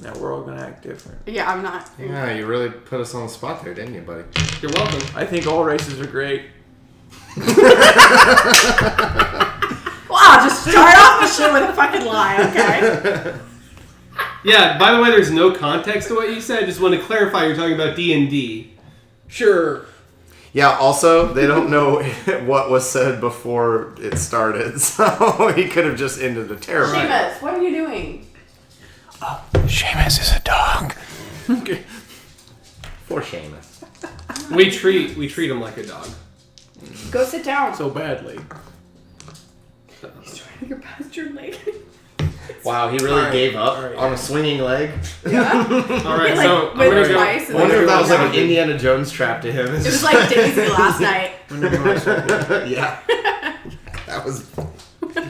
Now we're all gonna act different. Yeah, I'm not. Yeah, you really put us on the spot there, didn't you, buddy? You're welcome. I think all races are great. Wow, just start off the shit with a fucking lie, okay? Yeah, by the way, there's no context to what you said. Just want to clarify you're talking about D&D. Sure. Yeah, also, they don't know what was said before it started, so he could have just ended the terrible. Seamus, what are you doing? Seamus is a dog. Okay. For Seamus. We treat him like a dog. Go sit down. So badly. He's trying to get past your leg. Wow, he really gave up All right. on a swinging leg. Yeah. All right, Like, so I'm with gonna go. twice I wonder if that was like an It Indiana Jones trap to him. was like Daisy last night. Yeah. That was...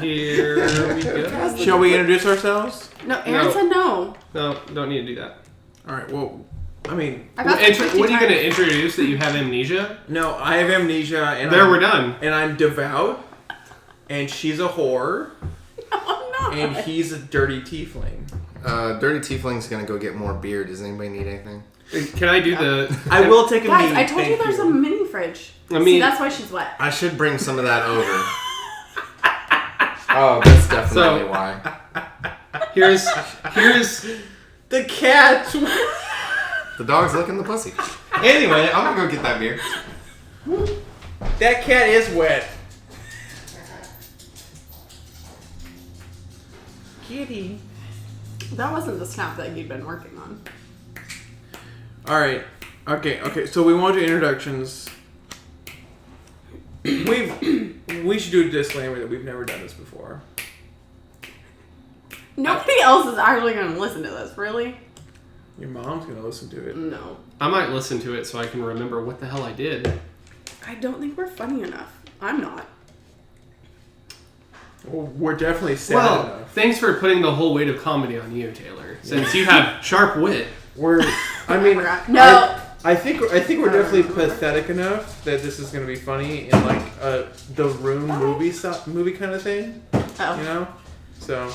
Here we go. Shall we introduce ourselves? No, Aaron No. said no. No, don't need to do that. All right. Well, I mean, I've asked like 50 What are you going to times. introduce that you have amnesia? no, I have amnesia, and We're done. And I'm devout, and she's a whore, Oh, no. and he's a dirty tiefling. Dirty Tiefling's gonna go get more beer. Does anybody need anything? Can I do the... I will take a Guys, knee. I told you thank there's a mini fridge. I mean- See, that's why she's wet. I should bring some of that over. Oh, that's definitely So- why. Here's... the cat. The dog's licking the pussy. Anyway, I'm gonna go get that beer. That cat is wet. Kitty. That wasn't the snap that you'd been working on. All right. Okay. So we want to do introductions. We should do a disclaimer that we've never done this before. Nobody else is actually going to listen to this, really? Your mom's gonna listen to it. No. I might listen to it so I can remember what the hell I did. I don't think we're funny enough. I'm not. Well, we're definitely sad Well, enough. thanks for putting the whole weight of comedy on you, Taylor. Since you have sharp wit. We're. I mean, No. I think we're definitely pathetic enough that this is gonna be funny in like the Room movie kind of thing. Oh. You know. So.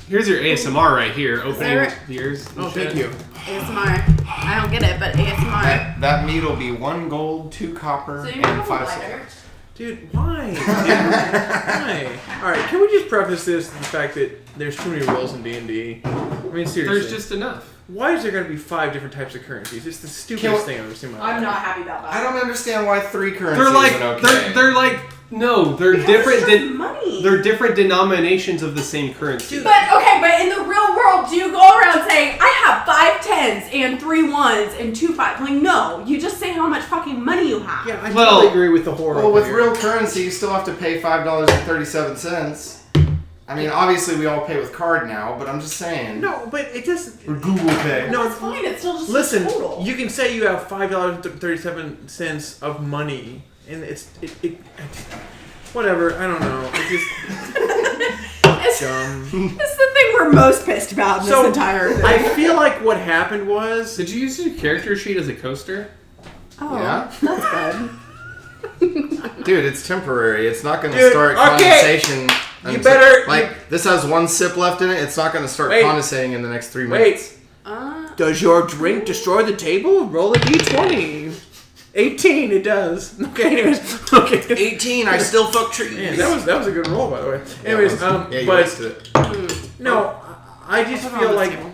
Here's your ASMR right here, opening there- beers. and Oh, shit. thank you. ASMR. I don't get it, but ASMR. That meat will be 1 gold, 2 copper, So you and have a 5 lighter. silver. Dude, why? Dude, why? Alright, can we just preface this with the fact that there's too many rules in D&D? I mean, seriously. There's just enough. Why is there going to be 5 different types of currencies? It's the stupidest thing I've ever seen in my life. I'm not happy about that. I don't understand why 3 currencies They're like, isn't okay. they're like, no, they're Because different it's just than, money. they're different denominations of the same currency. But in the real world, do you go around saying, I have 5 10s and 3 1s and 2 5s? Like, no. You just say how much fucking money you have. Yeah, I Well- totally agree with the horror. Well, with here. real currency, you still have to pay $5.37. I mean, obviously we all pay with card now, but I'm just saying. No, but it just... Or Google Pay. No, That's fine. It's still just Listen, total. you can say you have $5.37 of money, and it's whatever. I don't know. It's just it's, dumb. it's the thing we're most pissed about in So, this entire thing. I feel like what happened was Did you use your character sheet as a coaster? Oh, Yeah? that's good. Dude, it's temporary. It's not going to Dude, start okay. condensation. You better- Like, this has 1 sip left in it. It's not going to start Wait. condensating in the next 3 minutes. wait. Does your drink destroy the table? Roll a d20. 18. It does. Okay. Anyways. Okay. 18, I still fuck trees. Man, that was a good roll, by the way. Anyways, yeah, you but wasted it. no, I just Put it feel on the like table.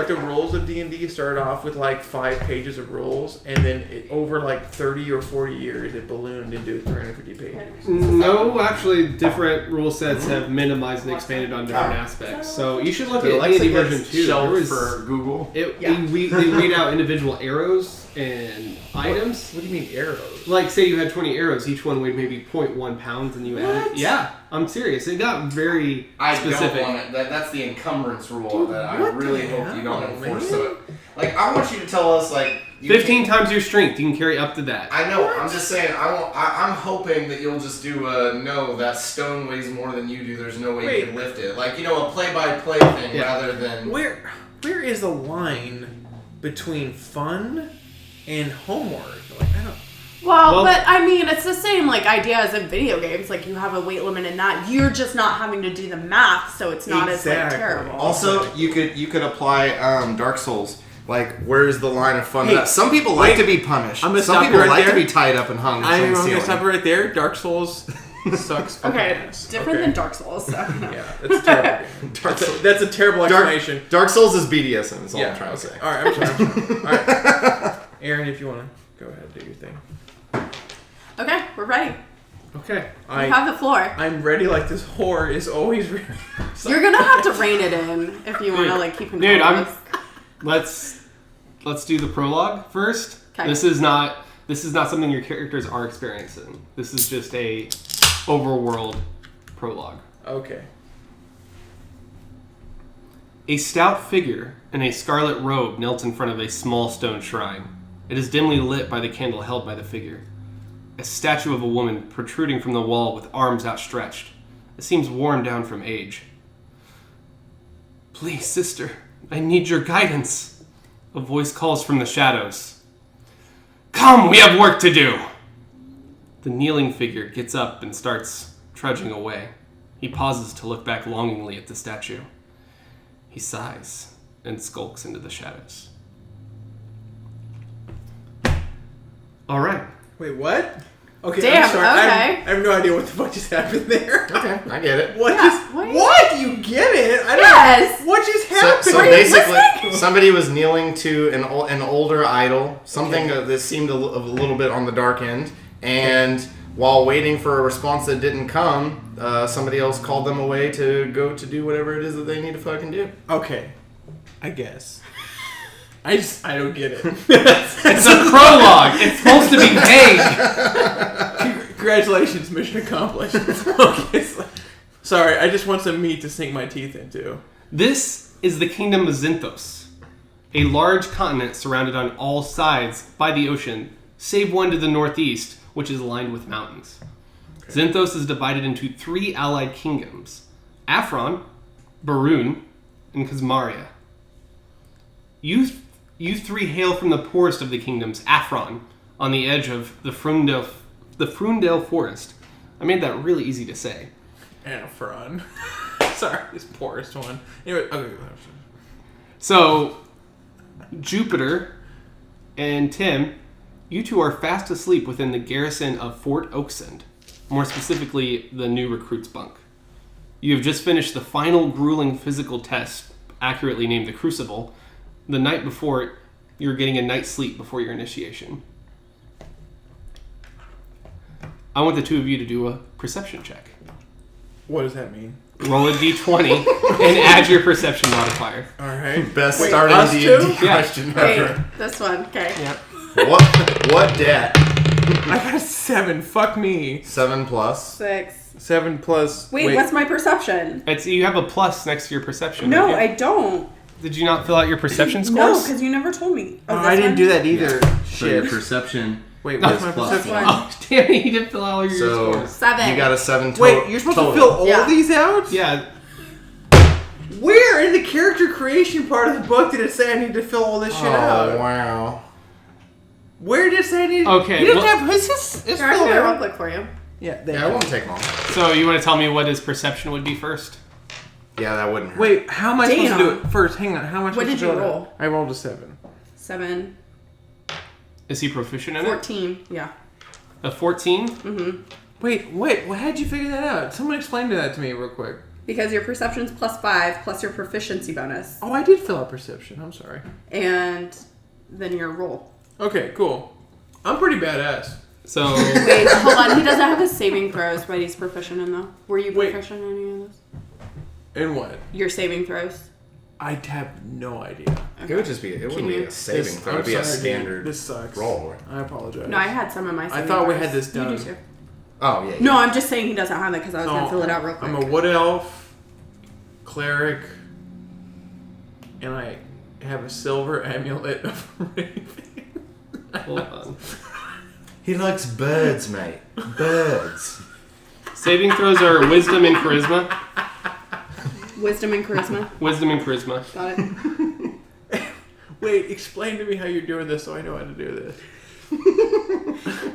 the rules of D&D started off with like 5 pages of rules, and then over like 30 or 40 years, it ballooned into 350 pages. No, actually, different rule sets have minimized and expanded on different aspects. So you should look at D&D version 2. There was, for Google. they read out individual arrows and items. What do you mean arrows? Like, say you had 20 arrows, each one weighed maybe 0.1 pounds, and you added... Yeah, I'm serious. It got very specific. don't want it. That's the encumbrance rule Dude, that I what really the hope you don't hell, enforce. man? So, like, I want you to tell us, like... you 15 can't- times your strength. You can carry up to that. I know. I'm just saying. I'm hoping that you'll just do a no. That stone weighs more than you do. There's no way you can lift it. Like a play-by-play thing Yeah. rather than. Where is the line between fun and homework? Like I don't. Well, but I mean, it's the same like idea as in video games. Like you have a weight limit in that. You're just not having to do the math, so it's not as like terrible. Also, you could apply Dark Souls. Like, where's the line of fun? Hey, that some people like to be punished. I'm gonna Some stop people you right like there. to be tied up and hung. I'm from the going to ceiling. stop it right there. Dark Souls sucks. fucking Okay, ass. different than Dark Souls. So. Yeah, that's a terrible game. Dark Souls. That's a terrible explanation. Dark Souls is BDSM. Is all Yeah, I'm trying okay. to say. All right, I'm sorry. All right, Aaron, if you want to go ahead and do your thing. Okay, we're ready. Okay. You have the floor. I'm ready. Like this whore is always ready. You're gonna have to rein it in if you want to like keep control Dude, of this. Let's do the prologue first. 'Kay. This is not something your characters are experiencing. This is just a overworld prologue. Okay. A stout figure in a scarlet robe knelt in front of a small stone shrine. It is dimly lit by the candle held by the figure. A statue of a woman protruding from the wall with arms outstretched. It seems worn down from age. Please, sister, I need your guidance. A voice calls from the shadows. Come, we have work to do! The kneeling figure gets up and starts trudging away. He pauses to look back longingly at the statue. He sighs and skulks into the shadows. All right. Wait, what? Okay, Damn, I'm sorry. okay. I have no idea what the fuck just happened there. Okay, I get it. What Yeah, just? what? What? You get it? I don't. Yes. What just So, happened? so Were you basically, listening? somebody was kneeling to an older idol, something Okay. that seemed a little bit on the dark end, and while waiting for a response that didn't come, somebody else called them away to go to do whatever it is that they need to fucking do. Okay, I guess. I don't get it. It's a prologue. It's supposed to be vague. Congratulations, mission accomplished. Okay, sorry, I just want some meat to sink my teeth into. This is the kingdom of Zinthos, a large continent surrounded on all sides by the ocean, save one to the northeast, which is lined with mountains. Zinthos is divided into 3 allied kingdoms: Afron, Barun, and Kazmaria. You 3 hail from the poorest of the kingdoms, Afron, on the edge of the Frundale Forest. I made that really easy to say. Afron. Sorry, this poorest one. Anyway, okay. So, Jupiter and Tim, you 2 are fast asleep within the garrison of Fort Oaksend, more specifically, the new recruit's bunk. You have just finished the final grueling physical test, accurately named the Crucible. The night before, you're getting a night's sleep before your initiation. I want the 2 of you to do a perception check. What does that mean? Roll a d20 and add your perception modifier. All right. Best Wait, starting us D&D two? Yeah. question ever. Wait, this one. Okay. Yeah. What debt? I got a 7. Fuck me. 7 plus. 6. 7 plus. Wait, what's my perception? You have a plus next to your perception. No, don't you? I don't. Did you not fill out your perception No, scores? because you never told me. Oh, this I didn't one? do that either. So your Shit. perception. Wait, No, what's my it's plus perception? one. Oh, damn it, you didn't fill out all your So scores. 7. you got a 7 total. Wait, you're supposed total. to fill all Yeah. these out? Yeah, Where in the character creation part of the book did it say I need to fill all this shit Oh out? wow. Where did it say I need? Okay, You didn't well- have. It's Here, I can do it real quick for you. Yeah. Thank Yeah, it you. won't take long. so you want to tell me what his perception would be first? Yeah, that wouldn't hurt. Wait, how am I supposed to do Damn. it first? Hang on. How am I What supposed did to you do it? roll? I rolled a 7. 7. Is he proficient in 14. Yeah. it? A 14? Mm-hmm. Wait. Well, how'd you figure that out? Someone explain that to me real quick. Because your perception's +5 plus your proficiency bonus. Oh, I did fill out perception. I'm sorry. And then your roll. Okay, cool. I'm pretty badass. So, Wait, hold on. He doesn't have his saving throws, but he's proficient in though. Were you Wait. proficient in any of those? In what? Your saving throws. I have no idea. It would just be. It wouldn't be a saving This- throw. I'm It'd be a sorry, dude. standard This sucks. roll. I apologize. No, I had some of my saving thought we throws. had this done. You do too. Oh yeah. No, I'm just saying he doesn't have it because I was going to fill it out real quick. I'm a wood elf, cleric, and I have a silver amulet of raven. hold on. He likes birds, mate. Birds. Saving throws are wisdom and charisma. Wisdom and charisma. Wisdom and charisma. Got it. Wait, explain to me how you're doing this so I know how to do this.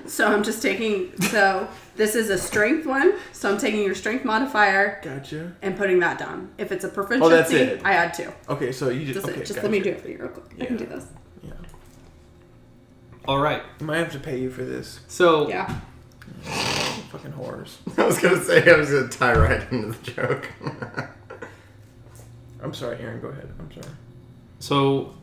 So I'm just taking. So this is a strength one. So I'm taking your strength modifier Gotcha. and putting that down. If it's a proficiency, Oh, that's it. I add 2. Okay, so you just Just, okay. just gotcha. let me do it for you real quick. I can Yeah. do this. Yeah. All right. I might have to pay you for this. So Yeah. Fucking whores. I was gonna say I was gonna tie right into the joke. I'm sorry, Aaron. Go ahead. I'm sorry. So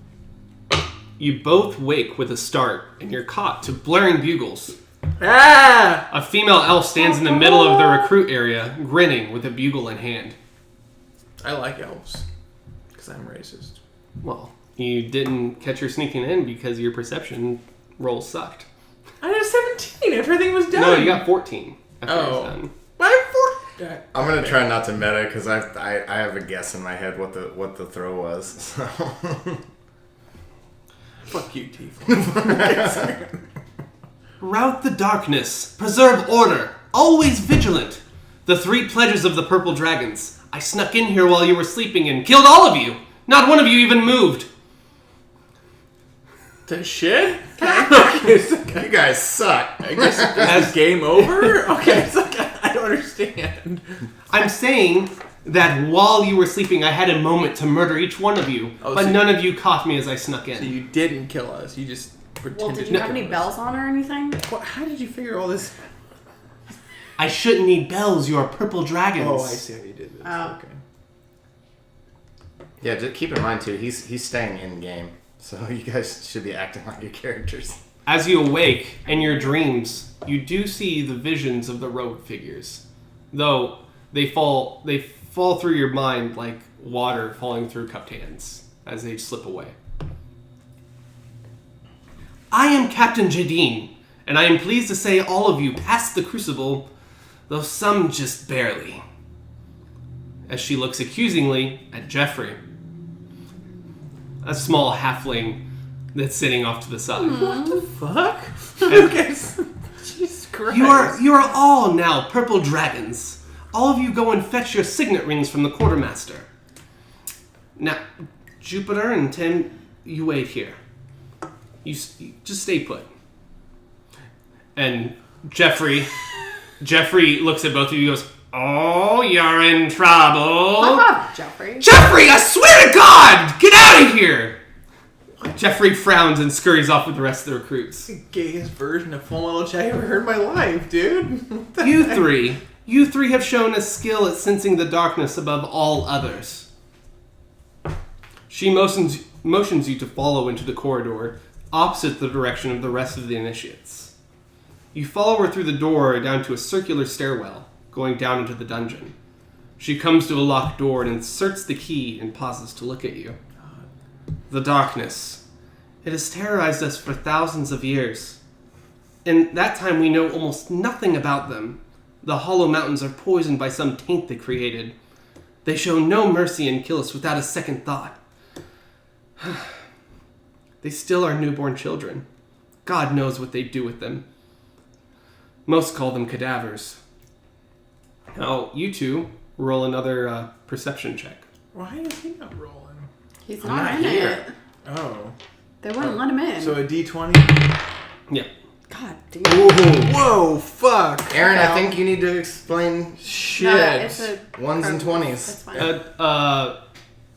you both wake with a start, and you're caught to blaring bugles. Ah! A female elf stands in the middle of the recruit area, grinning with a bugle in hand. I like elves because I'm racist. Well, you didn't catch her sneaking in because your perception roll sucked. I had 17. Everything was done. No, you got 14 after Oh. it was done. I'm gonna try not to meta because I have a guess in my head what the throw was. So. Fuck you, Tiefling. Rout the darkness, preserve order, always vigilant. The 3 pledges of the purple dragons. I snuck in here while you were sleeping and killed all of you. Not one of you even moved. The shit? Okay, so You guys suck. I guess this is game over? Okay, it's like, I don't understand. I'm saying that while you were sleeping, I had a moment to murder each one of you, Oh, but so- none of you caught me as I snuck in. So you didn't kill us. You just pretended Well, did to you have kill any us. bells on or anything? What, how did you figure all this? I shouldn't need bells, you are purple dragons. Oh, I see how you did this. Oh. Okay. Yeah, just keep in mind too. He's staying in game, so you guys should be acting like your characters. As you awake in your dreams, you do see the visions of the rogue figures, though they fall through your mind like water falling through cupped hands as they slip away. I am Captain Jadine, and I am pleased to say all of you passed the crucible, though some just barely. As she looks accusingly at Jeffrey, a small halfling that's sitting off to the side. What the fuck? Okay. Jesus Christ. You are all now purple dragons. All of you go and fetch your signet rings from the quartermaster. Now, Jupiter and Tim, you wait here. You just stay put. And Jeffrey looks at both of you and goes, "Oh, you're in trouble." Fuck off, Jeffrey. Jeffrey, I swear to God, get out of here! Jeffrey frowns and scurries off with the rest of the recruits. the gayest version of Full Metal Jacket I ever heard in my life, dude. What the You heck? three have shown a skill at sensing the darkness above all others. She motions you to follow into the corridor, opposite the direction of the rest of the initiates. You follow her through the door down to a circular stairwell, going down into the dungeon. She comes to a locked door and inserts the key and pauses to look at you. The darkness. It has terrorized us for thousands of years. In that time, we know almost nothing about them. The Hollow Mountains are poisoned by some taint they created. They show no mercy and kill us without a second thought. They still are newborn children. God knows what they do with them. Most call them cadavers. Now, you two roll another perception check. Why is he not rolling? He's I'm not, not in here. it. Oh. They wouldn't let him in. So a D20? Yeah. God damn. Whoa, fuck. Aaron, I No. think you need to explain Shit. No, it's a ones and That's 20s.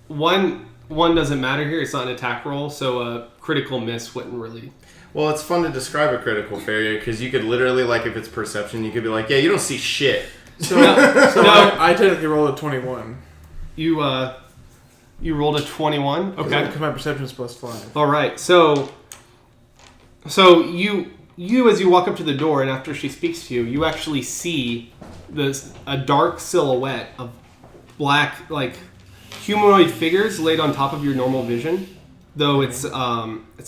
fine. One doesn't matter here. It's not an attack roll, so a critical miss wouldn't really. Well, it's fun to describe a critical failure because you could literally, like, if it's perception, you could be like, yeah, you don't see shit. So, No. I technically rolled a 21. You rolled a 21. Okay. Because my perception is +5. All right. So you as you walk up to the door and after she speaks to you, you actually see a dark silhouette of black, like, humanoid figures laid on top of your normal vision, though it's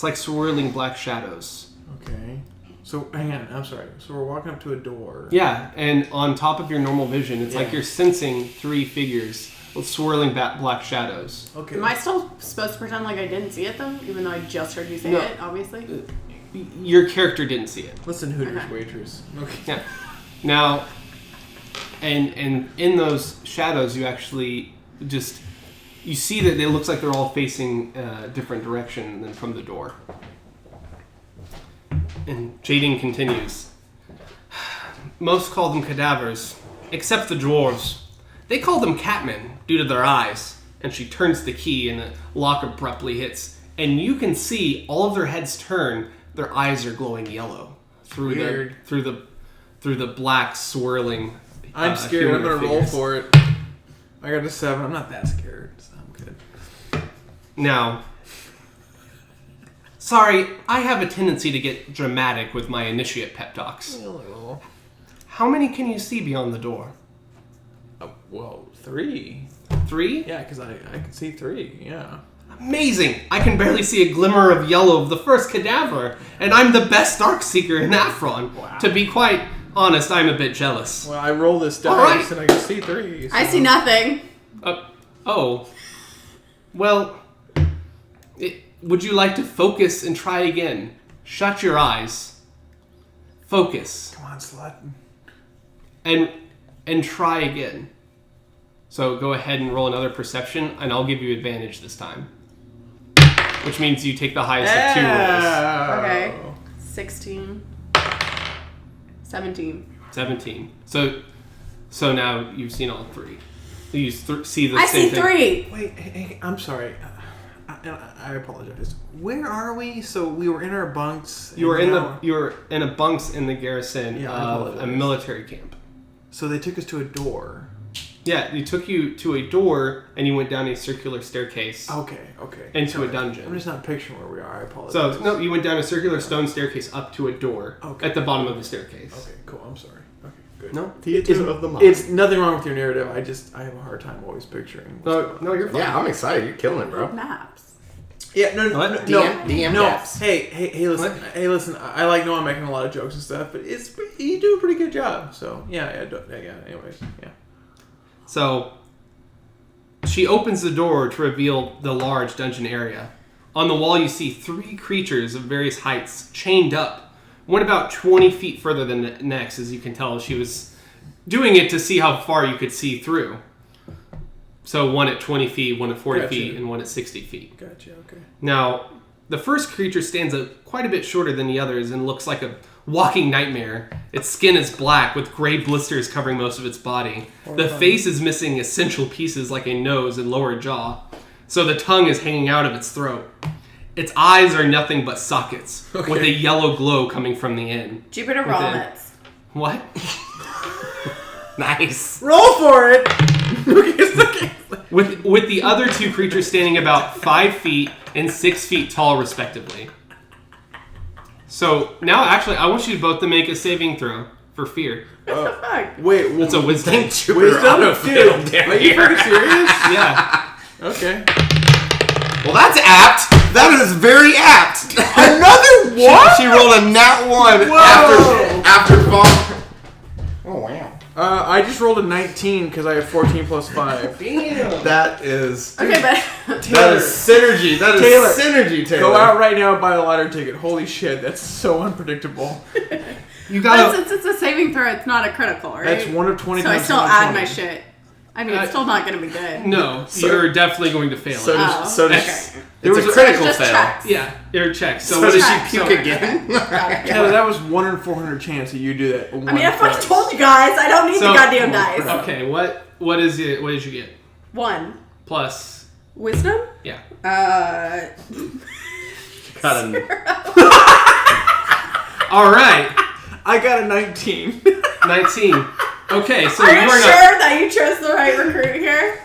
like swirling black shadows. Okay. So, hang on. I'm sorry. So we're walking up to a door. Yeah, and on top of your normal vision, it's like Yeah. you're sensing 3 figures with swirling black shadows. Okay. Am I still supposed to pretend like I didn't see it though? Even though I just heard you say No. it, obviously? Your character didn't see it. Listen, Hooters Okay. waitress. Okay. Yeah. Now, and in those shadows, you actually just you see that it looks like they're all facing a different direction than from the door. And Jading continues. Most call them cadavers, except the dwarves. They call them catmen due to their eyes. And she turns the key and the lock abruptly hits. And you can see all of their heads turn. Their eyes are glowing yellow through the black swirling. I'm scared. I'm human gonna roll figures. for it. I got a 7. I'm not that scared, so I'm good. Now, sorry, I have a tendency to get dramatic with my initiate pep talks. How many can you see beyond the door? Well, 3. 3? Yeah, because I can see 3. Yeah. Amazing! I can barely see a glimmer of yellow of the first cadaver, and I'm the best Darkseeker in Afron. Wow. To be quite honest, I'm a bit jealous. Well, I roll this dice All right. and I can see 3. So. I see nothing. Oh. Well, would you like to focus and try again? Shut your eyes. Focus. Come on, slut. And try again. So go ahead and roll another perception, and I'll give you advantage this time. Which means you take the highest of 2 rolls. Okay. 16. 17. 17. So now you've seen all 3. You see the I same see thing. 3. Wait, hey, I'm sorry. I apologize. Where are we? So we were in our bunks. You were and in now- a bunks in the garrison Yeah, I of apologize. a military camp. So they took us to a door. Yeah, they took you to a door, and you went down a circular staircase Okay. into Sorry. a dungeon. I'm just not picturing where we are. I apologize. So, no, you went down a circular stone staircase up to a door Okay. at the bottom of the staircase. Okay, cool. I'm sorry. Okay, good. No? Theater of the mind. It's nothing wrong with your narrative. I have a hard time always picturing. what's going on. No, you're fine. Yeah, I'm excited. You're killing it, bro. Maps. Yeah, no, What? DM no. gaps. Hey, listen. What? Hey, listen. I like know I'm making a lot of jokes and stuff, but you do a pretty good job. So yeah. Anyways, yeah. So, she opens the door to reveal the large dungeon area. On the wall, you see 3 creatures of various heights chained up. One about 20 feet further than the next, as you can tell. She was doing it to see how far you could see through. So one at 20 feet, one at 40 Gotcha. feet, and one at 60 feet. Gotcha. Okay. Now, the first creature stands quite a bit shorter than the others and looks like a walking nightmare. Its skin is black with gray blisters covering most of its body. The face is missing essential pieces like a nose and lower jaw, so the tongue is hanging out of its throat. Its eyes are nothing but sockets, with a yellow glow coming from the end. Jupiter Within. Rollins. What? Nice. Roll for it. Okay. With the other 2 creatures standing about 5 feet and 6 feet tall, respectively. So now, actually, I want you both to make a saving throw for fear. Fuck. Wait, It's a wisdom. Jupiter wisdom? autofill Dude, down are you here. freaking serious? Yeah. Okay. Well, that's apt. That is very apt. Another what? She rolled a nat 1 Whoa. after fall. Oh wow. I just rolled a 19 because I have 14 plus 5. Damn. That is Okay, but that is synergy. That is Taylor, synergy, Taylor. Go out right now and buy a lottery ticket. Holy shit, that's so unpredictable. You but gotta. since it's a saving throw, it's not a critical, right? That's 1 of 20 So I times still 1 of add 20. my shit. I mean, it's still not going to be good. No, So- you're definitely going to fail So it. does, so does okay. it's was a a- critical It's just fail. checks. Yeah, your check. So, So what does is she she? puke again? Taylor, that was 1 in 400 chance that you do that. I mean, I fucking told you guys. I don't need So- the goddamn dice. Okay, what is it? What did you get? 1. Plus, Wisdom? yeah. Got a, All right, I got a 19. 19. Okay, so Are you you are sure that you chose the right recruit here?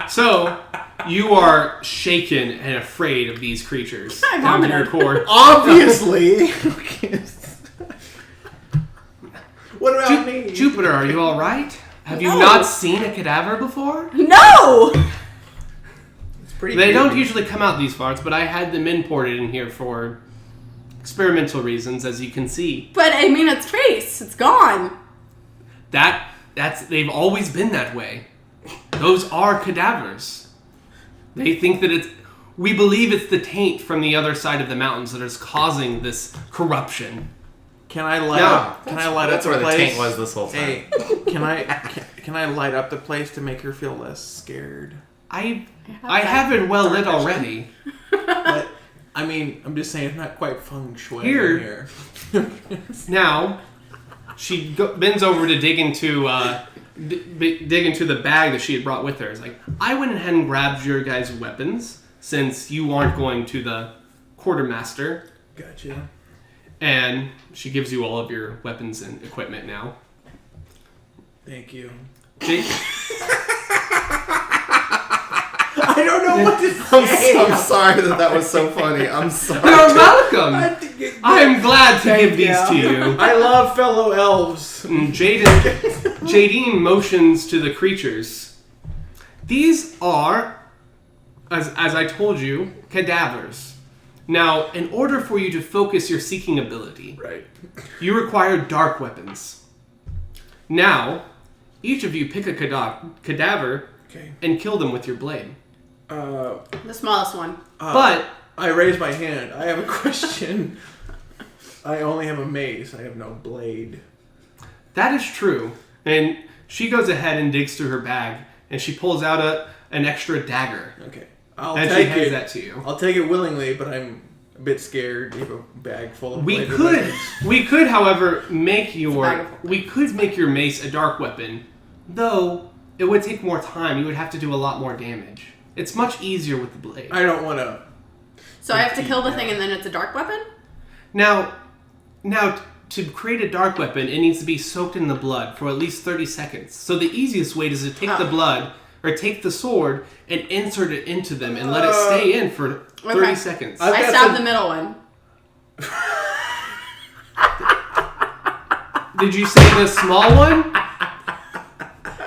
So you are shaken and afraid of these creatures I down to your vomited. core. Obviously. What about me? Jupiter, are you all right? Have you No. not seen a cadaver before? No! It's pretty They don't creepy. usually come out these parts, but I had them imported in here for experimental reasons, as you can see. But I mean, its face. It's gone. They've always been that way. Those are cadavers. They think that we believe it's the taint from the other side of the mountains that is causing this corruption. Can I light No. up? Can I light that's up where the the place? taint was this whole time. Hey, can I light up the place to make her feel less scared? I have it well lit already. But I mean, I'm just saying it's not quite feng shui Here. here. Now, she bends over to dig into the bag that she had brought with her. It's like, I went ahead and grabbed your guys' weapons since you aren't going to the quartermaster, Gotcha. and she gives you all of your weapons and equipment now. Thank you. Jake, I don't know what to say. I'm sorry that was so funny. I'm sorry. you're welcome. I'm glad to give these to you. I love fellow elves. And Jadine motions to the creatures. These are, as I told you, cadavers. Now, in order for you to focus your seeking ability, Right. you require dark weapons. Now, each of you pick a cadaver Okay. and kill them with your blade. The smallest one. But I raise my hand. I have a question. I only have a mace. I have no blade. that is true. And she goes ahead and digs through her bag, and she pulls out an extra dagger. Okay. I'll And she take hands it. that to you. I'll take it willingly, but I'm a bit scared. You have a bag full of We bladed could, weapons. however, make bag your of- your mace a dark weapon, though it would take more time. You would have to do a lot more damage. It's much easier with the blade. I don't want to. So I have to kill the thing and then it's a dark weapon? Now, to create a dark weapon, it needs to be soaked in the blood for at least 30 seconds. So the easiest way is to take the blood or take the sword and insert it into them and let it stay in for 30 Okay. seconds. I've I got stabbed some- the middle one. Did you say the small one?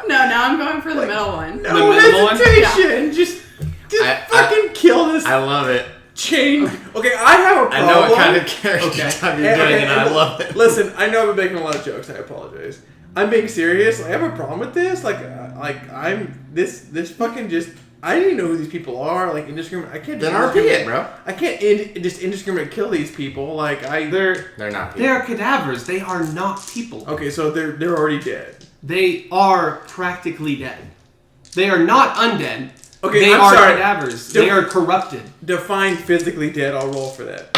No, now I'm going for the middle one. The No middle one? hesitation. Just I- fucking kill this I love it. chain. Okay, I have a I problem. know what kind of character Okay. type you're doing, and I love it. Listen, I know I've been making a lot of jokes. I apologize. I'm being serious. I have a problem with this. I'm this fucking just. I don't even know who these people are. Like indiscriminate. I can't. Then just RP it, bro. I can't just indiscriminate kill these people. They're They're not they are cadavers. They are not people. Okay, so they're already dead. They are practically dead. They are not undead. Okay, they I'm are sorry. cadavers. Don't- They are corrupted. Define physically dead. I'll roll for that.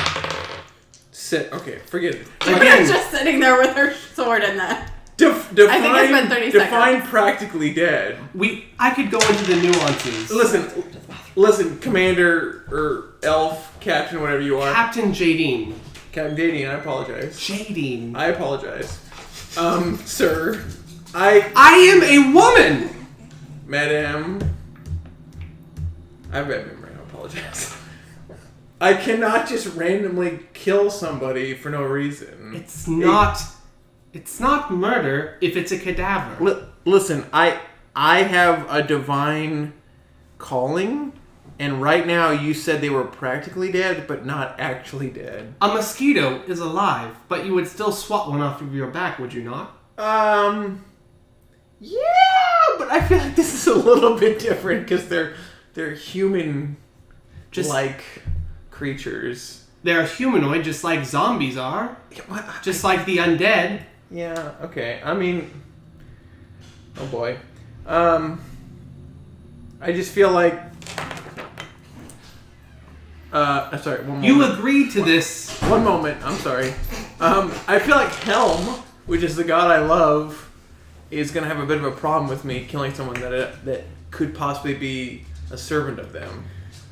Sit. Okay, forget it. Jupiter's just sitting there with her sword in that. Define. I think it's been 30 define seconds. practically dead. I could go into the nuances. Listen, Commander or Elf, Captain, whatever you are, Captain Jadine. Captain Dating. I apologize. Jadine. I apologize, sir. I, I am a woman. Madam. I have bad memory. I apologize. I cannot just randomly kill somebody for no reason. It's not. It's not murder if it's a cadaver. Listen, I have a divine calling, and right now you said they were practically dead, but not actually dead. A mosquito is alive, but you would still swat one off of your back, would you not? Yeah, but I feel like this is a little bit different because they're human, like creatures. They're humanoid, just like zombies are. What? Just like the undead. Yeah. Okay. I mean, oh boy. I just feel like. Sorry. One moment. You agreed to this. One moment. I'm sorry. I feel like Helm, which is the god I love, is gonna have a bit of a problem with me killing someone that could possibly be a servant of them.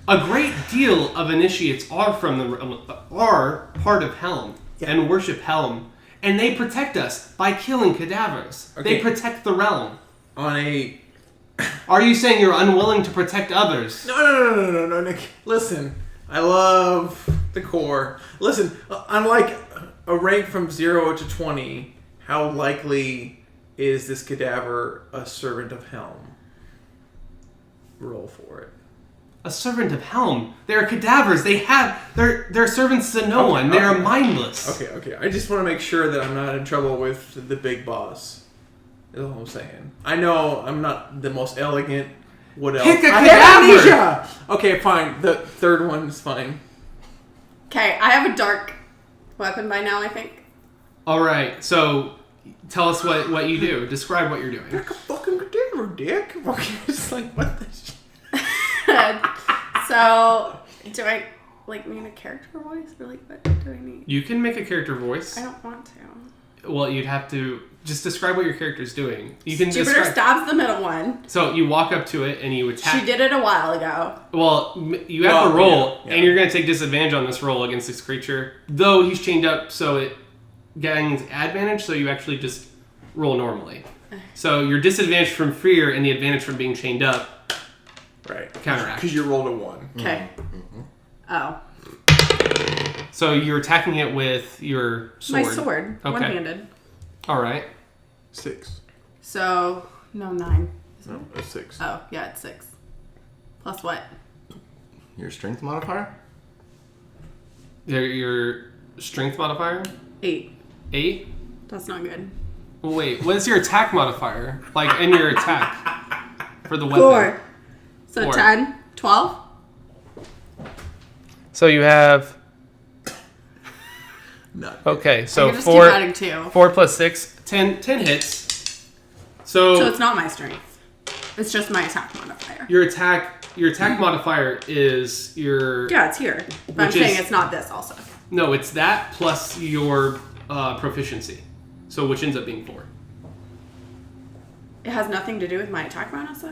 A great deal of initiates are part of Helm and worship Helm, and they protect us by killing cadavers. Okay. They protect the realm. On a Are you saying you're unwilling to protect others? no, Nick. Listen, I love the core. Listen, unlike a rank from 0 to 20, how likely is this cadaver a servant of Helm? Roll for it. A servant of Helm. They're cadavers. They're servants to no one. They're okay. mindless. Okay. I just want to make sure that I'm not in trouble with the big boss. That's all I'm saying. I know I'm not the most elegant. What else? Pick a I have cadaver! amnesia! Okay, fine. The third one is fine. Okay, I have a dark weapon by now, I think. Alright, so tell us what you do. Describe what you're doing. Pick a fucking cadaver, dick. It's like, what the shit? So, do I... like mean a character voice or like what do I need? You can make a character voice. I don't want to. Well, you'd have to just describe what your character's doing. You can Jupiter describe. stabs the middle one. So you walk up to it and you attack. She did it a while ago. Well, you have to roll, yeah. and you're going to take disadvantage on this roll against this creature. Though he's chained up, so it gains advantage, so you actually just roll normally. So your disadvantage from fear and the advantage from being chained up Right. counteract. Because you rolled a 1. Okay. Oh. So you're attacking it with your sword. My sword. Okay. One-handed. All right. 6. So, no, 9. No, a 6. Oh, yeah, it's 6. Plus what? Your strength modifier? Your strength modifier? 8. 8? That's not good. Well, wait, what is your attack modifier? Like, in your attack for the weapon? 4. So 4. 10. 12? So you have... Not Okay, I so can just keep 4... adding 2. 4 plus 6, 10 hits. So it's not my strength. It's just my attack modifier. your attack modifier is your Yeah, it's here. But I'm Which is- saying it's not this also. no, it's that plus your proficiency. So which ends up being 4. It has nothing to do with my attack bonus?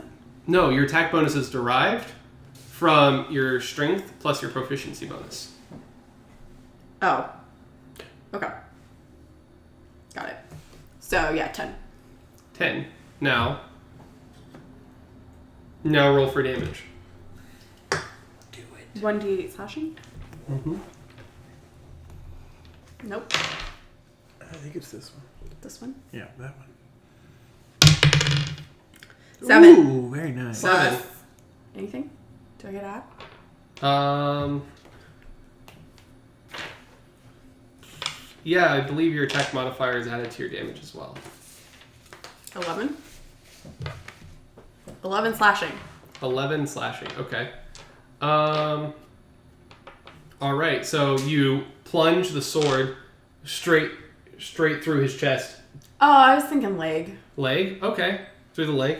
No, your attack bonus is derived from your strength plus your proficiency bonus. Oh. Okay. Got it. So, yeah, 10. 10. Now roll for damage. 1d8 slashing? Mm-hmm. Nope. I think it's this one. This one? Yeah, that one. 7. Ooh, very nice. 7. Anything? Do I get to add? Yeah, I believe your attack modifier is added to your damage as well. 11? 11 slashing. 11 slashing. Okay. All right. So you plunge the sword straight through his chest. Oh, I was thinking leg. Leg. Okay. Through the leg.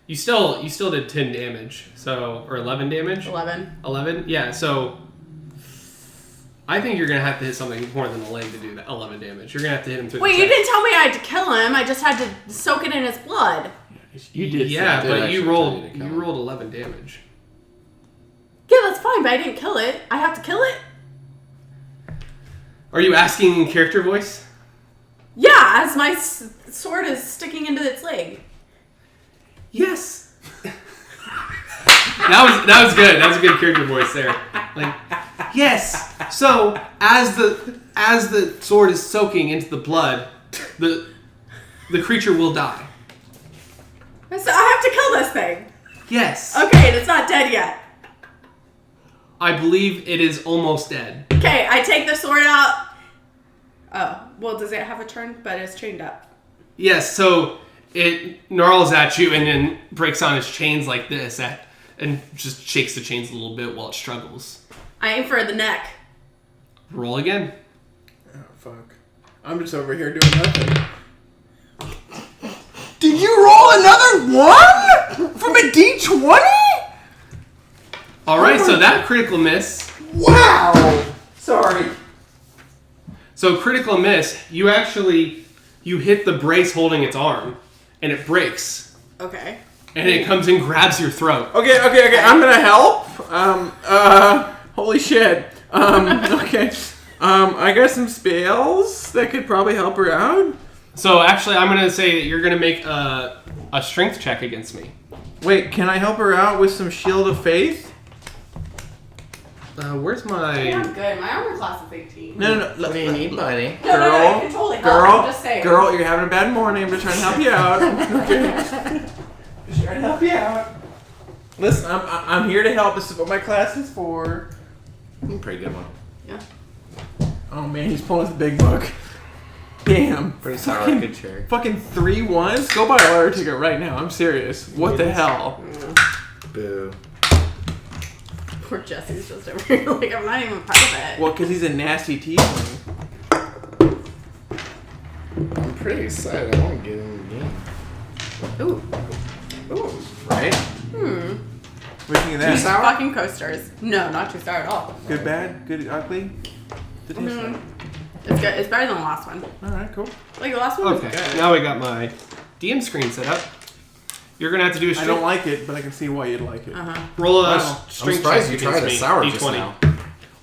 You still did 10 damage. So or 11 damage. 11. 11. Yeah. So I think you're gonna have to hit something more than the leg to do that 11 damage. You're gonna have to hit him through. Wait, the you chest. didn't tell me I had to kill him. I just had to soak it in his blood. You did. Yeah, did but actually you tell rolled you to kill you him. rolled 11 damage. Yeah, that's fine, but I didn't kill it. I have to kill it? Are you asking in character voice? Yeah, as my sword is sticking into its leg. Yes. that was good. That was a good character voice there. Like, yes. So as the sword is soaking into the blood, the creature will die. So I have to kill this thing. Yes. Okay, and it's not dead yet. I believe it is almost dead. Okay, I take the sword out. Oh, well, does it have a turn? But it's chained up. Yes. So it gnarls at you and then breaks on its chains like this, and just shakes the chains a little bit while it struggles. I aim for the neck. Roll again. Oh, fuck. I'm just over here doing nothing. Did you roll another 1 from a D20? All right. So that critical miss. Wow. Sorry. So critical miss, you hit the brace holding its arm, and it breaks, Okay. and it comes and grabs your throat. Okay. I'm gonna help. Holy shit. Okay. I got some spells that could probably help her out. So actually, I'm gonna say that you're gonna make a strength check against me. Wait, can I help her out with some Shield of Faith? Where's Yeah, my? I'm good. My armor class is 18. No. What do you need, buddy? No, I can totally help. I'm just saying. Girl, you're having a bad morning. I'm just trying to help you out. Okay. Just trying to help you out. Listen, I'm here to help. This is what my class is for. Pretty good one. Yeah. Oh man, he's pulling his big book. Damn. Pretty sour, Fucking- good cherry. Fucking 3 1s? Go buy a lottery ticket right now. I'm serious. What the hell? Boo. Poor Jesse's just over here. Like, I'm not even part of it. Well, because he's a nasty tiefling. I'm pretty excited. I want to get in the game. Ooh. Ooh. Right? What do you think of Too that? sour? Fucking coasters. No, not too sour at all. Good, bad, good, ugly. The taste Mm. like. It's good. It's better than the last one. All right, cool. Like the last one was Okay, good. now I got my DM screen set up. You're gonna have to do a I strength. don't like it, but I can see why you'd like it. roll a Wow. I'm strength surprised check you tried against a me. sour just D20. now.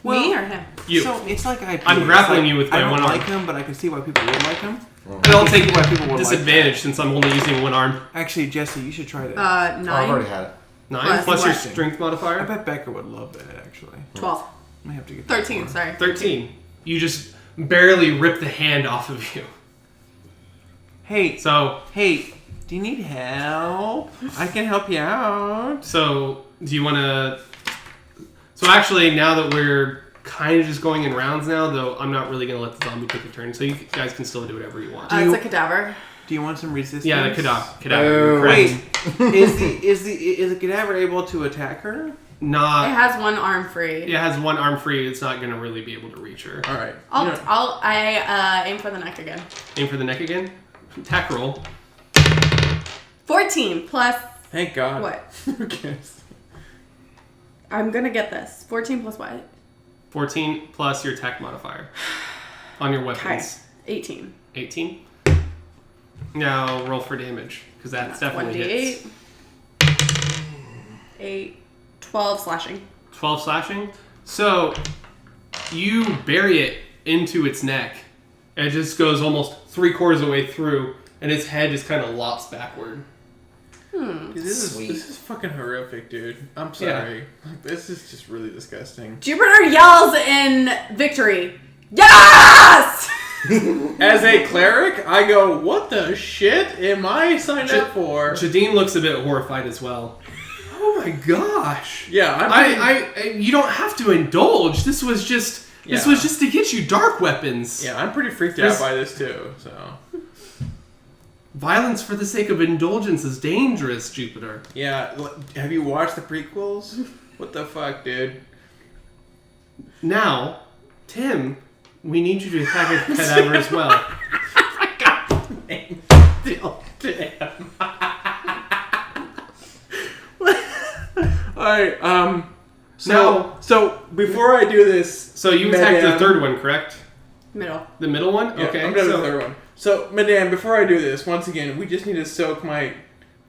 Me or him? You. So it's like I. I'm grappling you with my I don't one arm. like him, but I can see why people would like him. And I'll take Why people would disadvantage since I'm only using one arm. like that. Actually, Jesse, you should try that. Oh, 9. I've already had it. 9 Plus plus your what? strength I modifier. bet Becca would love that. Actually, 12. I may have to get that 13, for her. sorry. 13. You just barely rip the hand off of you. Hey, So, hey, do you need help? I can help you out. do you want to? So actually, now that we're kind of just going in rounds now, though, I'm not really gonna let the zombie take a turn. So you guys can still do whatever you want. It's a cadaver. Do you want some resistance? Yeah, the cadaver. Oh, Correct. Wait, is the cadaver able to attack her? It Not. has one arm free. It has one arm free. It's not gonna really be able to reach her. All right. I You know- aim for the neck again. Aim for the neck again. Attack roll. 14 plus Thank God. what? Who cares? I'm gonna get this. 14 plus what? 14 plus your attack modifier on your Okay. weapons. 18. 18. Now roll for damage because that's definitely hits. 1d8. 8. 12 slashing. 12 slashing. So you bury it into its neck. And it just goes almost 3/4 of the way through, and its head just kind of lops backward. Sweet. This is fucking horrific, dude. I'm sorry. This is just really disgusting. Jupiter yells in victory. Yes! As a cleric, I go, what the shit am I signed up for? Jadine looks a bit horrified as well. Oh my gosh! Yeah, You don't have to indulge. This was just to get you dark weapons. Yeah, I'm pretty freaked This- out by this too. So Violence for the sake of indulgence is dangerous, Jupiter. yeah, have you watched the prequels? What the fuck, dude? Now, Tim, we need you to attack a cadaver as well. Alright, Now- so before I do this, So you attacked the Madame- third one, correct? Middle. The middle one? Yeah, Okay. I'm done so with the third one. So, Madame, before I do this, once again, we just need to soak my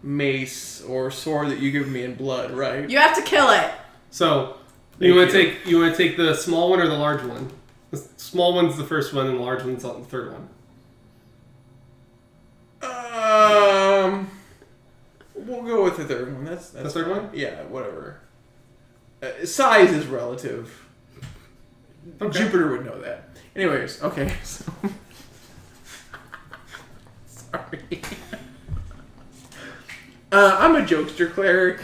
mace or sword that you give me in blood, right? You have to kill it. So Thank you want you. to take the small one or the large one? The small one's the first one, and the large one's the third one. We'll go with the third one. That's The third fine. one? Yeah, whatever. Size is relative. Okay. Jupiter would know that. Anyways, okay. So sorry. I'm a jokester cleric.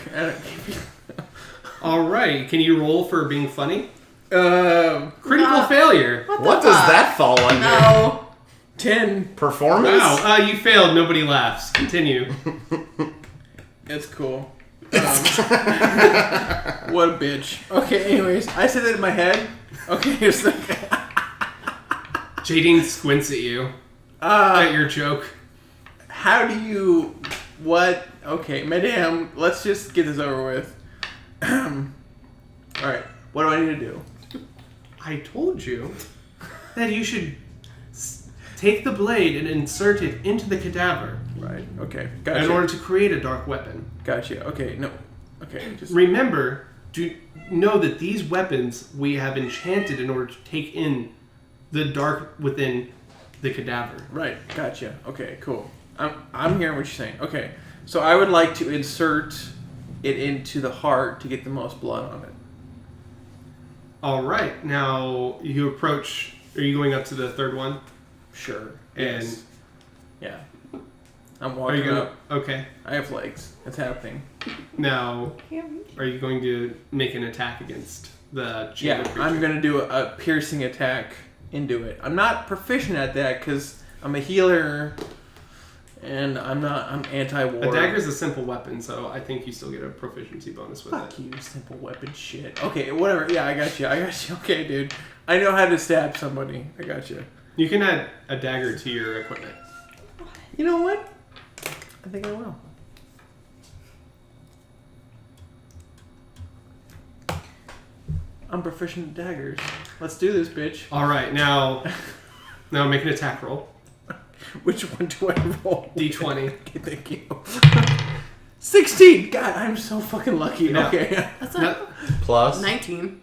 All right. Can you roll for being funny? Critical Uh, failure. What does that fall under? No. 10. Performance? Wow. You failed. Nobody laughs. Continue. It's cool. What a bitch. Okay, anyways, I said that in my head. Okay, here's the. Jadine squints at you at your joke. How do you. What? Okay, Madame, let's just get this over with. Alright, what do I need to do? I told you that you should take the blade and insert it into the cadaver Right, okay, gotcha. in order to create a dark weapon. Gotcha, okay, no. Okay, just. Remember, do know that these weapons we have enchanted in order to take in the dark within the cadaver. Right, gotcha. Okay, cool. I'm hearing what you're saying. Okay, so I would like to insert it into the heart to get the most blood on it. All right, now you approach. Are you going up to the third one? Sure. And Yes. Yeah. I'm are you walking going? up. Okay. I have legs. It's happening. Now, are you going to make an attack against the Yeah, chamber creature? I'm gonna do a piercing attack into it. I'm not proficient at that because I'm a healer, and I'm anti-war. A dagger is a simple weapon, so I think you still get a proficiency bonus with Fuck it. you, simple weapon shit. Okay, whatever. Yeah, I got you. Okay, dude. I know how to stab somebody. I got you. You can add a dagger to your equipment. You know what? I think I will. I'm proficient at daggers. Let's do this, bitch. All right, now make an attack roll. Which one do I roll? D20. Okay, thank you. 16! God, I'm so fucking lucky. No. Okay. That's No, a Plus. 19.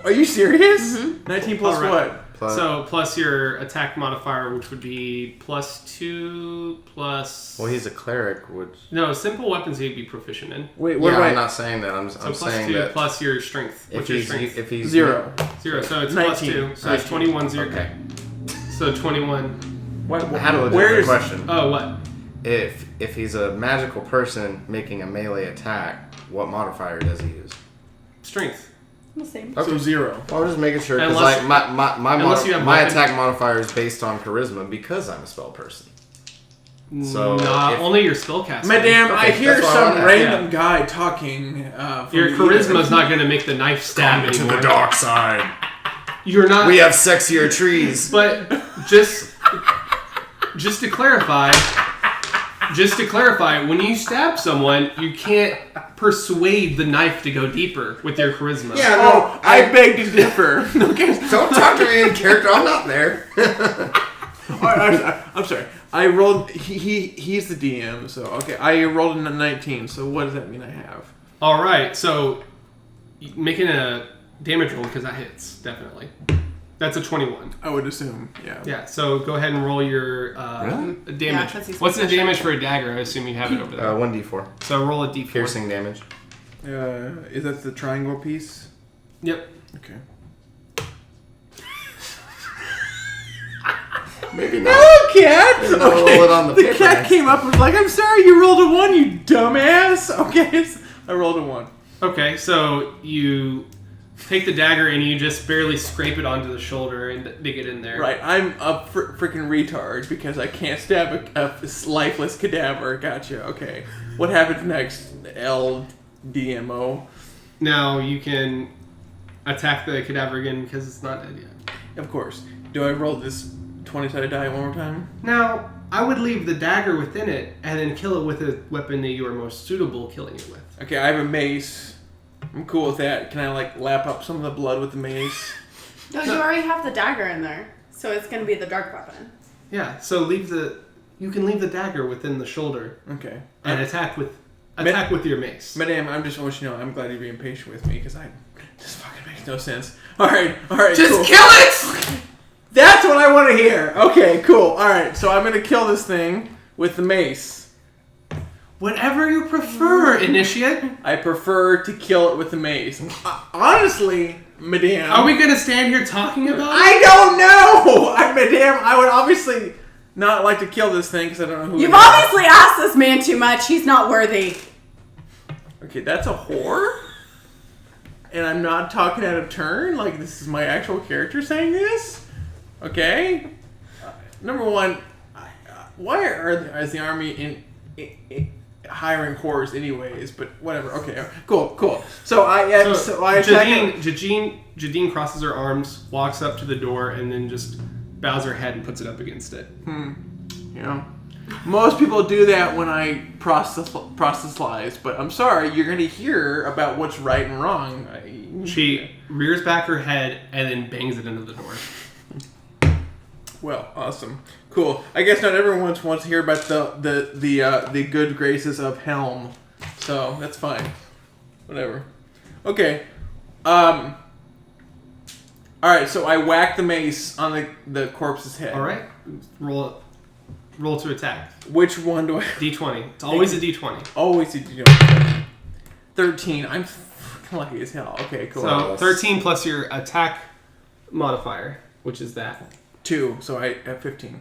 Are you serious? 19 plus All right. what? Plus. so plus your attack modifier, which would be +2 plus. Well, he's a cleric, which. No, simple weapons he'd be proficient in. Wait, what Yeah, am I'm I? not saying that. I'm So saying +2 that plus your strength. if What's your he's strength? if he's 0. 0. So it's 19. +2. So it's 21 0. Okay. So 21. What, I had a where legitimate is question. Oh, what? If he's a magical person making a melee attack, what modifier does he use? Strength. The same. So 0. Well, I'm just making sure because Unless- like unless you have my weapon- attack modifier is based on charisma because I'm a spell person. So Nah, if- only your spellcasting. Madame, I Okay, hear that's what I some wanted. random guy talking. From Your the charisma's not going to make the knife stab anymore. side. You're not. We have sexier trees. But just to clarify, when you stab someone, you can't persuade the knife to go deeper with your charisma. Yeah, Oh, no, I beg to differ. Okay. don't talk to me in character. I'm not there. I'm sorry. I rolled. He's the DM, so okay. I rolled a 19. So what does that mean? I have. All right, so making a damage roll because that hits definitely. That's a 21. I would assume. Yeah. Yeah. So go ahead and roll your Really? damage. Yeah, 'cause he's What's the proficient. damage for a dagger? I assume you have it over there. 1d4 So roll a d4. piercing damage. Is that the triangle piece? Yep. Okay. Maybe not. Hello, cat. Maybe not roll it on the paper cat next came up and was like, "I'm sorry, you rolled a 1, you dumbass." Okay, so I rolled a 1. Okay, so you take the dagger and you just barely scrape it onto the shoulder and dig it in there. Right, I'm a freaking retard because I can't stab a lifeless cadaver. Gotcha. Okay, what happens next, LDMO? Now you can attack the cadaver again because it's not dead yet. Of course. Do I roll this 20-sided die one more time? Now, I would leave the dagger within it and then kill it with a weapon that you are most suitable killing it with. Okay, I have a mace. I'm cool with that. Can I lap up some of the blood with the mace? No, you already have the dagger in there, so it's gonna be the dark weapon. Yeah, so you can leave the dagger within the shoulder Okay. and attack with your mace. Madame, I'm just want you to know I'm glad you're being patient with me because this fucking makes no sense. All right, cool. kill it! That's what I want to hear. Okay, cool. All right, so I'm gonna kill this thing with the mace. Whatever you prefer, initiate. I prefer to kill it with the mace. Honestly, Madame, Are we gonna stand here talking about it? I don't know. Madame, I would obviously not like to kill this thing because I don't know who. You've it is. obviously asked this man too much. He's not worthy. Okay, that's a whore? And I'm not talking out of turn? Like, this is my actual character saying this? Okay? Number one, why is the army hiring whores anyways? But whatever. Okay, cool. So I attack Jadine crosses her arms, walks up to the door, and then just bows her head and puts it up against it. You know, most people do that when I proselytize, but I'm sorry, you're going to hear about what's right and wrong. She rears back her head and then bangs it into the door. Well, awesome, cool. I guess not everyone wants to hear about the good graces of Helm, so that's fine. Whatever. Okay. All right. So I whack the mace on the corpse's head. All right, roll to attack. Which one do I? D20. It's always a D20. Always do. 13. I'm fucking lucky as hell. Okay, cool. So 13 plus your attack modifier, which is that. 2. So I have 15.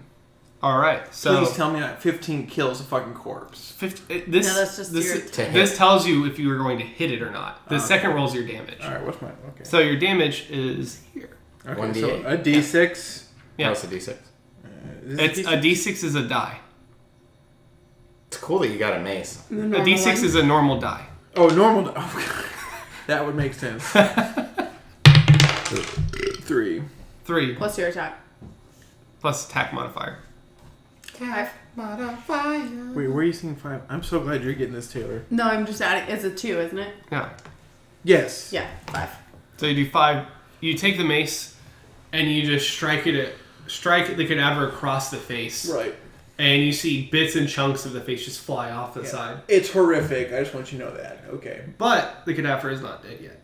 All right. So Please tell me that 15 kills a fucking corpse. This No, that's just your- this tells you if you were going to hit it or not. The second roll is your damage. All right. What's my okay? So your damage is here. Okay, 1d8. so a D6. Yeah. No, it's a d6. It's a D6 is a die. It's cool that you got a mace. A D6 is a normal die. Oh, normal. Oh, that would make sense. 3. 3 Plus your attack. plus attack modifier. 5. Wait, where are you seeing 5? I'm so glad you're getting this, Taylor. No, I'm just adding. It's a 2, isn't it? Yeah. Yes. Yeah, 5. So you do 5. You take the mace, and you just strike the cadaver across the face. Right. And you see bits and chunks of the face just fly off the side. It's horrific. I just want you to know that. Okay. But the cadaver is not dead yet.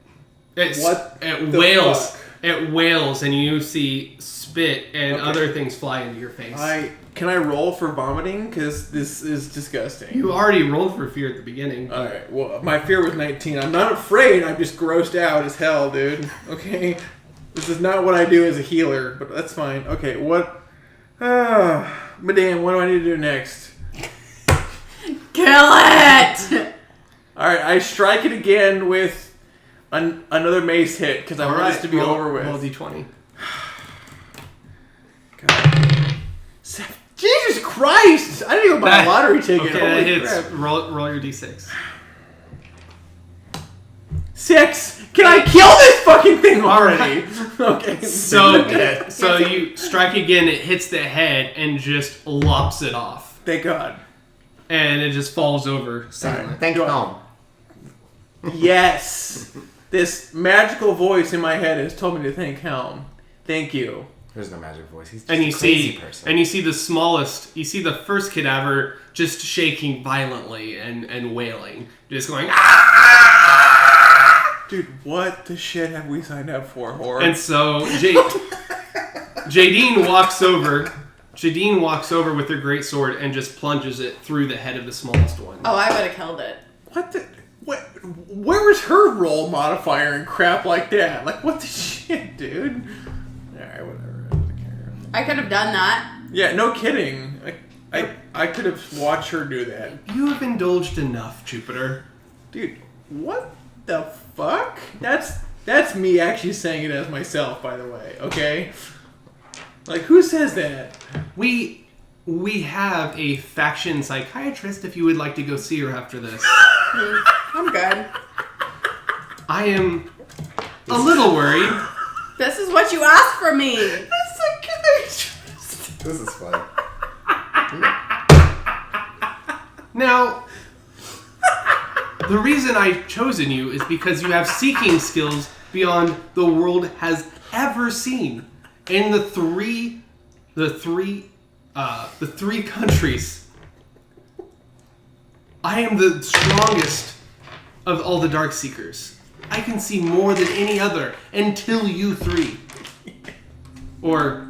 It the wails. fuck? It wails, and you see spit and other things fly into your face. Can I roll for vomiting? Because this is disgusting. You already rolled for fear at the beginning. Alright, well, my fear was 19. I'm not afraid, I'm just grossed out as hell, dude. Okay? This is not what I do as a healer, but that's fine. Okay, what... Madame, what do I need to do next? Kill it! Alright, I strike it again with another mace hit, because I want this to be over with. Roll D20. God. Jesus Christ! I didn't even buy a lottery ticket. Okay, that Holy hits. crap. Roll your D6. 6! Can I kill this fucking thing already? Okay. So you strike again, it hits the head and just lops it off. Thank God. And it just falls over silently. Thank you, Helm. Yes! This magical voice in my head has told me to thank Helm. Thank you. There's no magic voice. He's just And you a crazy see, person. and you see the smallest. You see the first cadaver just shaking violently and wailing, just going. Ah! Dude, what the shit have we signed up for, horror? And so Jadine walks over. Jadine walks over with her great sword and just plunges it through the head of the smallest one. Oh, I would have killed it. What the... What? Where was her roll modifier and crap like that? Like, what the shit, dude? Alright, whatever. I don't care. I could have done that. Yeah, no kidding. I could have watched her do that. You have indulged enough, Jupiter. Dude, what the fuck? That's me actually saying it as myself, by the way, okay? Like, who says that? We have a faction psychiatrist if you would like to go see her after this. I'm good. I am a little worried. This is what you asked for me. This is fun. Now, the reason I've chosen you is because you have seeking skills beyond the world has ever seen. In the three countries, I am the strongest of all the Dark Seekers. I can see more than any other until you 3. Or,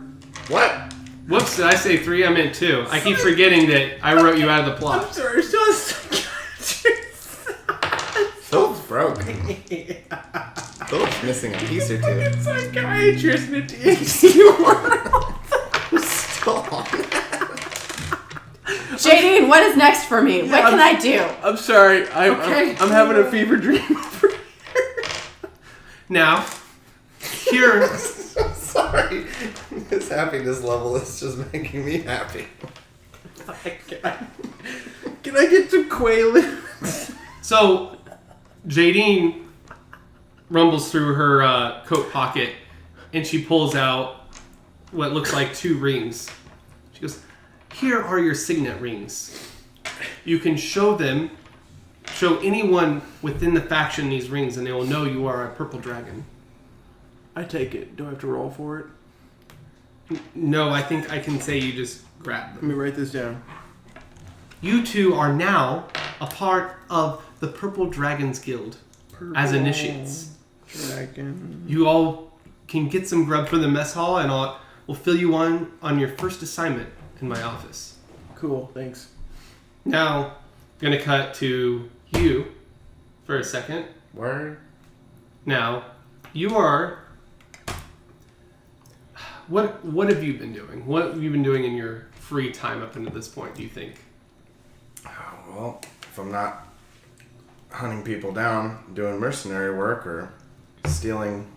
What? whoops, did I say 3? I meant 2. I keep forgetting that I wrote you out of the I'm plot. sorry, it's just Philip's broke. Philip's missing a piece or two. psychiatrist in a D&D world. Still on that. Jadine, what is next for me? What can I do? I'm sorry. I'm having a fever dream. Now, here, Sorry. His happiness level is just making me happy. Can I get some Quaaludes? so Jadine rumbles through her coat pocket and she pulls out what looks like 2 rings. She goes, "Here are your signet rings. You can show anyone within the faction these rings and they will know you are a purple dragon." I take it. Do I have to roll for it? No, I think I can say you just grab Let them. me write this down. You two are now a part of the Purple Dragons Guild as initiates. Dragon. You all can get some grub from the mess hall, and we'll fill you on your first assignment in my office. Cool, thanks. Now, I'm gonna cut to you for a second. Word? Now, you are. What have you been doing? What have you been doing in your free time up until this point? Do you think? Well, if I'm not hunting people down, doing mercenary work, or stealing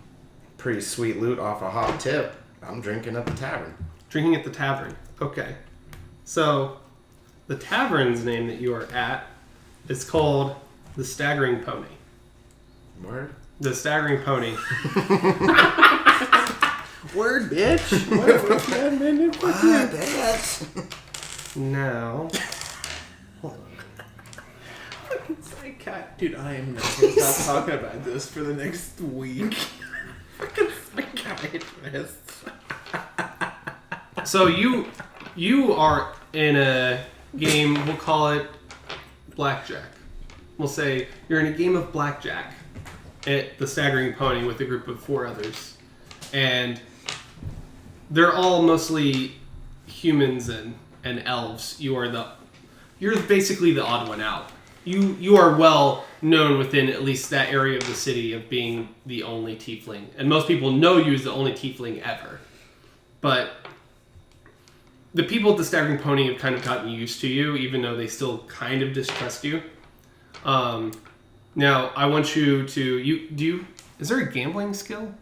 pretty sweet loot off a hot tip, I'm drinking at the tavern. Drinking at the tavern. Okay. So, the tavern's name that you are at is called the Staggering Pony. Word? The Staggering Pony. Word, bitch. What's that, man? Now, Dude, I am not gonna stop talking about this for the next week. So you are in a game, we'll call it blackjack. We'll say you're in a game of blackjack at the Staggering Pony with a group of 4 others. And they're all mostly humans and elves. You're basically the odd one out. You are well known within at least that area of the city of being the only tiefling. And most people know you as the only tiefling ever. But the people at the Staggering Pony have kind of gotten used to you, even though they still kind of distrust you. Now, I want you to... Is there a gambling skill?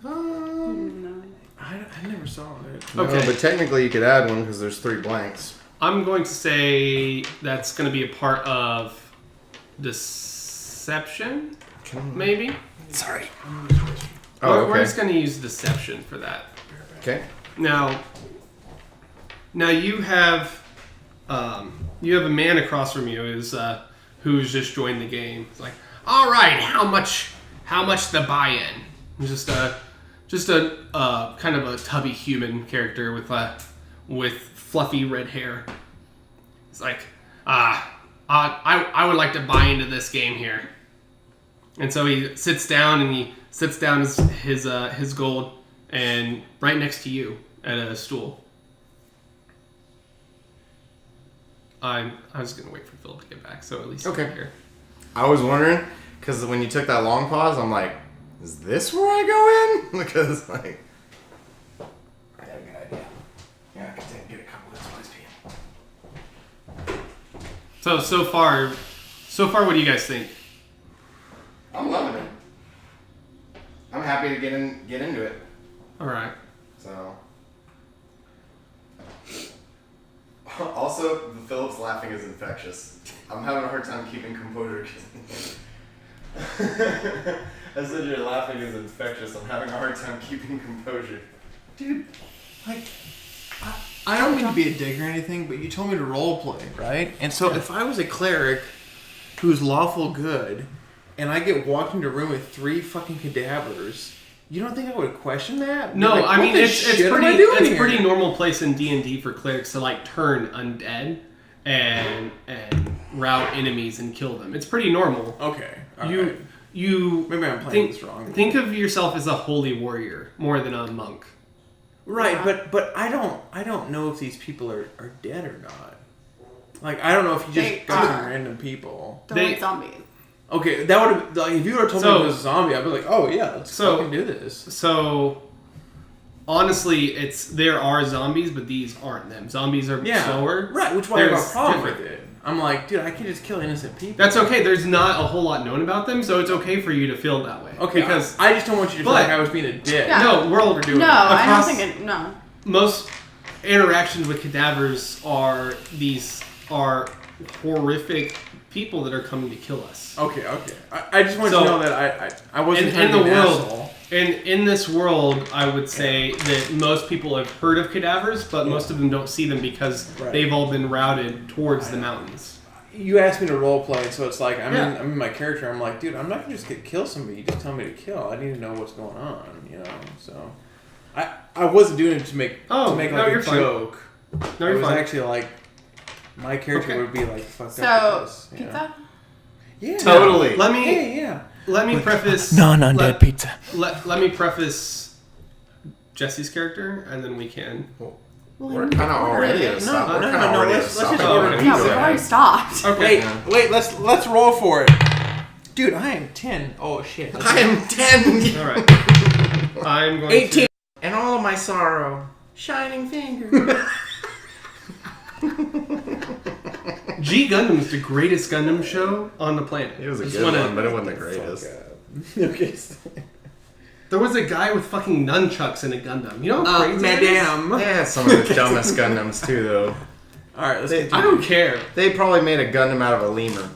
No. I never saw it. Okay. No, but technically you could add one because there's 3 blanks. I'm going to say that's going to be a part of deception, maybe? Sorry. Oh, okay. We're just going to use deception for that. Okay. Now you have a man across from you who's just joined the game. It's like, all right, how much the buy-in? Just a kind of a tubby human character with fluffy red hair. It's like, I would like to buy into this game here. And so he sits down his gold and right next to you at a stool. I was gonna wait for Philip to get back, so at least Okay. I'm here. I was wondering, because when you took that long pause, I'm like, is this where I go in? Because, like, I got a good idea. Yeah, I can get a couple of this place. So far, what do you guys think? I'm loving it. I'm happy to get into it. All right. So. Also, the Phillips laughing is infectious. I'm having a hard time keeping composure. I said your laughing is infectious. I'm having a hard time keeping composure. Dude, like, I don't mean to be a dick or anything, but you told me to role play, right? And so if I was a cleric who's lawful good, and I get walked into a room with 3 fucking cadavers, you don't think I would question that? No, Like, I mean what the it's shit am I doing pretty here? pretty normal place in D&D for clerics to like turn undead and rout enemies and kill them. It's pretty normal. Okay. all You right. you Maybe I'm playing this wrong. Think of yourself as a holy warrior more than a monk. Right, but I don't know if these people are dead or not. Like, I don't know if you just They got some are. random people. They're like zombies. Okay, that would have, like, if you would have told me it was a zombie, I'd be like, oh yeah, let's fucking do this. So honestly, there are zombies, but these aren't them. Zombies are slower. Right, which why I have a There's problem different- with it. I'm like, dude, I can just kill innocent people. That's okay. There's not a whole lot known about them, so it's okay for you to feel that way. Okay, because I just don't want you to feel but- like I was being a dick. Yeah. no, we're doing No, it. I don't Across- think it. No. most interactions with cadavers are horrific people that are coming to kill us. Okay. I just want you to know that I wasn't In trying the to be an world, asshole. in this world, I would say that most people have heard of cadavers, but most of them don't see them because Right. they've all been routed towards the mountains. You asked me to role play, so it's like I'm Yeah. in my character. I'm like, dude, I'm not gonna just kill somebody. You just tell me to kill. I need to know what's going on, you know. So I wasn't doing it to make No, like you're a fine. joke. No, it you're was fine. actually like my character Okay. would be like fucked So up with this. You know? pizza. Yeah. Totally. Let me Yeah. let me preface Non-undead pizza. Let me preface Jesse's character, and then we can. We're kind of already at a stop. We're no, kind of no, already at a let's stop. just order order pizza. Yeah, pizza. we've already stopped. Okay. Wait, let's roll for it. Dude, I am 10. Oh shit. I am 10. All right. I'm going 18. And all of my sorrow. Shining finger. G Gundam's the greatest Gundam show on the planet. It was a Just good wanna- one, but it wasn't the greatest. Okay. There was a guy with fucking nunchucks in a Gundam. You know how crazy that is? Madame. They had some of the dumbest Gundams too, though. All right, let's They- get I don't care. They probably made a Gundam out of a lemur.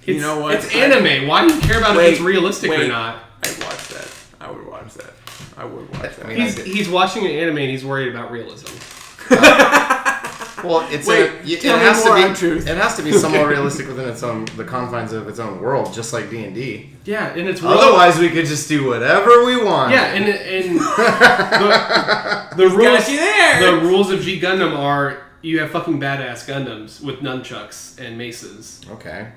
You know what? It's anime. Why do you care about if it's realistic or not? I'd watch that. I would watch that. I would watch that. I mean, He's watching an anime and he's worried about realism. Well, it's Wait, it tell me has more to on be. truth. It has to be somewhat realistic within the confines of its own world, just like D&D. Yeah, and it's Otherwise, we could just do whatever we want. Yeah, and the rules. got you there. The rules of G Gundam are you have fucking badass Gundams with nunchucks and maces. Okay.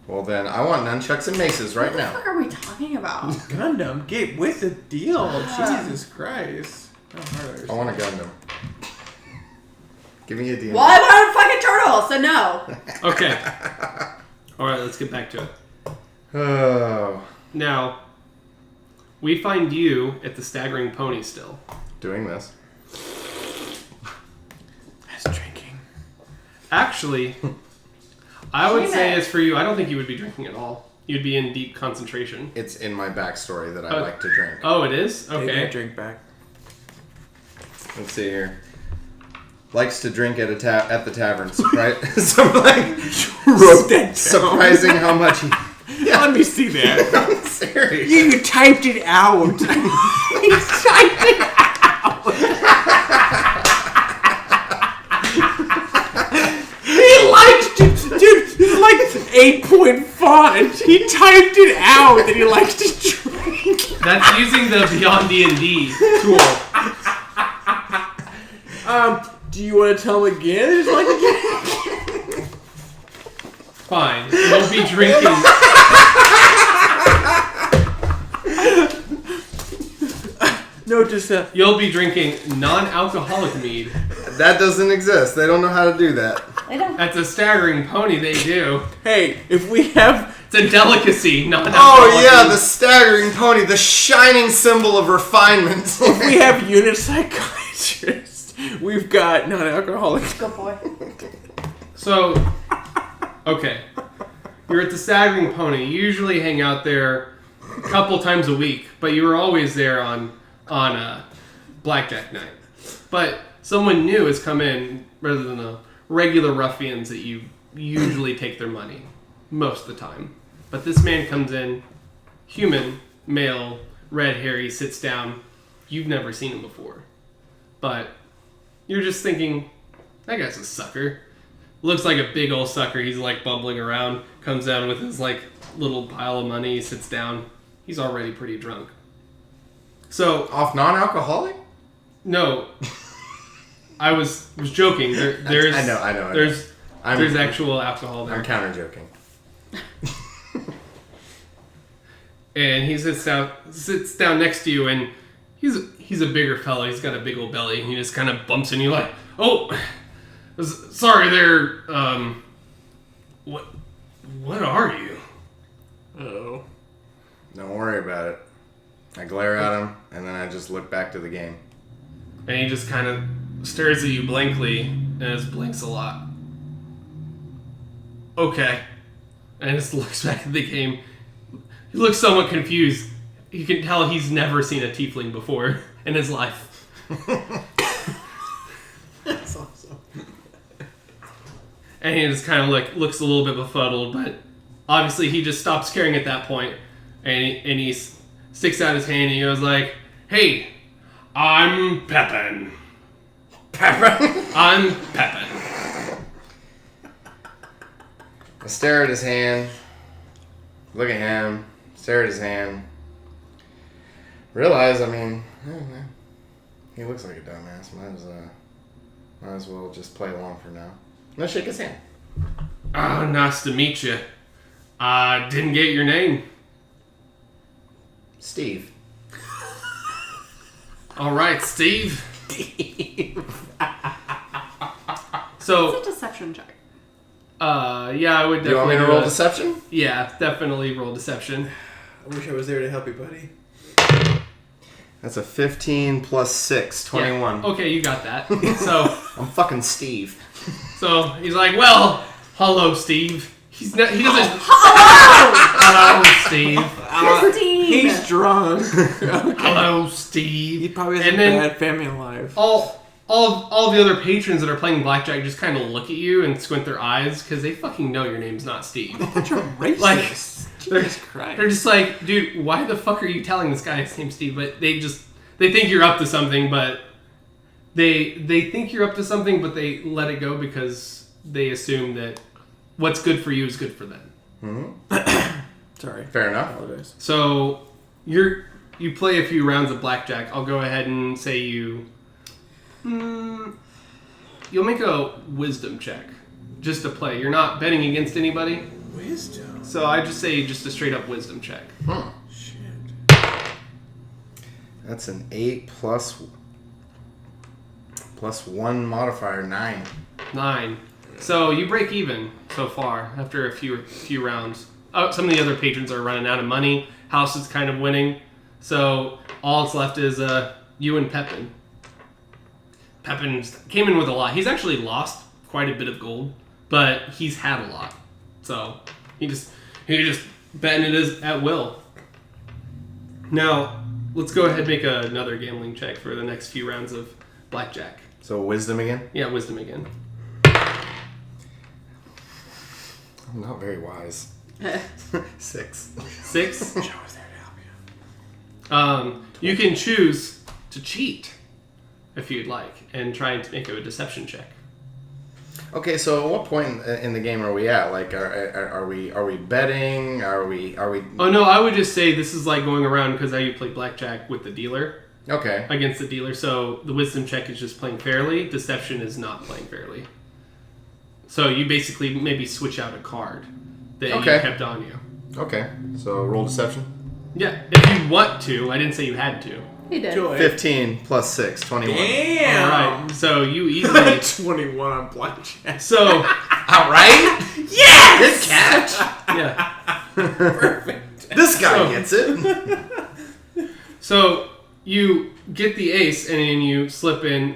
Well, then I want nunchucks and maces right What the now. fuck are we talking about? Gundam, get with the deal. Jesus Christ. How hard are I want a Gundam. Give me a D&D. Well, I want a fucking turtle, so no. Okay. All right, let's get back to it. Oh, Now, we find you at the Staggering Pony still. doing this. That's drinking. Actually, I would Damn say it. as for you, I don't think you would be drinking at all. You'd be in deep concentration. It's in my backstory that I Oh. like to drink. Oh, it is? Take Okay. that drink back. Let's see here. Likes to drink at the tavern. Wrote that Surprising how much he. Let me see that. I'm serious. You typed it out. You typed it out. He liked it. Dude, it's like 8-point font. He typed it out that he likes to drink. That's using the Beyond D&D tool. Do you want to tell him again? It's like again. Fine. You'll be drinking. No, just You'll be drinking non-alcoholic mead. That doesn't exist. They don't know how to do that. I don't. At the Staggering Pony, they do. hey, if we have It's a delicacy, non-alcoholic Oh yeah, mead. the staggering pony, the shining symbol of refinement. if we have unit psychiatrists, we've got non-alcoholic. Good boy. So, okay. You're at the Staggering Pony. You usually hang out there a couple times a week, but you were always there on Blackjack night. But someone new has come in rather than the regular ruffians that you usually take their money most of the time. But this man comes in, human, male, red hair, he sits down. You've never seen him before. But you're just thinking, that guy's a sucker. Looks like a big old sucker. He's like bumbling around, comes down with his like little pile of money, he sits down. He's already pretty drunk. So, Off non-alcoholic? no, I was joking. There's I know. There's I'm actual alcohol there. I'm counter joking. And he sits down next to you, and he's a bigger fellow. He's got a big old belly, and he just kind of bumps into you like, "Oh, sorry there. What are you?" Oh. Don't worry about it. I glare at him, and then I just look back to the game. And he just kind of stares at you blankly, and just blinks a lot. Okay. And just looks back at the game. He looks somewhat confused. You can tell he's never seen a tiefling before in his life. That's awesome. And he just kind of like looks a little bit befuddled, but obviously he just stops caring at that point, and he sticks out his hand and he goes like, "Hey, I'm Pepin. I'm Pepin." I stare at his hand, look at him, stare at his hand. Realize, he looks like a dumbass. Might as well just play along for now. Let's shake his hand. Oh, nice to meet you. I didn't get your name. Steve. All right, Steve. It's So, a deception check. yeah, I would Do you want definitely me to do roll a- deception? Yeah, definitely roll deception. I wish I was there to help you, buddy. That's a 15 plus 6, 21. Yeah. Okay, you got that. So, I'm fucking Steve. so he's like, "Well, hello, Steve." He doesn't. Hello! Hello, Steve. Christine! He's drunk. Hello, Steve. He probably has And a then bad family life. all the other patrons that are playing blackjack just kind of look at you and squint their eyes because they fucking know your name's not Steve. But you're racist. Like, Jesus Christ. They're just like, "Dude, why the fuck are you telling this guy his name's Steve?" But they think you're up to something, but They think you're up to something, but they let it go because they assume that what's good for you is good for them. Sorry. Fair enough. Apologize. So you play a few rounds of blackjack. I'll go ahead and say you'll make a wisdom check just to play. You're not betting against anybody, Wisdom. so I just say just a straight up wisdom check. Shit. That's an 8 plus 1 modifier, 9. 9. So you break even so far after a few rounds. Some of the other patrons are running out of money. House is kind of winning. So all that's left is you and Pepin. Pepin came in with a lot. He's actually lost quite a bit of gold, but he's had a lot. So he just betting it at will. Now let's go ahead and make another gambling check for the next few rounds of blackjack. So wisdom again? Yeah, wisdom again. I'm not very wise. 6. 6. Joe was there to help you. You can choose to cheat if you'd like and try to make a deception check. Okay, so at what point in the game are we at? Like, are we betting? Are we? Oh no, I would just say this is like going around because how you play blackjack with the dealer Okay. against the dealer. So the wisdom check is just playing fairly. Deception is not playing fairly. So you basically maybe switch out a card that Okay. you kept on you. Okay. So roll deception. Yeah, if you want to. I didn't say you had to. He did. Joy. 15 plus 6, 21. Damn. All right, so you easily. 21 on blackjack. So All right. Yes! Good catch. yeah. Perfect. This guy So- gets it. So you get the ace, and then you slip in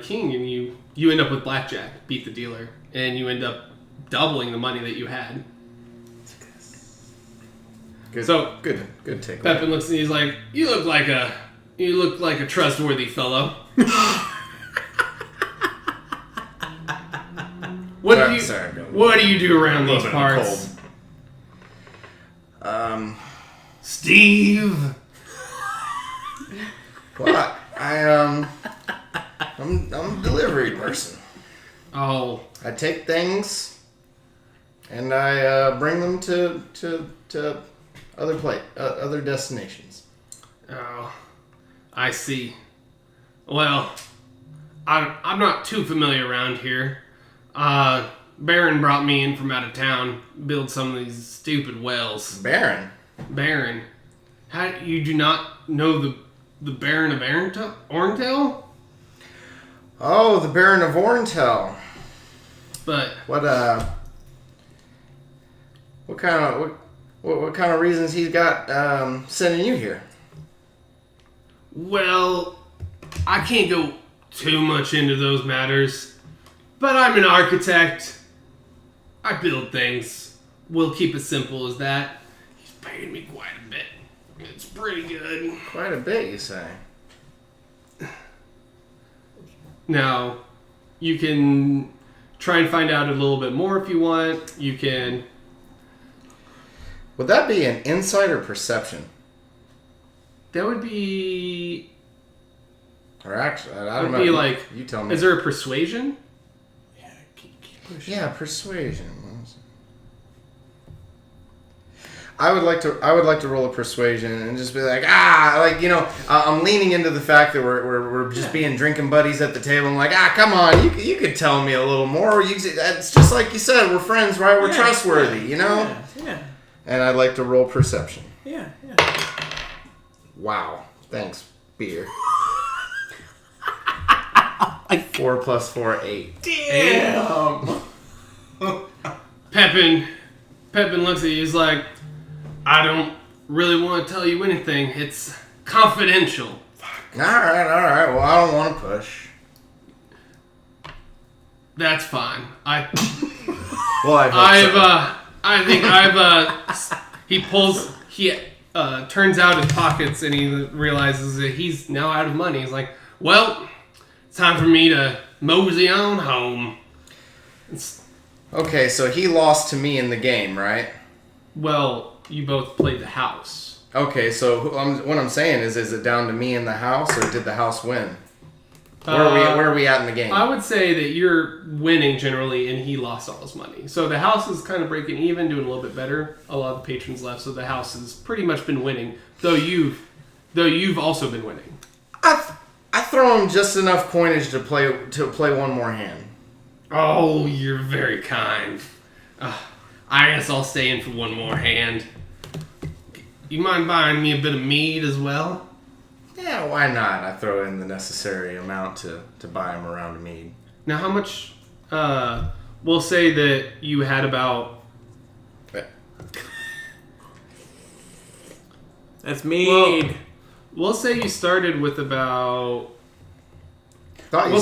king, and you end up with blackjack, beat the dealer, and you end up doubling the money that you had. Good. So- good takeaway. Pepin looks and he's like, "You look like a trustworthy fellow." Sorry, Bill. What do you do around A these little bit parts, cold. Steve? Well, I'm a delivery person. Oh, I take things and I bring them to other destinations. oh, I see. Well, I'm not too familiar around here. Baron brought me in from out of town, build some of these stupid wells. Baron. Baron, how you do not know the Baron of Orentel? Oh, the Baron of Orentel. But What kind of reasons he's got sending you here? well, I can't go too much into those matters. But I'm an architect. I build things. We'll keep it simple as that. He's paying me quite a bit. It's pretty good. Quite a bit, you say. Now, you can try and find out a little bit more if you want. You can. Would that be an insight or perception? That would be. Or actually, I don't Would know. be like. You tell me. Is there a persuasion? Yeah, keep pushing. Yeah, persuasion. I would like to roll a persuasion and just be like, I'm leaning into the fact that we're just being drinking buddies at the table. I'm like, come on, you could tell me a little more. It's just like you said, we're friends, right? We're Yeah, trustworthy, you know. Yeah. And I'd like to roll perception. Yeah. Wow, thanks, beer. 4 plus 4, 8. Damn. Pepin looks at you. He's like, I don't really want to tell you anything. It's confidential. All right. Well, I don't want to push. That's fine. Well, I He turns out his pockets and he realizes that he's now out of money. He's like, well, it's time for me to mosey on home. Okay, so he lost to me in the game, right? Well, you both played the house. Okay, so what I'm saying is it down to me in the house, or did the house win? Where are we at in the game? I would say that you're winning generally, and he lost all his money. So the house is kind of breaking even, doing a little bit better. A lot of the patrons left, so the house has pretty much been winning. Though you've also been winning. I throw him just enough coinage to play one more hand. Oh, you're very kind. I guess I'll stay in for one more hand. You mind buying me a bit of mead as well? Yeah, why not? I throw in the necessary amount to buy him a round of mead. Now, how much? We'll say that you had about. That's mead. We'll say you started with about Thought you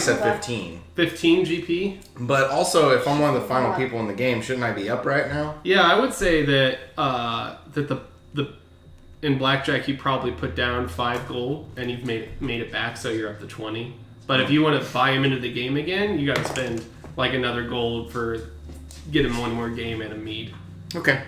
said 15. 15 GP. But also, if I'm one of the final people in the game, shouldn't I be up right now? Yeah, I would say that the in blackjack you probably put down 5 gold and you've made it back, so you're up to 20. But if you want to buy him into the game again, you got to spend like another gold for get him one more game and a mead. Okay.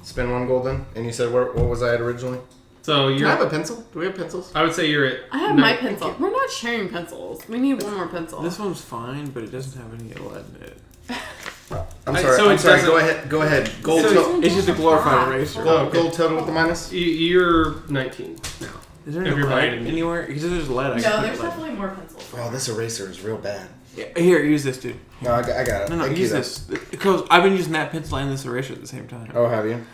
Spend 1 gold then. And you said what was I at originally? So Can you're. I have a pencil? Do we have pencils? I would say you're at. I have my pencil. We're not sharing pencils. We need one more pencil. This one's fine, but it doesn't have any lead in it. I'm I- sorry. so I'm it sorry. doesn't- Go ahead. Gold. So It's just a glorified eraser. Gold total with the minus. You're 19 now. Is there any Everybody lead in- anywhere? Because if there's lead, I No, can there's put lead. definitely more pencils. Oh, this eraser is real bad. Yeah, here, use this, dude. No, I got it. No, Thank you, use though. this. Because I've been using that pencil and this eraser at the same time. Oh, have you?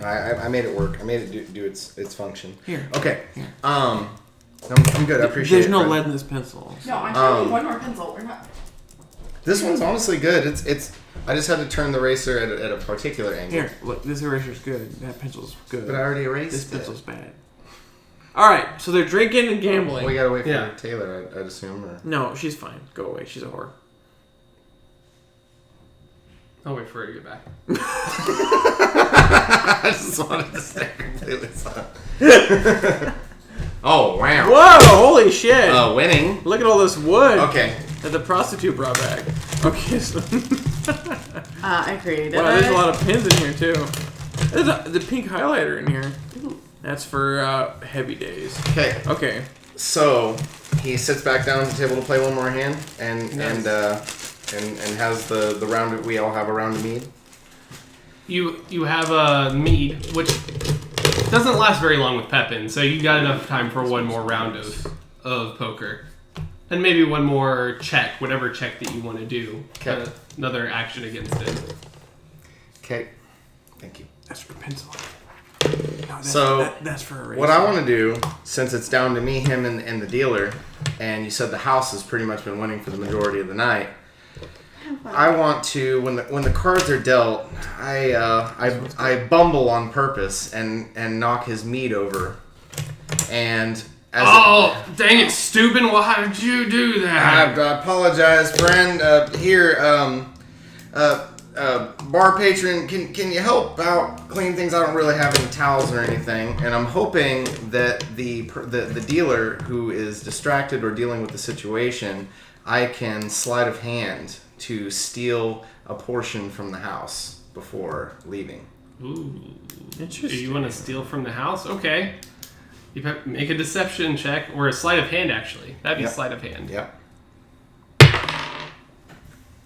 I made it work. I made it do its function. Here. Okay. Here. I'm good. I appreciate There's it. no Fred. lead in this pencil. No, I'm trying one more pencil. We're not. This one's honestly good. It's. I just had to turn the eraser at a particular angle. Here, look, this eraser's good. That pencil's good. But I already erased This it. pencil's bad. Alright, so they're drinking and gambling. We gotta wait for Yeah. Taylor, I'd assume. Or... No, she's fine. Go away. She's a whore. I'll wait for her to get back. I just wanted to stay completely silent. Oh, wow. Whoa! Holy shit! Winning. Look at all this wood Okay. that the prostitute brought back. Okay, so I created wow, there's it. a lot of pins in here too. There's the pink highlighter in here. That's for heavy days. Okay. Okay. So he sits back down at the table to play one more hand, and has the round. We all have a round of mead. You have a mead, which doesn't last very long with Pepin, so you got enough time for one more round of poker. And maybe one more check, whatever check that you want to do. Okay. Another action against it. Okay. Thank you. That's for pencil. No, that's for eraser. What I want to do, since it's down to me, him, and the dealer, and you said the house has pretty much been winning for the majority of the night, I want to, when the cards are dealt, I bumble on purpose and knock his meat over, and as Dang it, Steuben! Why did you do that? I apologize, friend. Here, bar patron, can you help out clean things? I don't really have any towels or anything, and I'm hoping that the dealer who is distracted or dealing with the situation, I can sleight of hand to steal a portion from the house before leaving. Ooh. Interesting. You want to steal from the house? Okay. You make a deception check, or a sleight of hand, actually. That'd be Yep. sleight of hand. Yep.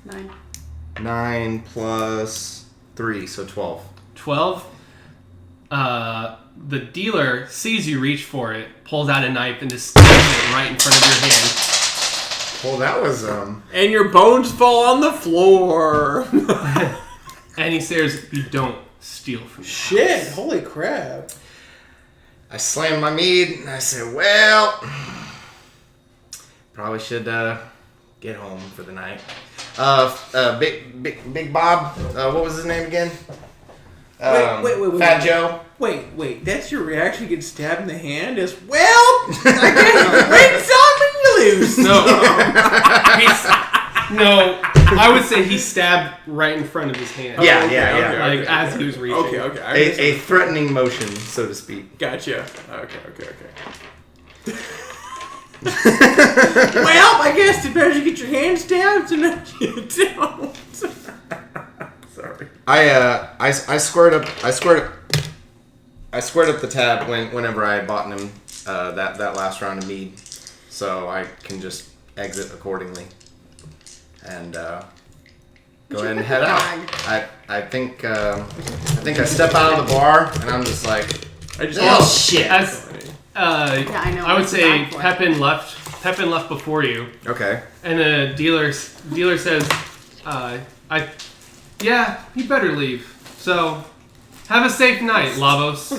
9. 9 plus 3, so 12. 12. The dealer sees you reach for it, pulls out a knife, and just stabs it right in front of your hand. Well, that was And your bones fall on the floor. And he says, "You don't steal from the Shit! house." Holy crap! I slammed my mead and I said, well, probably should get home for the night. Big Bob, what was his name again? Wait. Fat Joe. Wait. That's your reaction to get stabbed in the hand? Is, well, I guess you win some and you lose. No, I would say he stabbed right in front of his hand. Yeah, okay, yeah. okay. Like as he was reaching. Okay. A threatening motion, so to speak. Gotcha. Okay. Well, I guess it's better you get your hand stabbed than you don't. Sorry. I squared up the tab whenever I had bought him that last round of mead. so I can just exit accordingly and go ahead and head out. I think I step out of the bar and I'm just like, I just oh shit. As I know. I would what's the say back for. Pepin left before you, Okay. and the dealer says, yeah, you better leave. So, have a safe night, Lavos.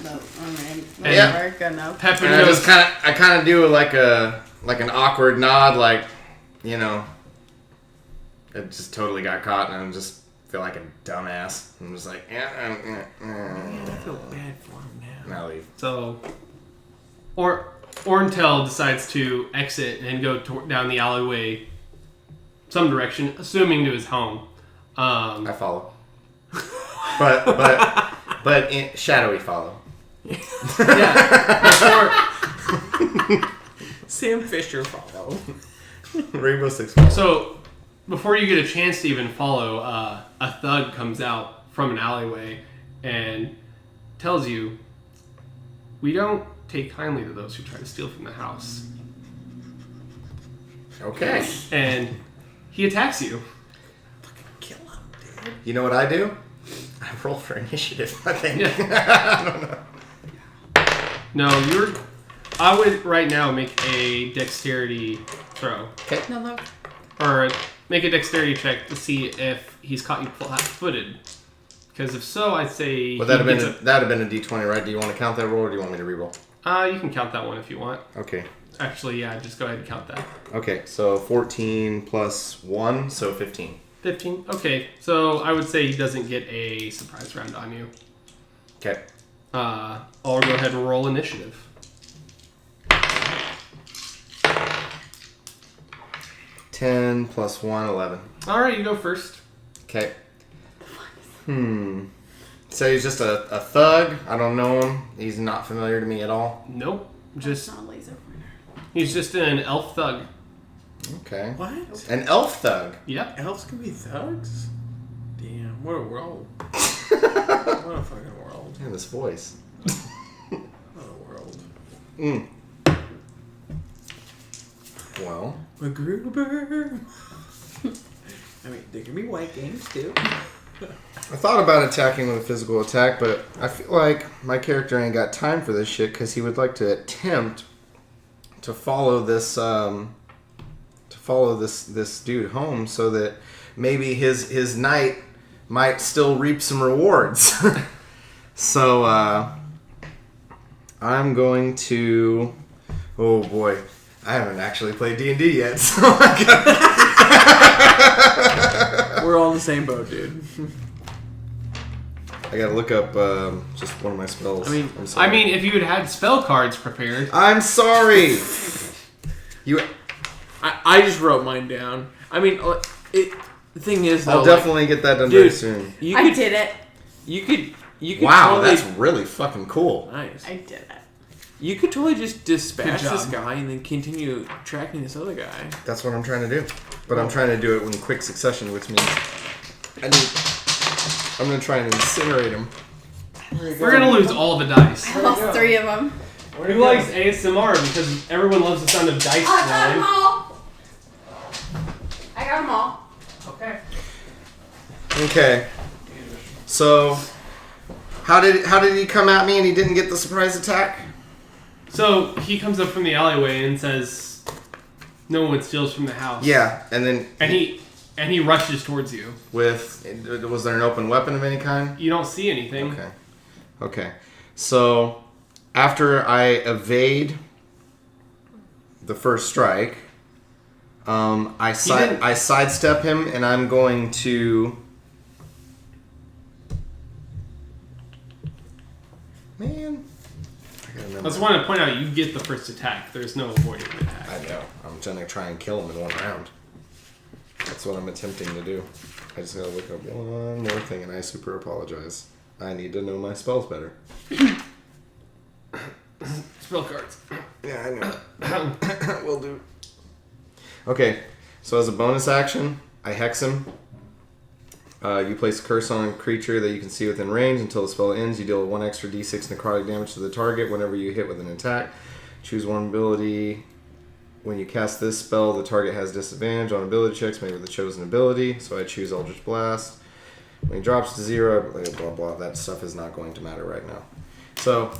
Alright. Yeah. Whatever, good enough. Pepin And I goes, just kind of do like an awkward nod, like, you know, it just totally got caught, and I just feel like a dumbass. I'm just like, I feel bad for him now. and I leave. so, Orntel decides to exit and go down the alleyway some direction, assuming to his home. I follow, but in shadowy follow. Yeah. Sam Fisher follow. Rainbow Six follow. So, before you get a chance to even follow, a thug comes out from an alleyway and tells you, "We don't take kindly to those who try to steal from the house." Okay. And he attacks you. Kill him, dude. You know what I do? I roll for initiative, I think. Yeah. I don't know. No, I would right now make a dexterity throw. No, look. Or make a dexterity check to see if he's caught you flat-footed. Because if so, I'd say... Well, that'd have been a D20, right? Do you want to count that roll, or do you want me to re-roll? You can count that one if you want. Okay. Actually, yeah, just go ahead and count that. Okay, so 14 plus 1, so 15. 15? Okay, so I would say he doesn't get a surprise round on you. Okay. I'll go ahead and roll initiative. 10 plus 1, 11. Alright, you go first. Okay. So he's just a thug. I don't know him. He's not familiar to me at all. Nope. It's Just not a laser pointer. He's just an elf thug. Okay. What? An elf thug. Yep. Elves can be thugs? Damn, what a world. What a fucking world. Man, this voice. What a world. Well. MacGruber. I mean, there can be white games too. I thought about attacking with a physical attack, but I feel like my character ain't got time for this shit because he would like to attempt to follow this this dude home so that maybe his night might still reap some rewards. So I'm going to. Oh boy, I haven't actually played D&D yet, so I got. We're all in the same boat, dude. I gotta look up just one of my spells. I'm I sorry. mean, if you had had spell cards prepared. I'm sorry. You. I just wrote mine down. I mean, the thing is, though, I'll like, definitely get that done very dude, soon. you I could, did it. you could Wow, totally, that's really fucking cool. nice. I did it. You could totally just dispatch Good job. this guy and then continue tracking this other guy. That's what I'm trying to do. But I'm trying to do it in quick succession, which means I'm gonna try and incinerate him. We're gonna lose all the dice. I lost 3 of them. Who likes ASMR? Because everyone loves the sound of dice I got them rolling. all. I got them all. Okay. Okay. So, how did he come at me and he didn't get the surprise attack? So he comes up from the alleyway and says, "No one steals from the house." Yeah, and then And he rushes towards you. was there an open weapon of any kind? You don't see anything. Okay. Okay. So, after I evade the first strike, I sidestep him, and I'm going to. Man, I gotta I remember. just want to point out you get the first attack. There's no avoiding the attack. I know. I'm gonna try and kill him in one round. That's what I'm attempting to do. I just gotta look up one more thing, and I super apologize. I need to know my spells better. Spell cards. Yeah, I know. Will do. Okay, so as a bonus action, I hex him. You place a curse on a creature that you can see within range. Until the spell ends, you deal 1 extra d6 necrotic damage to the target whenever you hit with an attack. Choose one ability. When you cast this spell, the target has disadvantage on ability checks made with the chosen ability. So I choose Eldritch Blast. When he drops to 0, blah, blah, blah. That stuff is not going to matter right now. So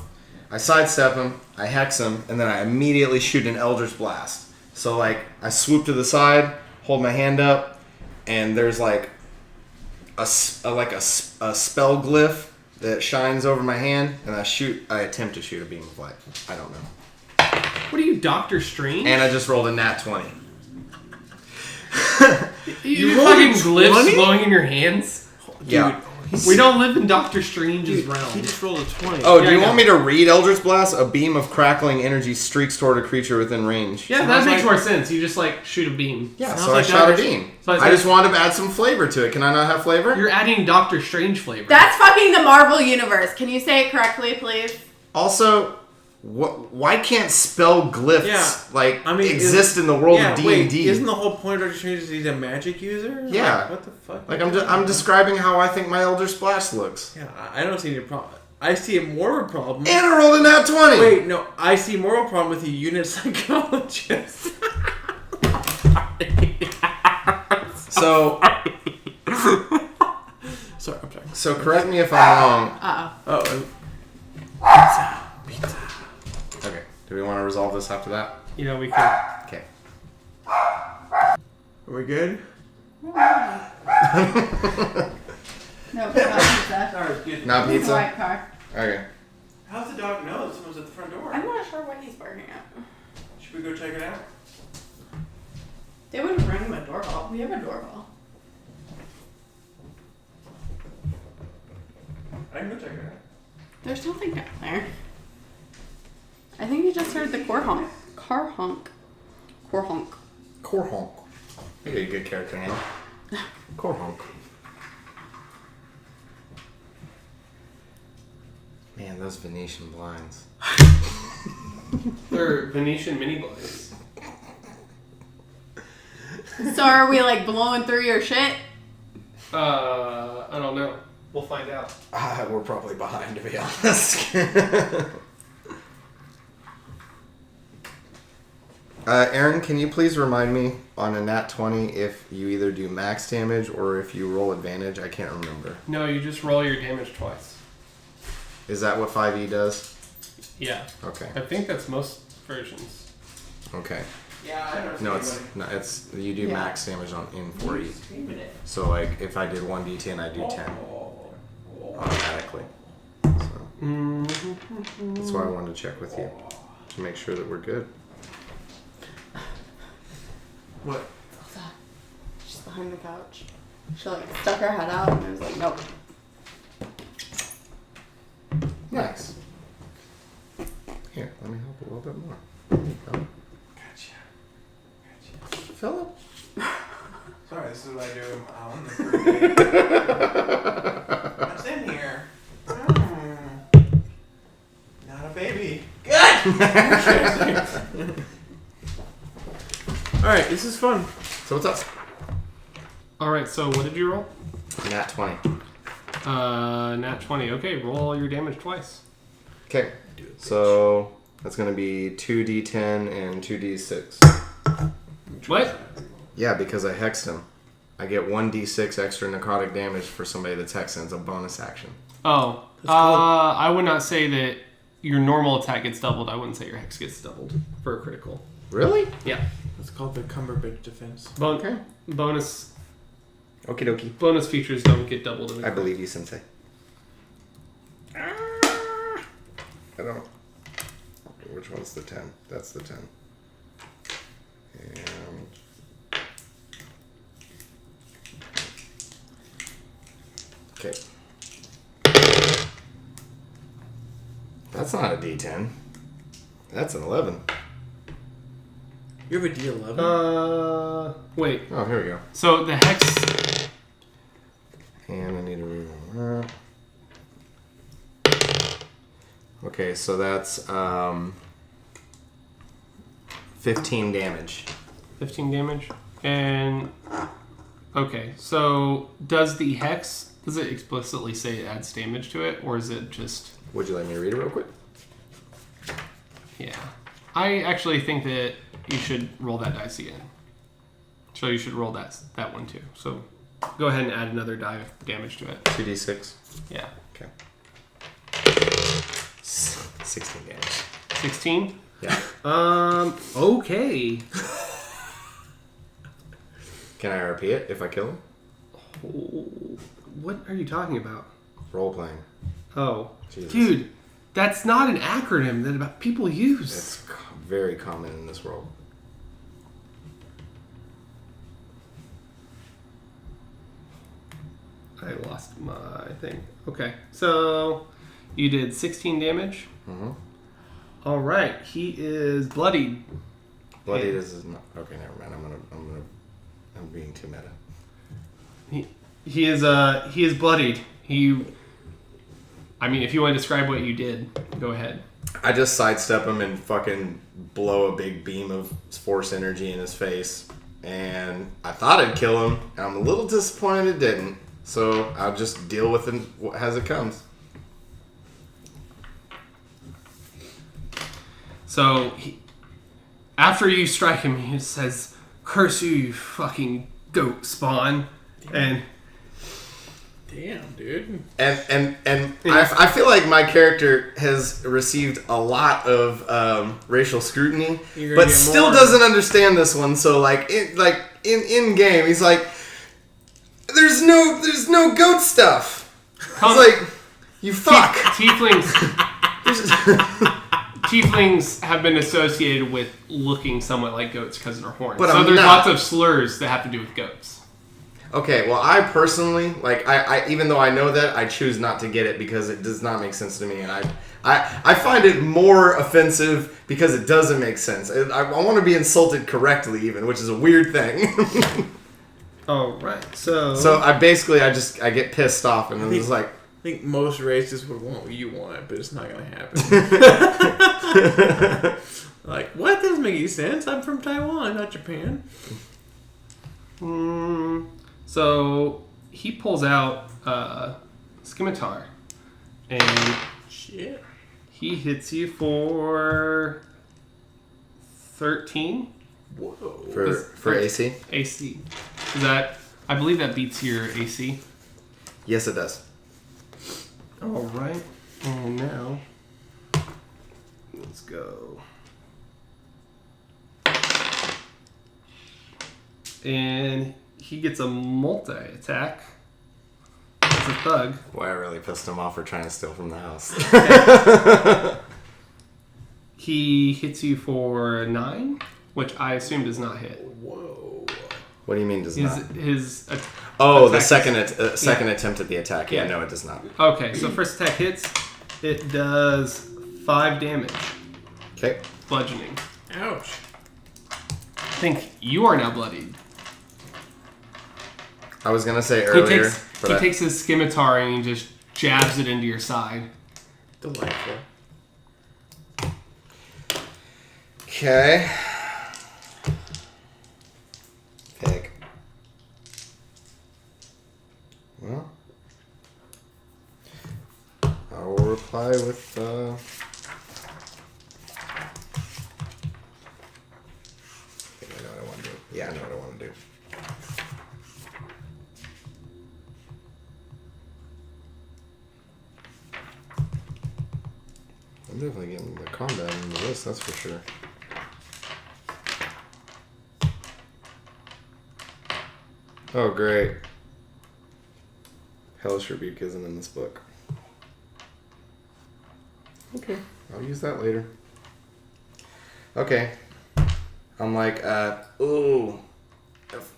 I sidestep him, I hex him, and then I immediately shoot an Eldritch Blast. So, like, I swoop to the side, hold my hand up, and there's, like, a spell glyph that shines over my hand, and I attempt to shoot a beam of light. I don't know. What are you, Doctor Strange? And I just rolled a nat 20. you rolled fucking a glyphs 20? flowing in your hands? Yeah. We don't live in Doctor Strange's Dude, realm. he just rolled a 20. Oh, Yeah, do you I want know. me to read Eldritch Blast? A beam of crackling energy streaks toward a creature within range. Yeah, that Sounds makes like- more sense. You just, like, shoot a beam. Yeah, Sounds so like I shot a Doctor- beam. So it's I like- just wanted to add some flavor to it. Can I not have flavor? You're adding Doctor Strange flavor. That's fucking the Marvel Universe. Can you say it correctly, please? Also, why can't spell glyphs exist in the world of D&D? Isn't the whole point of Doctor Strange is he's a magic user? Yeah. Like, what the fuck? Like I'm describing how I think my Eldritch Blast looks. Yeah, I don't see any problem. I see more of a problem. And I rolled a nat 20. Wait, no, I see more of a problem with the unit psychologist. So Sorry, I'm sorry. so correct me if I'm wrong. Uh-oh. Oh, Okay. Do we want to resolve this after that? You know, we can. Okay. are we good? No, not pizza. Sorry, excuse me. Not It's a pizza? white car. Okay. How's the dog know someone's at the front door? I'm not sure what he's barking at. Should we go check it out? They wouldn't ring him a doorbell. We have a doorbell. I can go check it out. There's nothing down there. I think you just heard the car honk. Car honk. Core honk. Core honk. You got a good character name. Core honk. Man, those Venetian blinds. They're Venetian mini blinds. So are we like blowing through your shit? I don't know. We'll find out. We're probably behind, to be honest. Aaron, can you please remind me on a nat 20 if you either do max damage or if you roll advantage? I can't remember. No, you just roll your damage twice. Is that what 5e does? Yeah. Okay. I think that's most versions. Okay. Yeah, I don't No, it's you do Yeah. max damage in 4e. Screaming it. So like if I did 1d10, I do 10 automatically. So that's why I wanted to check with you to make sure that we're good. What? She's behind the couch. She like stuck her head out and I was like, nope. Nice. Here, let me help a little bit more. There you go. Gotcha. Philip. Sorry, this is what I do on the first day. What's in here? Not a baby. Good! Alright, this is fun. So what's up? Alright, so what did you roll? Nat 20. Nat 20. Okay, roll your damage twice. Okay. So that's going to be 2d10 and 2d6. What? Yeah, because I hexed him. I get 1d6 extra necrotic damage for somebody that's hexed, and it's a bonus action. Oh. I would not say that your normal attack gets doubled. I wouldn't say your hex gets doubled for a critical. Really? Yeah. It's called the Cumberbridge defense. Okay. Bonus Okie dokie. bonus features don't get doubled. In I believe you, Sensei. I don't. Which one's the 10? That's the 10. And. Okay. That's not a D10. That's an 11. You have a D11? Wait. Oh, here we go. So the hex. And I need to reroll that. Okay, so that's 15 damage. 15 damage. And. Okay, so does the hex. Does it explicitly say it adds damage to it? Or is it just. Would you like me to read it real quick? Yeah. I actually think that you should roll that dice again. So you should roll that one too. So go ahead and add another die of damage to it. 2d6. Yeah. Okay. 16 damage. 16? Yeah. Okay. Can I RP it if I kill him? What are you talking about? Role playing. Oh. Jesus. Dude, that's not an acronym that people use. It's very common in this world. I lost my thing. Okay, so you did 16 damage. Mm-hmm. All right, he is bloodied. Bloody Yeah. this is not okay. Never mind. I'm being too meta. He is bloodied. I mean, if you want to describe what you did, go ahead. I just sidestep him and fucking blow a big beam of force energy in his face. And I thought I'd kill him. And I'm a little disappointed it didn't. So I'll just deal with it as it comes. So after you strike him, he says, "Curse you, you fucking goat spawn!" And Damn, dude. And I feel like my character has received a lot of racial scrutiny, You're gonna but get still more. doesn't understand this one. So in game, he's like, "There's no goat stuff." Come- It's like, you fuck. Tieflings have been associated with looking somewhat like goats because of their horns. But so I'm there's not. lots of slurs that have to do with goats. Okay, well, I personally I even though I know that, I choose not to get it because it does not make sense to me, and I find it more offensive because it doesn't make sense. I want to be insulted correctly, even, which is a weird thing. All right, so So I get pissed off, and I'm just like, I think most races would want what you want, but it's not gonna happen. Like, what? That doesn't make any sense. I'm from Taiwan, not Japan. So he pulls out Scimitar, and Shit. he hits you for 13 Whoa. for AC. AC. Is that? I believe that beats your AC. Yes, it does. All right, and now let's go. And he gets a multi-attack. It's a thug. Boy, I really pissed him off for trying to steal from the house. He hits you for 9, which I assume does not hit. Whoa. What do you mean does not? His Oh, the attack second attempt at the attack. Yeah, Yeah. no, it does not. Okay, so first attack hits. It does 5 damage, Okay. bludgeoning. Ouch. I think you are now bloodied. I was gonna say He earlier, takes, takes his scimitar and he just jabs it into your side. Delightful. Okay. Pick. Well, I will reply with. I think I know what I want to do. Yeah, I know what I want to do. I'm definitely getting the combat into this, that's for sure. Oh, great. Hellish Rebuke isn't in this book. Okay, I'll use that later. Okay. I'm like, ooh.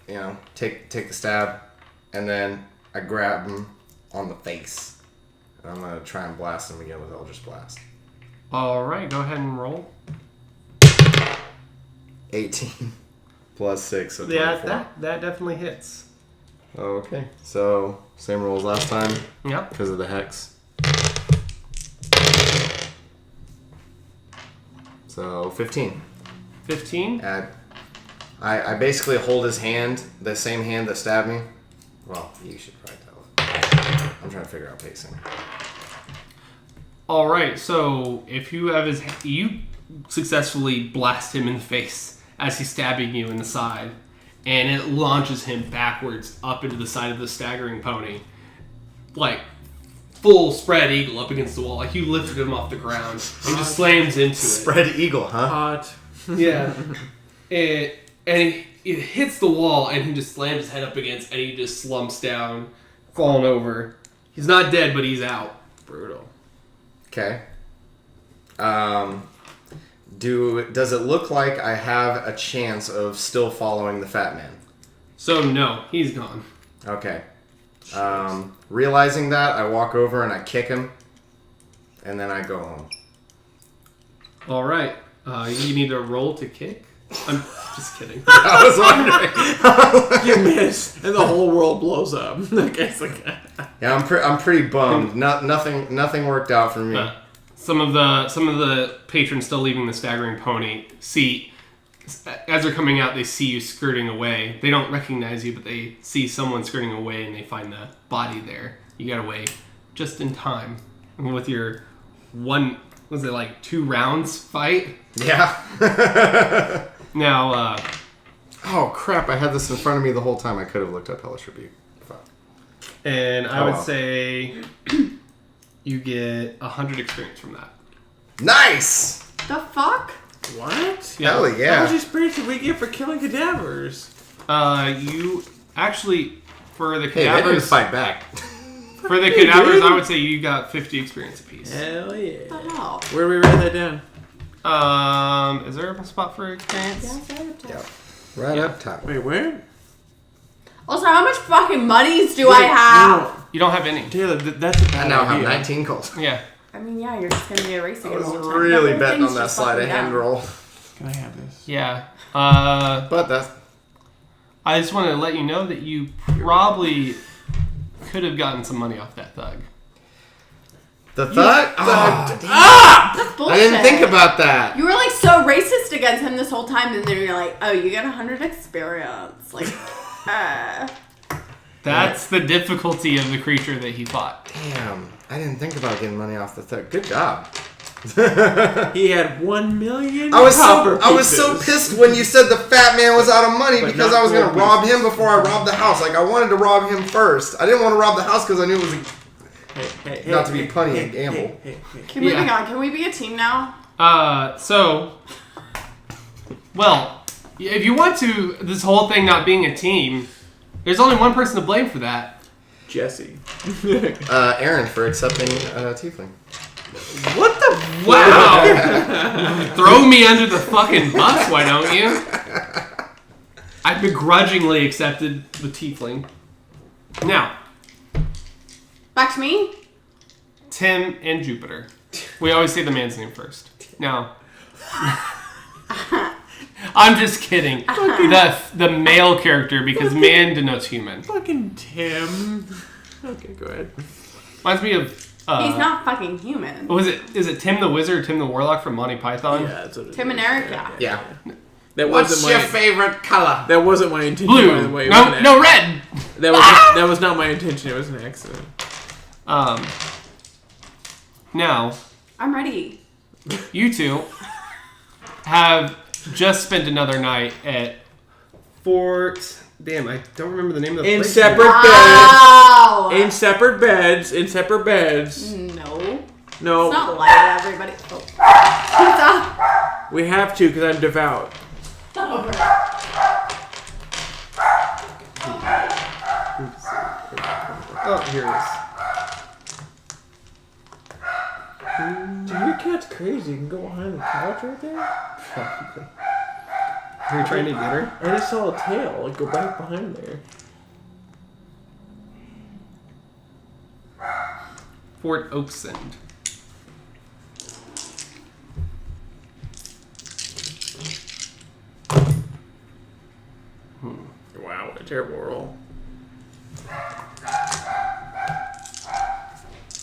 You know, take the stab, and then I grab him on the face. And I'm going to try and blast him again with Eldritch Blast. All right, go ahead and roll. 18 plus 6, so 24. Yeah, that definitely hits. Okay, so same roll as last time Yep. because of the hex. So 15. 15. I basically hold his hand, the same hand that stabbed me. Well, you should probably tell it. I'm trying to figure out pacing. All right, so if you have his, you successfully blast him in the face as he's stabbing you in the side, and it launches him backwards up into the side of the staggering pony, like full spread eagle up against the wall. Like you lifted him off the ground and just slams into it. Spread eagle, huh? Hot. Yeah. And it hits the wall, and he just slams his head up against, and he just slumps down, falling over. He's not dead, but he's out. Brutal. Okay. Does it look like I have a chance of still following the fat man? So no, he's gone. Okay. Realizing that, I walk over and I kick him, and then I go home. All right. You need to roll to kick. I'm just kidding. I was wondering. You miss, and the whole world blows up. Okay, it's like, Yeah, I'm pretty bummed. Nothing worked out for me. Some of the patrons still leaving the staggering pony see, as they're coming out, they see you skirting away. They don't recognize you, but they see someone skirting away, and they find the body there. You got away just in time with your 2 rounds fight. Yeah. Now, Oh crap! I had this in front of me the whole time. I could have looked up Hellish Rebuke. Fuck. and I Oh, would wow. say you get 100 experience from that. Nice. The fuck? what? Hell How yeah. much experience did we get for killing cadavers? You actually, for the Hey, they didn't cadavers, fight back. for the cadavers, I would say you got 50 experience apiece. Hell yeah. What the hell? Where do we write that down? Is there a spot for experience? Yep. Right up top. Wait, where? Also, how much fucking monies do I have? No, You don't have any. Taylor, that's a bad I now have idea. 19 gold. Yeah. I mean, yeah, you're just gonna be erasing I it was all the time. really whole betting thing's on that just sleight of fucking hand down. roll. Can I have this? Yeah. But that's... I just wanted to let you know that you probably could have gotten some money off that thug. The thug? That's bullshit. I didn't think about that. You were like so racist against him this whole time, and then you're like, oh, you get 100 experience. Like, That's the difficulty of the creature that he fought. Damn. I didn't think about getting money off the thug. Good job. He had 1 million I was copper so pieces. pissed when you said the fat man was out of money But because not I was going to gold rob him before I robbed the house. Like, I wanted to rob him first. I didn't want to rob the house because I knew it was... Hey, Not to be punny and gamble. Hey. Can we Yeah. moving on? Can we be a team now? Well, if you want to, this whole thing not being a team, there's only one person to blame for that. Jesse. Aaron for accepting Tiefling. What the? Wow! Throw me under the fucking bus, why don't you? I begrudgingly accepted the tiefling. Now, Back to me? Tim and Jupiter. We always say the man's name first. Now, I'm just kidding. The male character, because man denotes human. Fucking Tim. Okay, go ahead. Reminds me of... He's not fucking human. Is it Tim the Wizard or Tim the Warlock from Monty Python? Yeah, that's what it Tim is. and Eric, yeah. Yeah. That What's wasn't your my. favorite color? That wasn't my intention. By the Blue. way. It No, was an no, red. That was not my intention. It was an accident. Now, I'm ready. you two have just spent another night at Fort... Damn, I don't remember the name of the In place. separate Wow. beds. In separate beds. In separate beds. No. No, It's not like everybody. Oh. we have to because I'm devout. Oh, here it is. Dude, your cat's crazy. You can go behind the couch right there. Probably. Are you trying to get her? I just saw a tail. Like, go back behind there. Fort Oaksend. Wow, what a terrible roll.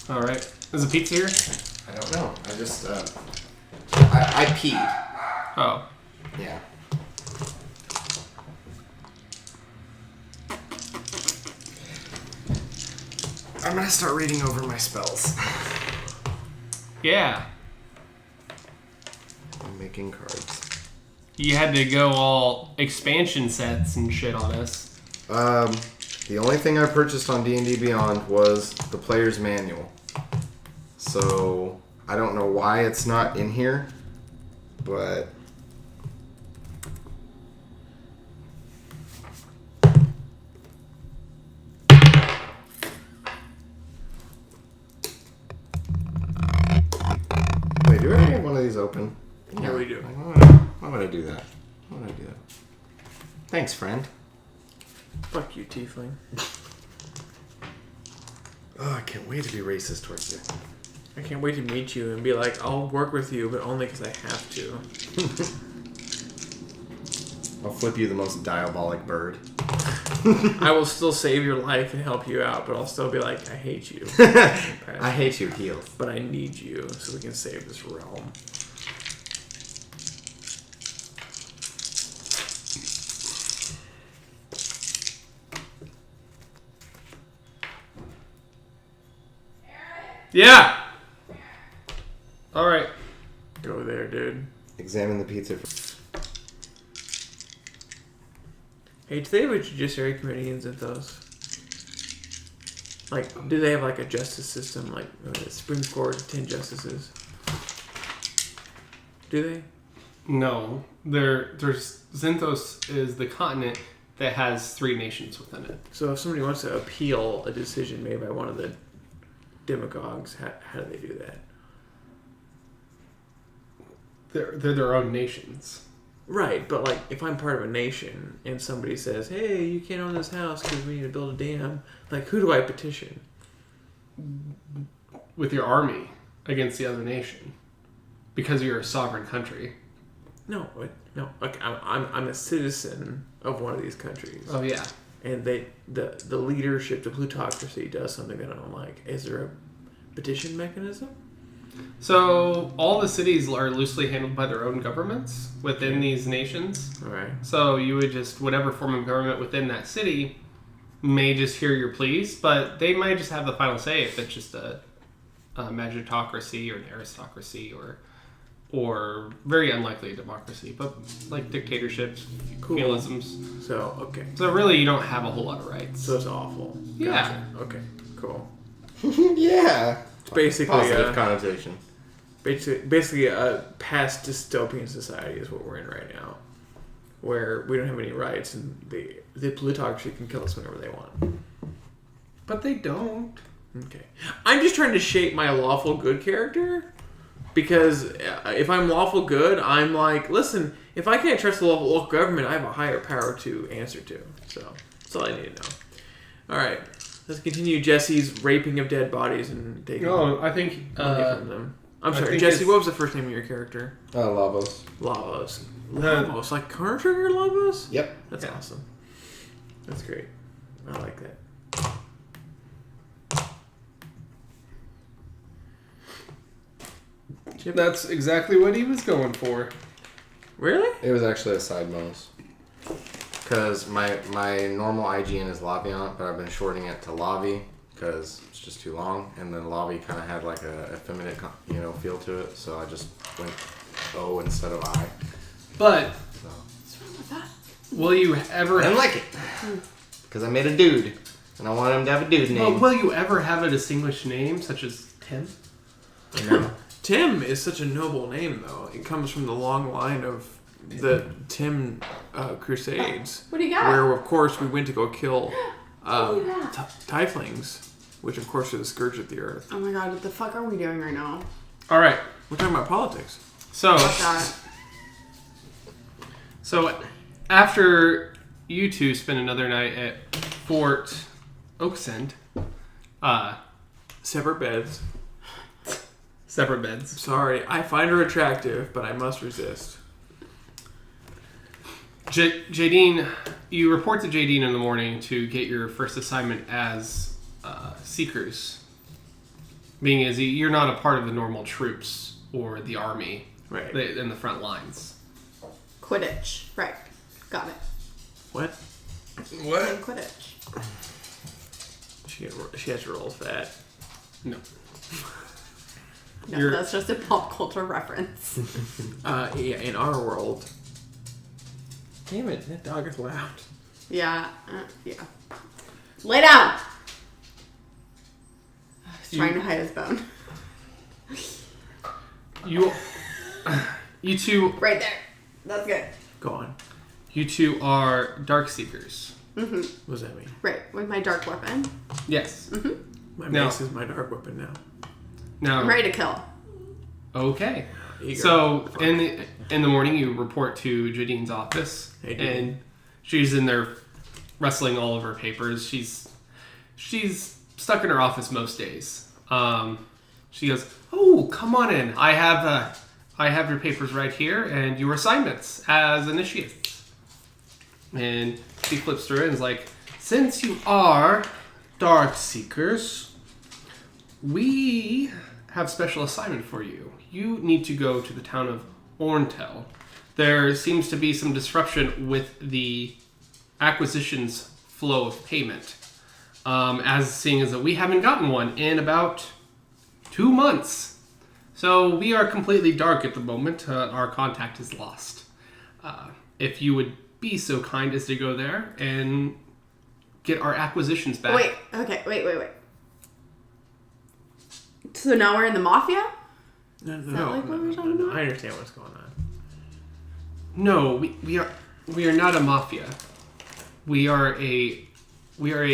Alright. Is the pizza here? I don't know. I just, I peed. Oh. Yeah. I'm gonna start reading over my spells. Yeah. picking cards. You had to go all expansion sets and shit on us. The only thing I purchased on D&D Beyond was the player's manual. So I don't know why it's not in here, but wait, do I have one of these open? Yeah, we do. Why would I do that? Why would I do that? Thanks, friend. Fuck you, tiefling. Oh, I can't wait to be racist towards you. I can't wait to meet you and be like, I'll work with you, but only because I have to. I'll flip you the most diabolic bird. I will still save your life and help you out, but I'll still be like, I hate you. I hate you, heels. But I need you so we can save this realm. Yeah. All right. Go there, dude. Examine the pizza. For... Hey, do they have a judiciary committee in Zinthos? Like, do they have like a justice system, like Supreme Court, 10 justices? Do they? No, there's Zinthos is the continent that has 3 nations within it. So if somebody wants to appeal a decision made by one of the demagogues, how do they do that? They're their own nations. Right, but like if I'm part of a nation and somebody says, "Hey, you can't own this house because we need to build a dam," like who do I petition? With your army against the other nation, because you're a sovereign country. No, like I'm a citizen of one of these countries. Oh yeah. And the leadership, the plutocracy, does something that I don't like. Is there a petition mechanism? So all the cities are loosely handled by their own governments within these nations. All right. So you would just, whatever form of government within that city may just hear your pleas, but they might just have the final say if it's just a magitocracy or an aristocracy or very unlikely a democracy, but like dictatorships, Cool. feudalisms. So okay. So really, you don't have a whole lot of rights. So it's awful. Yeah. Gotcha. Okay. Cool. Yeah. It's basically Positive connotation. basically a past dystopian society is what we're in right now, where we don't have any rights and the plutocracy can kill us whenever they want. But they don't. Okay. I'm just trying to shape my lawful good character, because if I'm lawful good, I'm like, listen, if I can't trust the local government, I have a higher power to answer to. So that's all I need to know. All right. Let's continue Jesse's raping of dead bodies and taking Oh, I think money from them. I'm I sorry, think Jesse, it's- what was the first name of your character? Lavos. Lavos. Lavos. Like Chrono Trigger Lavos? Yep. That's Yeah. awesome. That's great. I like that. Chip. that's exactly what he was going for. Really? It was actually a side bonus. Because my normal IGN is Laviant, but I've been shortening it to Lavi because it's just too long. And then Lavi kind of had like a effeminate, feel to it. So I just went O instead of I. But So What's wrong with that? will you ever? I didn't like it. Because I made a dude. And I wanted him to have a dude Well, name. will you ever have a distinguished name such as Tim? No. Tim is such a noble name, though. It comes from the long line of the Tim Crusades, What do you got? where, of course, we went to go kill Oh, yeah. tieflings, which, of course, are the scourge of the earth. Oh my god, what the fuck are we doing right now? All right. We're talking about politics. So Fuck that. So after you two spend another night at Fort Oaksend, Separate beds. separate beds. Sorry, I find her attractive, but I must resist. Jadine, you report to Jadine in the morning to get your first assignment as Seekers. Being as you're not a part of the normal troops or the army Right. in the front lines. Quidditch. Right. Got it. What? Playing Quidditch. She has to roll fat. No. No, You're- that's just a pop culture reference. Yeah, in our world. Damn it, that dog is loud. Yeah. Lay down! He's trying to hide his bone. You two Right there. That's good. Go on. You two are dark seekers. What does that mean? Right, with my dark weapon. Yes. My No. mace is my dark weapon now. Now, I'm ready to kill. okay. Eager. So in the morning, you report to Jadine's office, Hey, Jadine. and she's in there wrestling all of her papers. She's stuck in her office most days. She goes, "Oh, come on in. I have your papers right here and your assignments as initiates." And she flips through it and is like, "Since you are dark seekers, we have special assignment for you. You need to go to the town of Orntel. There seems to be some disruption with the acquisitions flow of payment. Seeing as that we haven't gotten one in about 2 months. So we are completely dark at the moment. Our contact is lost. If you would be so kind as to go there and get our acquisitions back." Wait. So now we're in the mafia? No, that like what we're talking about? I understand what's going on. No, we are not a mafia. We are a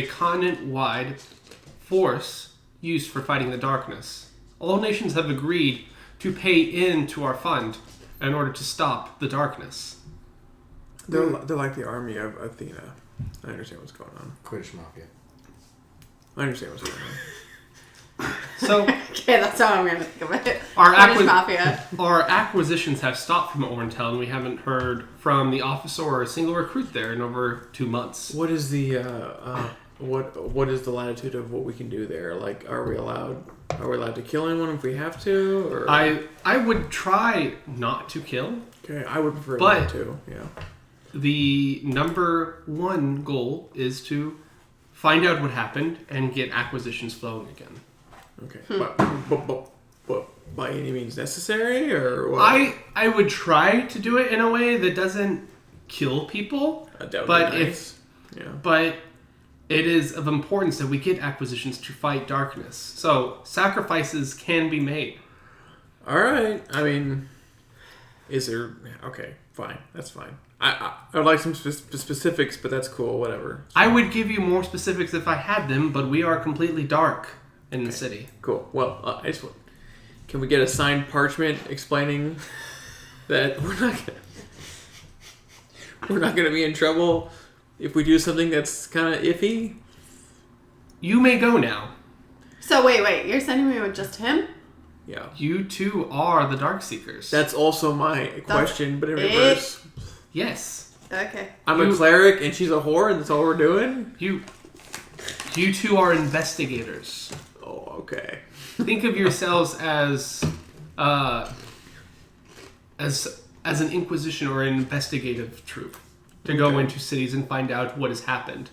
continent-wide force used for fighting the darkness. All nations have agreed to pay into our fund in order to stop the darkness. They're like the army of Athena. I understand what's going on. Quidditch Mafia. I understand what's going on. So Okay, that's how I'm gonna think of it. Our British acqui- mafia. our acquisitions have stopped from Orntel, and we haven't heard from the officer or a single recruit there in over 2 months. What is the what is the latitude of what we can do there? Like, are we allowed to kill anyone if we have to? Or I would try not to kill. okay, I would prefer But- not to. Yeah. The number one goal is to find out what happened and get acquisitions flowing again. Okay. But by any means necessary, or what? I would try to do it in a way that doesn't kill people, That would but be nice. Yeah. but it is of importance that we get acquisitions to fight darkness. So sacrifices can be made. All right. I mean, is there? Okay, fine. That's fine. I would like some specifics, but that's cool. Whatever. I would give you more specifics if I had them, but we are completely dark in the city. Cool. Well, can we get a signed parchment explaining that we're not gonna be in trouble if we do something that's kind of iffy? You may go now. So wait, you're sending me with just him? Yeah. You two are the Dark Seekers. That's also my question, but in it. reverse. Yes. Okay. I'm a cleric and she's a whore, and that's all we're doing. You two are investigators. Oh, okay. Think of yourselves as an inquisition or an investigative troop to go into cities and find out what has happened,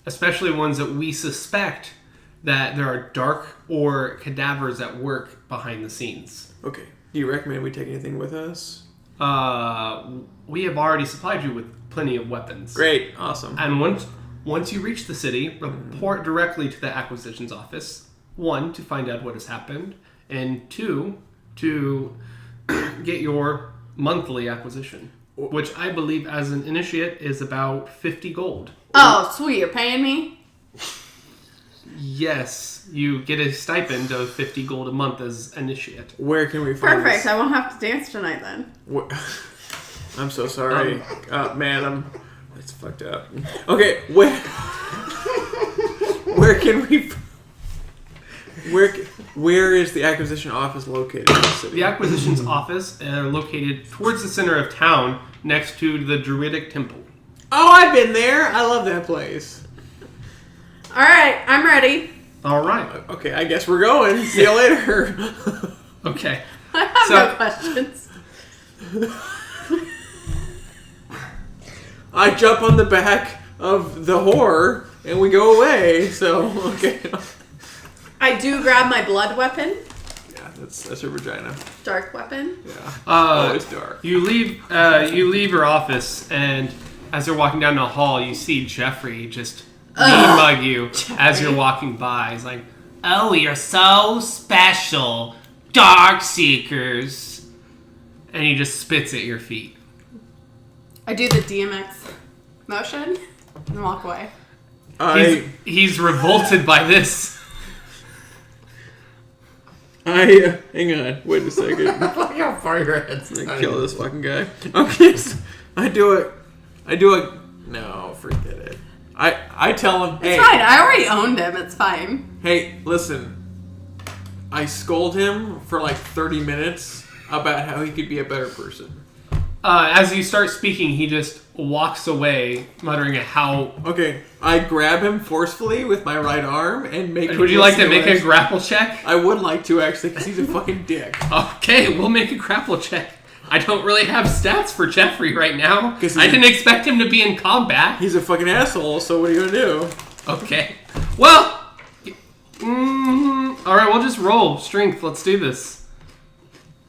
especially ones that we suspect that there are dark or cadavers at work behind the scenes. Okay. Do you recommend we take anything with us? We have already supplied you with plenty of weapons. Great. Awesome. And once you reach the city, report directly to the acquisitions office. 1, to find out what has happened, and 2, to get your monthly acquisition, which I believe as an initiate is about 50 gold. Oh, sweet. You're paying me? Yes, you get a stipend of 50 gold a month as initiate. Where can we find Perfect. this? I won't have to dance tonight then. I'm so sorry. Man, it's fucked up. Okay, where can we... Where is the acquisition office located in the city? The acquisitions office located towards the center of town, next to the Druidic Temple. Oh, I've been there. I love that place. All right, I'm ready. All right. Okay, I guess we're going. See you later. Okay. I have So- no questions. I jump on the back of the whore and we go away. So, okay. I do grab my blood weapon. Yeah, that's her vagina. Dark weapon. Yeah. Uh, Oh, it's dark. You leave your office, and as you're walking down the hall, you see Jeffrey just mean mug you as you're walking by. He's like, "Oh, you're so special, Dark Seekers," and he just spits at your feet. I do the DMX motion and walk away. He's revolted by this. Hang on. Wait a second. Look how far your head's I'm gonna kill this fucking guy. Okay, so I do it. No, forget it. I tell him, hey, It's fine. I already owned him. It's fine. hey, listen. I scold him for like 30 minutes about how he could be a better person. As you start speaking, he just walks away, muttering at how. Okay, I grab him forcefully with my right arm and make. Would you like to make a grapple check? I would like to actually, because he's a fucking dick. Okay, we'll make a grapple check. I don't really have stats for Jeffrey right now. 'Cause I didn't expect him to be in combat. He's a fucking asshole. So what are you gonna do? Okay. Well, all right, we'll just roll strength. Let's do this.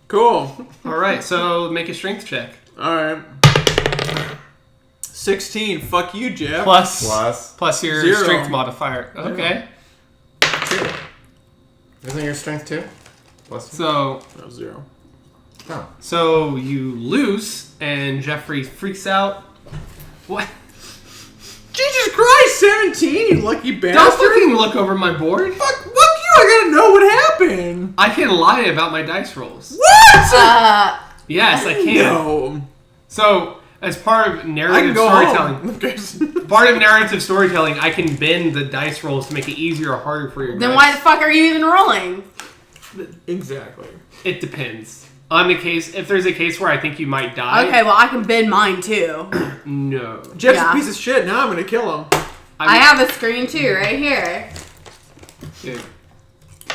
Cool. All right, so make a strength check. All right. 16. Fuck you, Jeff. Plus your 0. strength modifier. Okay. 2. Isn't your strength 2? Plus 2? So No, 0. No. so you lose, and Jeffrey freaks out. What? Jesus Christ, 17, you lucky Don't bastard. fucking look over my board. Fuck you, I gotta know what happened. I can lie about my dice rolls. What? Yes, I can. No. So, as part of I can narrative go storytelling, home. Okay. part of narrative storytelling, I can bend the dice rolls to make it easier or harder for your Then guys. why the fuck are you even rolling? Exactly. It depends. On the case, if there's a case where I think you might die, Okay, well I can bend mine too. no. Jeff's Yeah. a piece of shit. Now I'm gonna kill him. I have a screen too, right here. Dude,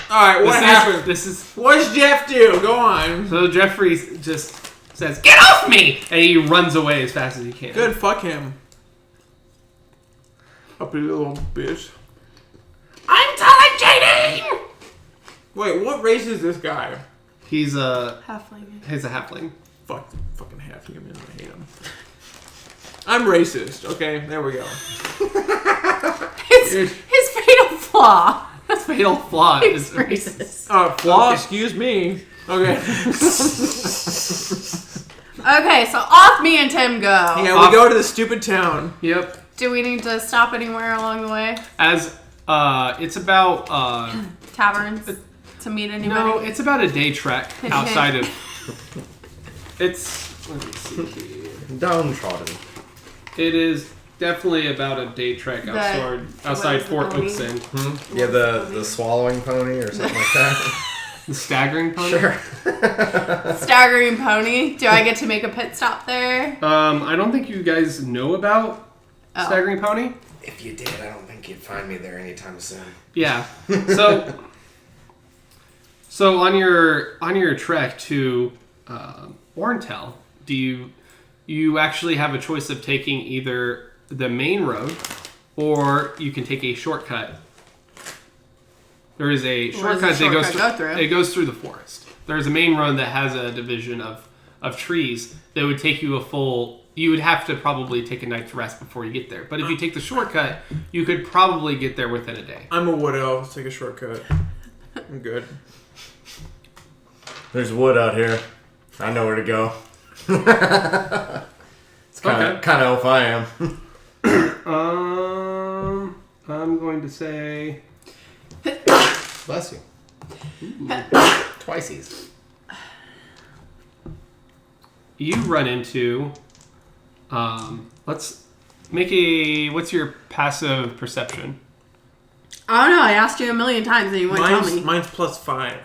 Alright, what happened? This is What does Jeff do? Go on. so Jeffrey just says, "Get off me!" and he runs away as fast as he can. Good, fuck him. Uppity little bitch. I'm telling JD. Wait, what race is this guy? He's a Halfling. halfling. Fucking half human. I hate him. I'm racist. Okay, there we go. His fatal flaw. That's fatal flaw. He's is racist. Flaw, Okay. excuse me. Okay. Okay, so off me and Tim go. Yeah, we go to the stupid town. Yep. Do we need to stop anywhere along the way? As it's about Taverns? To meet anybody? no, it's about a day trek outside of. It's let me see here. Downtrodden. It is definitely about a day trek outside what is Fort the pony? Oakson. Yeah, the swallowing pony or something like that. The staggering pony. Sure. Staggering Pony. Do I get to make a pit stop there? I don't think you guys know about Oh. staggering pony. If you did, I don't think you'd find me there anytime soon. Yeah. So on your trek to Warrentel, do you actually have a choice of taking either the main road or you can take a shortcut? There is a shortcut that goes go through? It goes through the forest. There's a main road that has a division of trees that would take you a full. You would have to probably take a night's rest before you get there. But if you take the shortcut, you could probably get there within a day. I'm a wood elf. Let's take a shortcut. I'm good. There's wood out here. I know where to go. It's kind of elf I am. I'm going to say Bless you. Twiceies. you run into. Let's make a. What's your passive perception? I don't know. I asked you a million times and you wouldn't tell me. Mine's +5.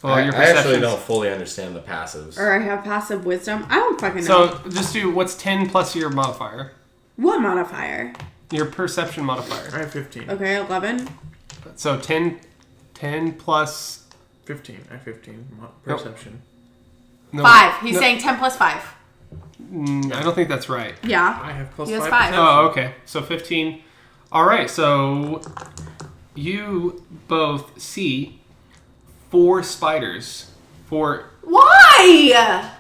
Well, I your actually perception's- don't fully understand the passives. Or I have passive wisdom. I don't fucking know. So just do what's 10 plus your modifier. What modifier? Your perception modifier. I have 15. Okay, 11. So 10 plus. 15. I have 15. Perception. No, 5. He's no, saying 10 plus 5. I don't think that's right. Yeah. I have +5. He has 5. Oh, okay. So 15. All right. So you both see 4 spiders. 4. Why?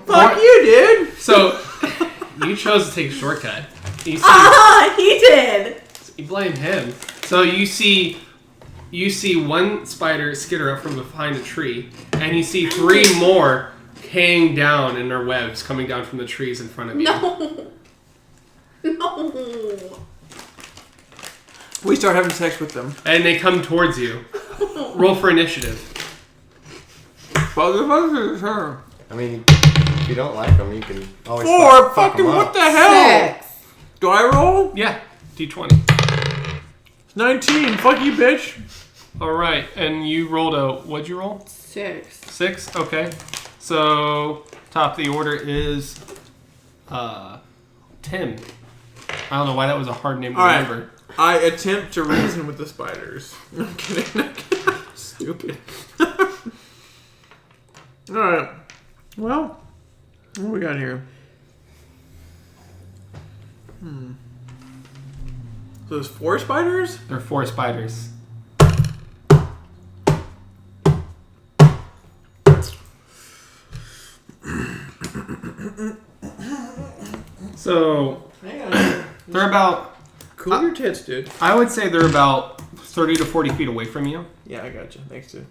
Fuck you, dude. So you chose to take a shortcut. You see, He did. you blame him. So you see one spider skitter up from behind a tree, and you see 3 more hang down in their webs coming down from the trees in front of you. No. We start having sex with them. And they come towards you. Roll for initiative. Motherfucker. I mean, if you don't like them, you can always 4 fuck 'em fucking up. what the hell? 6. Do I roll? Yeah, D20. 19. Fuck you, bitch. All right, and you rolled a. What'd you roll? 6. 6. Okay. So top of the order is Tim. I don't know why that was a hard name to All right. remember. I attempt to reason with the spiders. I'm kidding. Stupid. Alright. Well, what we got here? So there's 4 spiders? There are 4 spiders. So Hang on. they're about. Cool your tits, dude. I would say they're about 30 to 40 feet away from you. Yeah, I got you. Thanks, dude.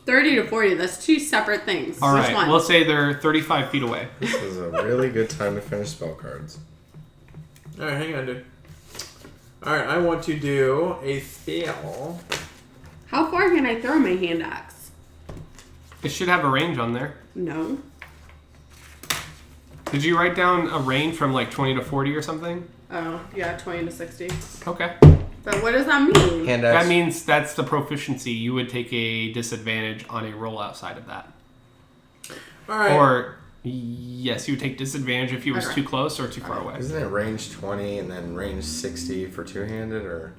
30 to 40. That's 2 separate things. All Which right, one? we'll say they're 35 feet away. This is a really good time to finish spell cards. Alright, hang on, dude. Alright, I want to do a spell. How far can I throw my hand axe? It should have a range on there. No. Did you write down a range from like 20 to 40 or something? Oh, yeah, 20 to 60. Okay. But what does that mean? Hand That axe. means that's the proficiency. You would take a disadvantage on a roll outside of that. Alright. Or, yes, you would take disadvantage if you was Okay. too close or too far away. Isn't it range 20 and then range 60 for two-handed, or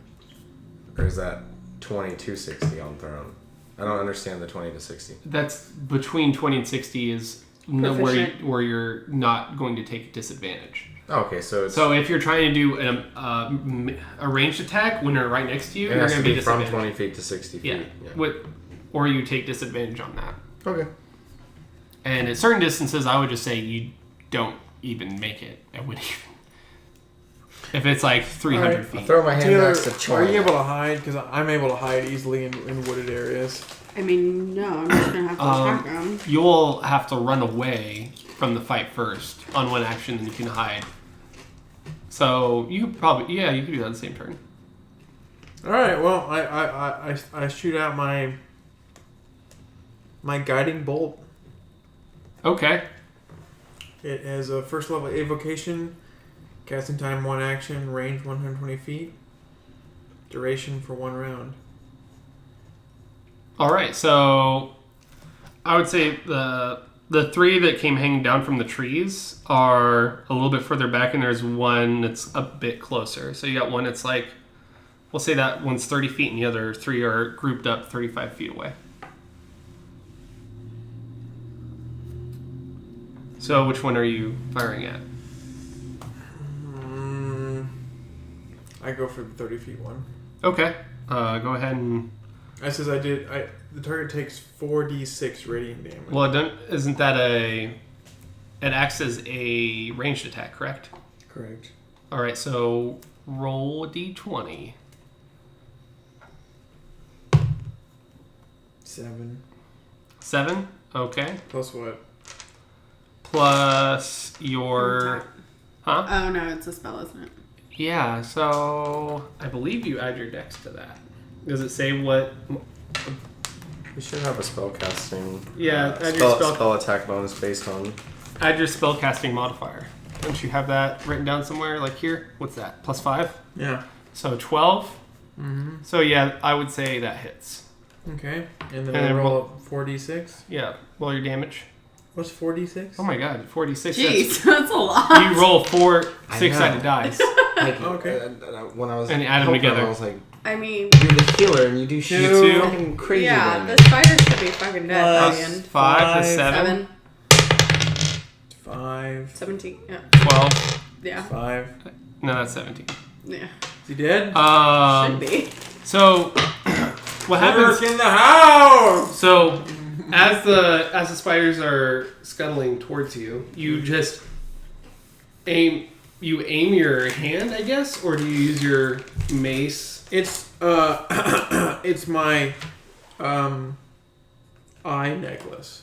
is that 20 to 60 on thrown? I don't understand the 20 to 60. That's between 20 and 60 is Proficient. where you're not going to take a disadvantage. Okay, so it's So if you're trying to do a ranged attack when they're right next to you, it you're has going to to be be from disadvantaged. 20 feet to 60 feet. Yeah. Or you take disadvantage on that. Okay. And at certain distances, I would just say you don't even make it. I wouldn't even. If it's like 300 Alright. I'll feet. throw my hand Taylor, axe to are Choi. you able to hide? Because I'm able to hide easily in wooded areas. I mean, no, I'm just going to have to attack them. You'll have to run away from the fight first on one action, and you can hide. So you could probably, you could do that on the same turn. Alright, well, I shoot out my guiding bolt. Okay. It has a first level evocation, casting time 1 action, range 120 feet, duration for 1 round. All right. So I would say the 3 that came hanging down from the trees are a little bit further back, and there's one that's a bit closer. So you got one that's like, we'll say that one's 30 feet, and the other 3 are grouped up 35 feet away. So which one are you firing at? I go for the 30 feet one. Okay. Go ahead and. That says the target takes 4d6 radiant damage. Well, isn't that it acts as a ranged attack, correct? Correct. All right, so roll a d20. 7. 7. Okay. Plus what? Plus your. Huh? Oh, no, it's a spell, isn't it? Yeah. So I believe you add your dex to that. Does it say what? You should have a spell casting. Yeah, add your spell attack bonus based on. Add your spellcasting modifier. Don't you have that written down somewhere? Like here? What's that? +5. Yeah. So 12. Mm-hmm. So yeah, I would say that hits. Okay. And then And I then roll 4d6. Yeah. Roll your damage. What's 4d6? Oh my god, 46. Jeez, that's a lot. You roll 4 I 6-sided know. dice. Like, Okay. When I was And add them helping, together. I was like, I mean, you're the healer and you do shit Two. fucking crazy. yeah, damage. the spider should be fucking dead by the Plus end. 5 to 7. 7. 5. 17. Yeah. 12. Yeah. 5. No, that's 17. Yeah. Is he dead? Should be. So what happens? Work in the house! So as the spiders are scuttling towards you, you just aim your hand, I guess, or do you use your mace? It's it's my eye necklace.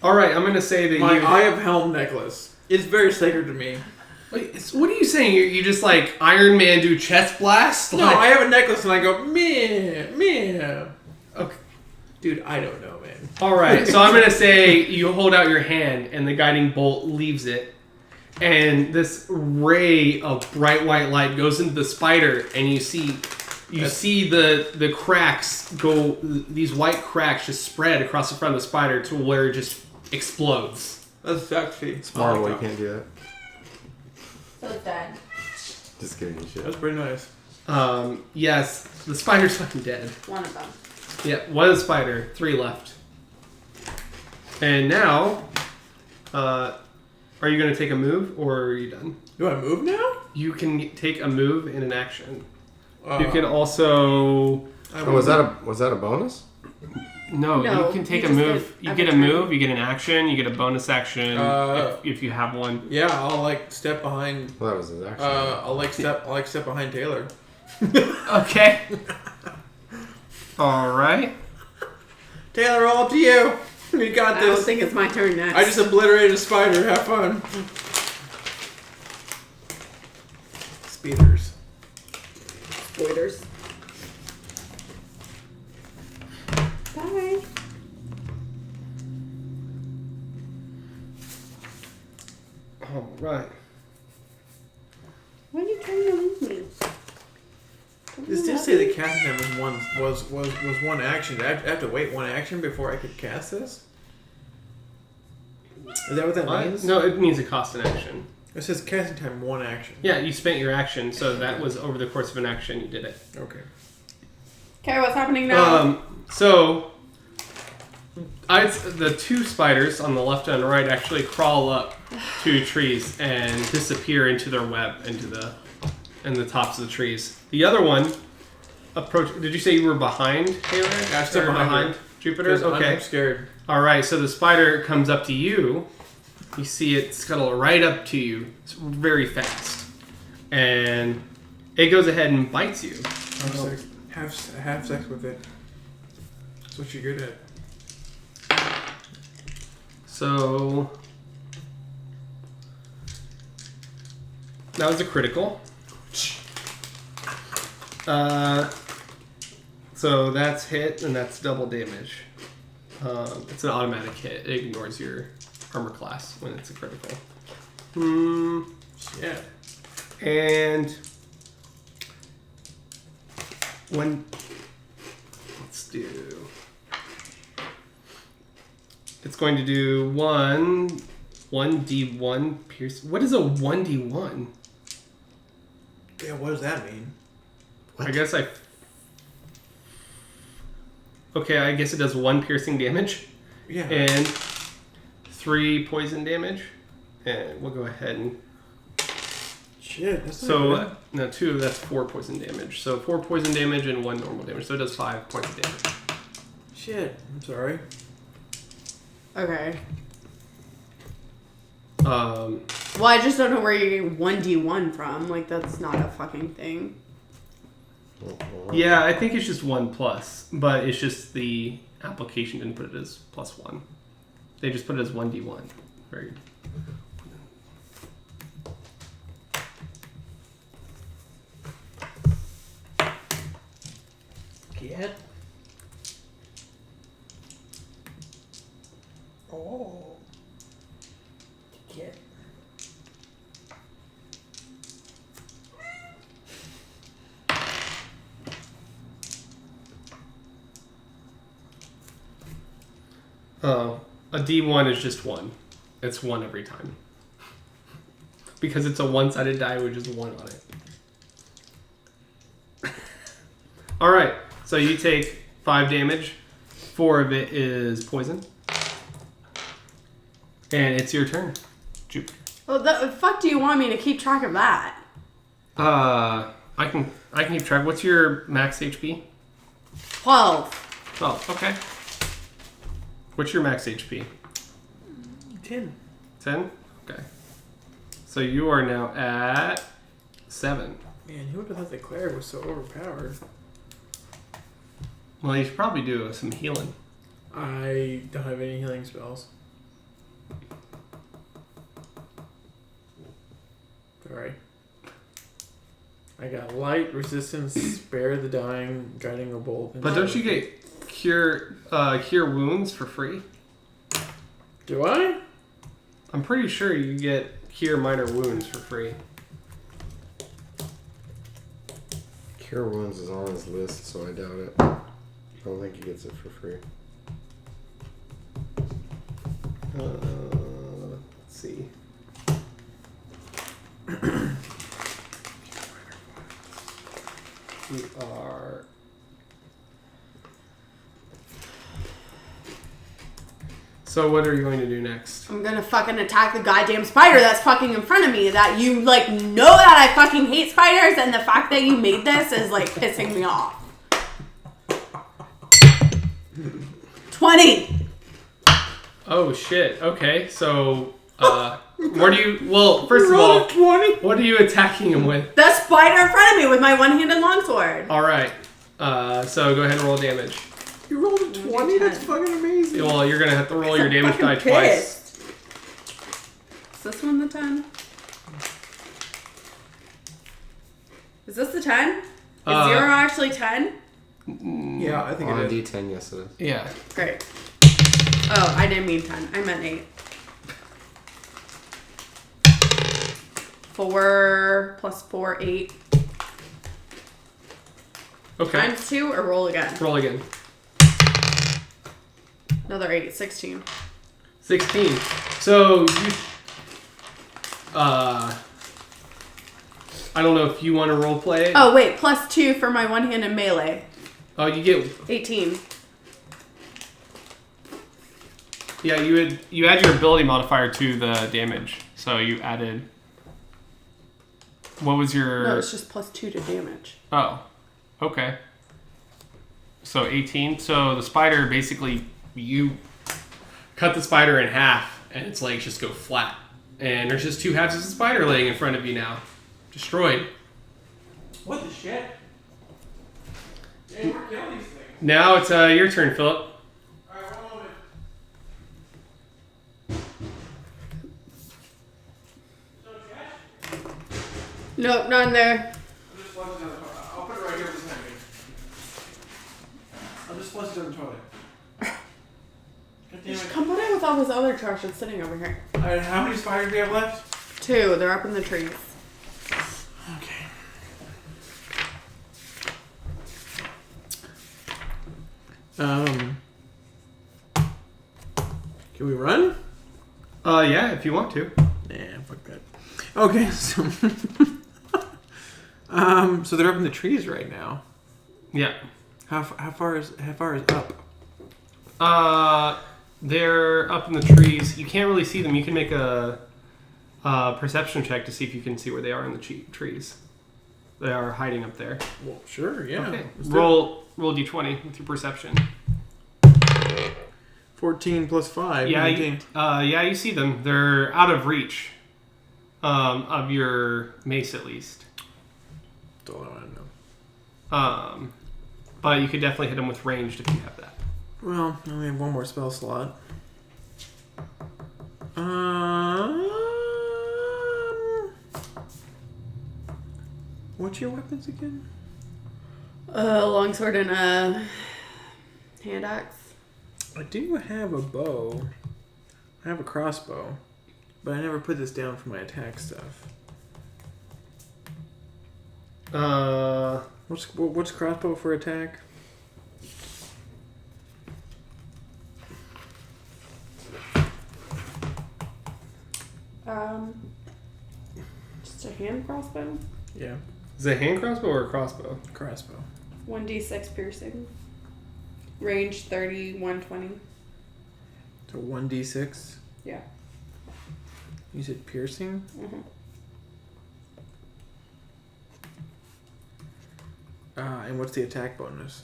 All right, I'm gonna say that My you. Eye of Helm necklace. It's very sacred to me. Wait, what are you saying? You just like Iron Man do chest blast? No, Like- I have a necklace and I go meh. Okay. Dude, I don't know, man. All right, so I'm gonna say you hold out your hand and the guiding bolt leaves it, and this ray of bright white light goes into the spider, and you see the cracks go. These white cracks just spread across the front of the spider to where it just explodes. That's sexy. Marvel, you can't do that. So it's dead. Just kidding, you should. That's pretty nice. Yes, the spider's fucking dead. One of them. Yeah, one spider, 3 left. And now, are you going to take a move, or are you done? Do I move now? You can take a move in an action. Uh, You can also... Oh, was that a bonus? No, No, you can take you a just move. get You every get a turn. move, you get an action, you get a bonus action if you have one. Yeah, I'll like step behind. Well, that was his action. I'll step behind Taylor. Okay. All right. Taylor, all up to you. You got I don't this. think it's my turn next. I just obliterated a spider. Have fun. Speeders. Spoilers. Bye. All right. Why are you trying to leave me? This did say the casting time was one action. I have to wait one action before I could cast this. Is that what that means? No, it means it costs an action. It says casting time 1 action. Yeah, you spent your action, so that was over the course of an action you did it. Okay. Okay, what's happening now? So the 2 spiders on the left and right actually crawl up 2 trees and disappear into their web in the tops of the trees. The other one approach. Did you say you were behind Taylor? Yeah, I stepped Or behind her. Jupiter. Because Okay. I'm scared. All right. So the spider comes up to you. You see it scuttle right up to you. It's very fast, and it goes ahead and bites you. Have sex with it. That's what you're good at. So that was a critical. So that's hit, and that's double damage. It's an automatic hit. It ignores your armor class when it's a critical. Yeah. And let's do. It's going to do 1d1 pierce. What is a 1d1? Yeah, what does that mean? I guess Okay, I guess it does 1 piercing damage Yeah. and 3 poison damage. And we'll go ahead and... Shit, that's not So, good. no, 2, that's 4 poison damage. So 4 poison damage and 1 normal damage. So it does 5 points of damage. Shit, I'm sorry. Okay. Um, Well, I just don't know where you're getting 1d1 from. Like, that's not a fucking thing. yeah, I think it's just 1 plus, but it's just the application didn't put it as +1. They just put it as 1d1. Very good. Get. Oh. Get. A D1 is just 1. It's 1 every time. Because it's a one-sided die with just 1 on it. Alright, so you take 5 damage. 4 of it is poison. And it's your turn, Jupiter. Well, the fuck do you want me to keep track of that? I can keep track. What's your max HP? 12. Oh, okay. What's your max HP? 10. 10? Okay. So you are now at 7. Man, who would have thought the cleric was so overpowered? Well, you should probably do some healing. I don't have any healing spells. Alright. I got light, resistance, spare the dying, guiding a bolt. and But don't you shield. get cure wounds for free? Do I? I'm pretty sure you get cure minor wounds for free. Cure Wounds is on his list, so I doubt it. I don't think he gets it for free. Let's see. You are. So what are you going to do next? I'm gonna fucking attack the goddamn spider that's fucking in front of me. That you, like, know that I fucking hate spiders, and the fact that you made this is, like, pissing me off. 20! Oh shit. Okay. So what do you? Well, first of all, 20? what are you attacking him with? The spider in front of me with my one-handed longsword. All right. So go ahead and roll damage. You rolled a 20? That's fucking amazing. Well, you're gonna have to roll your I'm damage die fucking twice. pissed. Is this one the 10? Is this the 10? Is 0 actually 10? Yeah, I think On a it is. D10, yes it is. Yeah. Great. Oh, I didn't mean 10. I meant 8. 4 plus 4, 8. Okay. Times 2 or roll again? Roll again. Another 8. 16. 16. So you. I don't know if you want to role play it. Oh, wait. Plus 2 for my one-handed melee. Oh, you get. 18. Yeah, you add your ability modifier to the damage. So you added. What was your? No, it's just plus 2 to damage. Oh, okay. So 18. So the spider basically you cut the spider in half, and its legs just go flat, and there's just 2 halves of the spider laying in front of you now, destroyed. What the shit? Yeah, we're killing these things. Now it's your turn, Philip. Alright, one moment. Nope, not in there. I'll just flush it down the toilet. I'll put it right here beside me. I'll just flush it down the toilet. God damn You should it. come put it with all this other trash that's sitting over here. Alright, how many spiders do we have left? 2. They're up in the trees. Okay. Can we run? Yeah, if you want to. Nah, fuck that. Okay, so so they're up in the trees right now. Yeah. How far is up? They're up in the trees. You can't really see them. You can make a perception check to see if you can see where they are in the trees. They are hiding up there. Well, sure, yeah. Okay. Let's do it. Roll d20 with your perception. 14 plus 5. Yeah, 19. yeah, you see them. They're out of reach of your mace, at least. That's all I want to know. But you could definitely hit them with ranged if you have that. Well, I only have one more spell slot. What's your weapons again? Longsword and a hand axe. I do have a bow. I have a crossbow, but I never put this down for my attack stuff. What's crossbow for attack? Just a hand crossbow. Yeah, Is it a hand crossbow or a crossbow? crossbow. 1d6 piercing. Range 30, 120. So 1d6. Yeah. You said piercing? Mm-hmm. And what's the attack bonus?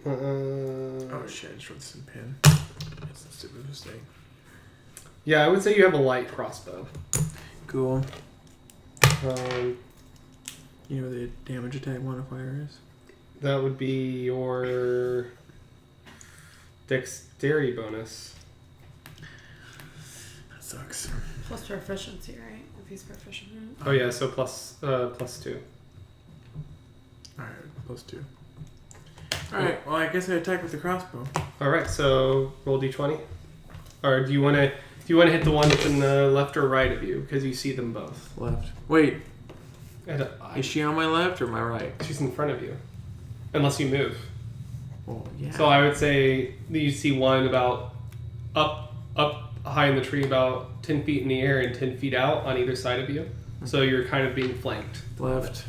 Oh shit, I just wrote this in pen. That's a stupid mistake. Yeah, I would say you have a light crossbow. Cool. Um, You know what the damage attack modifier is? that would be your dexterity bonus. That sucks. Plus proficiency, right? If he's proficient. Oh yeah, so plus 2. Alright, +2. Alright, well I guess I attack with the crossbow. All right, so roll d20. Or do you want to hit the one that's in the left or right of you because you see them both? Left. Wait, Is is she on my left or my right? she's in front of you, unless you move. Well, yeah. So I would say that you see one about up high in the tree, about 10 feet in the air and 10 feet out on either side of you. So you're kind of being flanked. Left.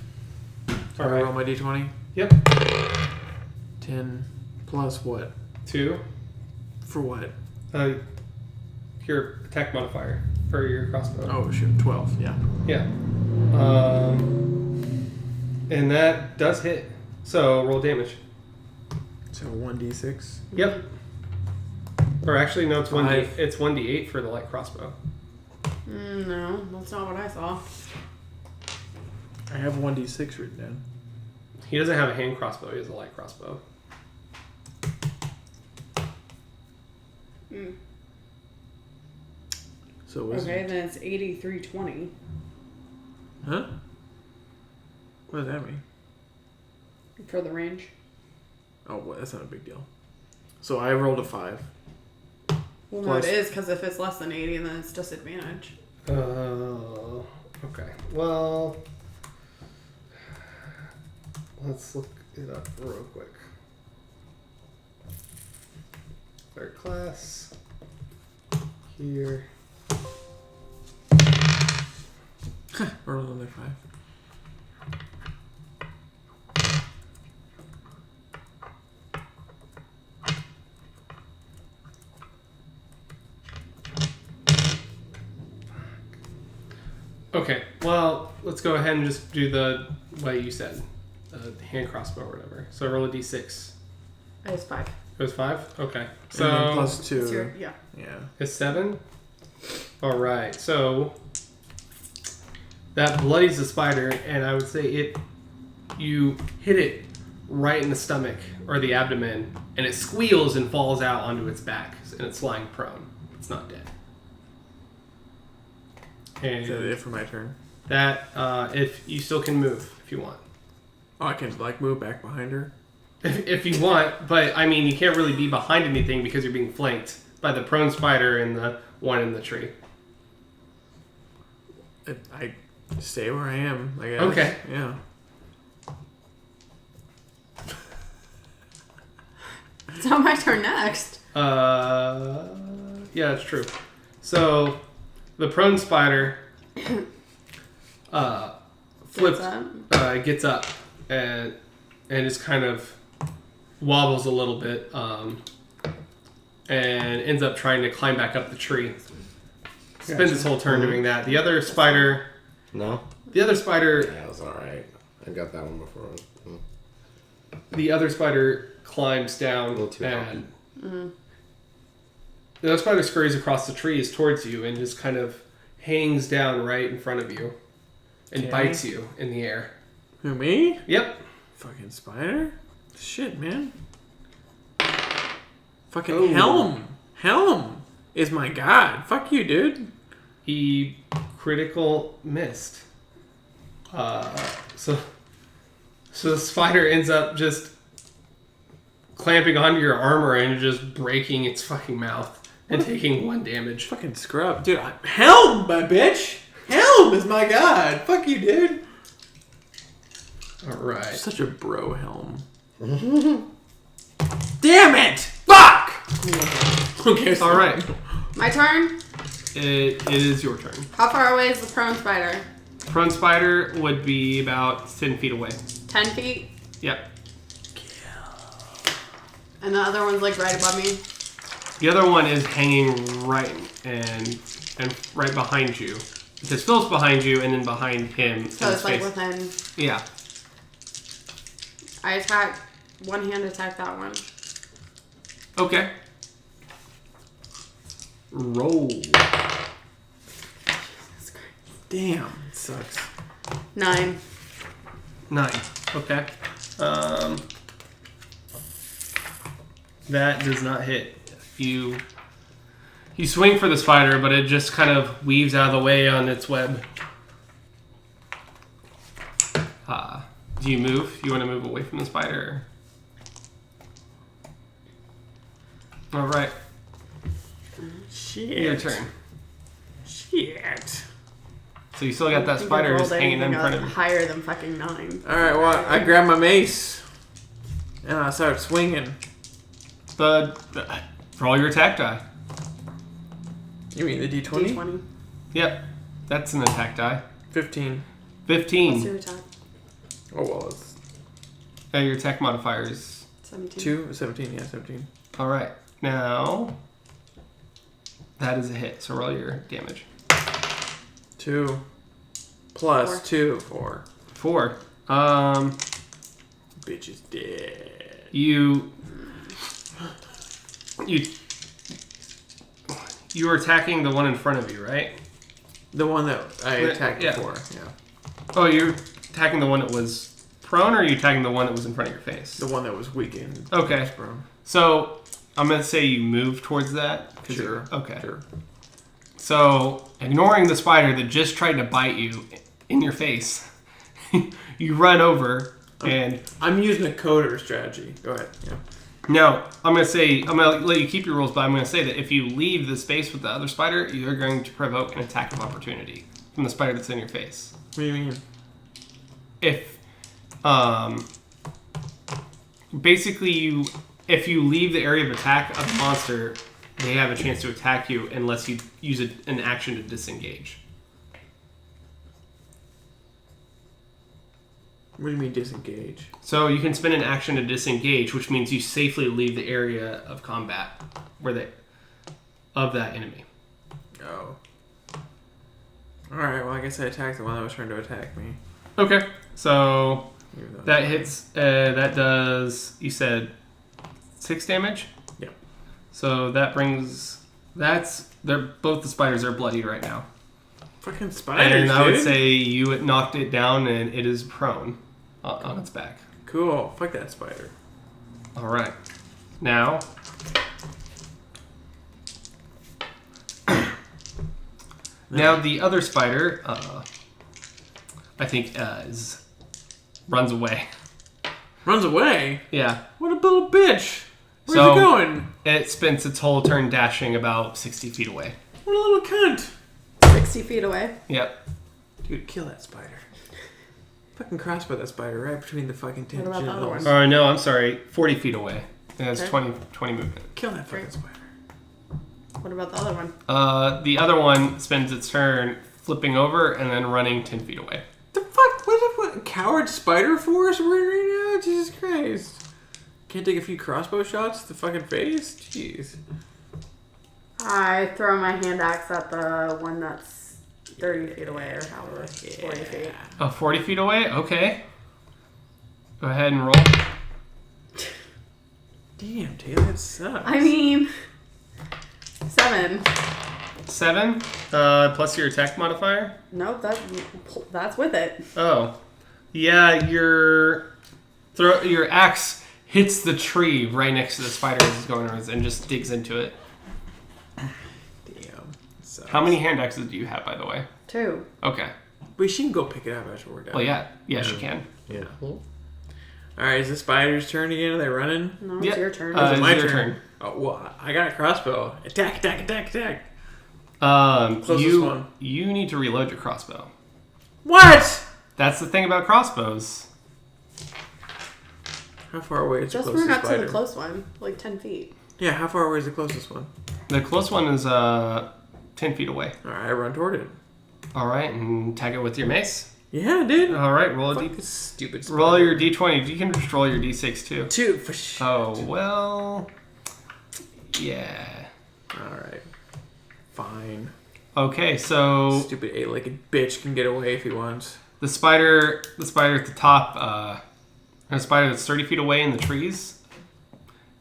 All I right. roll my d20. Yep. 10 plus what? 2. For what? Your attack modifier for your crossbow. Oh shit, 12. Yeah. Yeah. And that does hit. So roll damage. So 1d6. Yep. Or actually, no, it's 1d. Five. It's 1d8 for the light crossbow. No, that's not what I saw. I have 1d6 written down. He doesn't have a hand crossbow. He has a light crossbow. So what's Okay, then it's 8320. Huh? What does that mean? For the range. Oh, well, that's not a big deal. So I rolled a 5. Well, no, Plus- it is because if it's less than 80, then it's disadvantage. Okay. Well, let's look it up real quick. Third class. Here. Rolled another 5. Okay. Well, let's go ahead and just do the way you said. The hand crossbow or whatever. So roll a d6. It was 5. It was 5? Okay. So and then So plus 2. It's your, yeah. Yeah. it's 7? Alright. So that bloodies the spider, and I would say you hit it right in the stomach or the abdomen, and it squeals and falls out onto its back, and it's lying prone. It's not dead. Is that And it for my turn? that, if you still can move, if you want. Oh, I can like move back behind her? If you want, but I mean, you can't really be behind anything because you're being flanked by the prone spider and the one in the tree. I stay where I am, I guess. Okay. Yeah. It's not my turn next. Yeah, it's true. So, the prone spider flips, gets up and just kind of wobbles a little bit, and ends up trying to climb back up the tree. Spends its whole turn doing that. The other spider, No? Yeah, it was alright. I got that one before. climbs down A little too and the other spider scurries across the trees towards you and just kind of hangs down right in front of you and Okay. bites you in the air. Who, me? Yep. Fucking spider? Shit, man. Fucking Oh. Helm. Helm is my god. Fuck you, dude. He critical missed. So the spider ends up just clamping onto your armor and just breaking its fucking mouth and taking 1 damage. Fucking scrub. Dude, Helm, my bitch. Helm is my god. Fuck you, dude. Alright. Such a bro, Helm. Damn it! Fuck! Okay, so Alright. My turn? It is your turn. How far away is the prone spider? Prone spider would be about 10 feet away. 10 feet? Yep. And the other one's like right above me? The other one is hanging right and right behind you. Because Phil's behind you and then behind him. So it's like within. Yeah. I attack one hand, attack that one. Okay. Roll. Damn, it sucks. 9. 9. Okay. That does not hit. You swing for the spider, but it just kind of weaves out of the way on its web. Do you move? You want to move away from the spider? All right. Shit. Your turn. Shit. So you still got that spider just hanging in front of you. Higher than fucking 9. Alright, well, I grab my mace. And I start swinging. Roll your attack die. You mean the D20? D20. Yep. That's an attack die. 15. 15. What's your attack? Oh, well, it's Your attack modifier is 17. 2? 17, yeah, 17. all right. Now that is a hit. So roll your damage. 2 plus 4. 2, 4. 4. Bitch is dead. You were attacking the one in front of you, right? The one that I attacked Yeah. before, yeah. Oh, you're attacking the one that was prone, or are you attacking the one that was in front of your face? The one that was weakened. Okay. Bro. So I'm gonna say you move towards that. 'Cause Sure. Okay. Sure. So ignoring the spider that just tried to bite you in your face, you run over and I'm using a coder strategy. Go ahead. Yeah. now I'm gonna let you keep your rules, but I'm gonna say that if you leave the space with the other spider, you're going to provoke an attack of opportunity from the spider that's in your face. What do you mean? If basically if you leave the area of attack of the monster, they have a chance to attack you unless you use an action to disengage. What do you mean disengage? So you can spend an action to disengage, which means you safely leave the area of combat of that enemy. Oh. Alright, well, I guess I attacked the one that was trying to attack me. Okay, so Even though- that hits. That does. You said 6 damage. Yeah. So that brings. Both the spiders are bloodied right now. Fucking spiders, And I would dude. say you knocked it down and it is prone on its back. Cool. Fuck that spider. All right. Now, the other spider, I think, runs away. Runs away? Yeah. What a little bitch. Where's So- it going? It spends its whole turn dashing about 60 feet away. What a little cunt. 60 feet away. Yep. Dude, kill that spider. Fucking crossbow that spider right between the fucking What about the other genitals. one? Oh, no, I'm sorry. 40 feet away. It has Okay. 20 movement. Kill that fucking Great. spider. What about the other one? The other one spends its turn flipping over and then running 10 feet away. The fuck? What coward spider force we're in right now? Jesus Christ. Can't take a few crossbow shots to the fucking face? Jeez. I throw my hand axe at the one that's 30 feet away or however. 40 feet. Oh, 40 feet away? Okay. Go ahead and roll. Damn, Taylor, that sucks. I mean, 7. 7 plus your attack modifier. Nope, that's with it. Oh, yeah. Your axe hits the tree right next to the spider as it's going around and just digs into it. Damn. Sucks. How many hand axes do you have, by the way? 2. Okay. Wait, she can go pick it up after we're done. Well, yeah. Yes, you can. Yeah. Alright, is the spider's turn again? Are they running? No, it's Yeah. your turn. It's my your turn. Oh, well, I got a crossbow. Attack, attack, attack, attack. Closest one. You need to reload your crossbow. What? That's the thing about crossbows. How far away is Just the run closest up to spider? the close one, like 10 feet. Yeah, how far away is the closest one? The close one is 10 feet away. Alright, I run toward it. All right, and tag it with your mace. Yeah, dude. All right, roll a Fuck d. this stupid spider. Roll your d20. You can just roll your d6 too. 2 for sure. Oh well. Yeah. Alright. Fine. Okay, so Stupid 8-legged bitch can get away if he wants. the spider at the top, a spider that's 30 feet away in the trees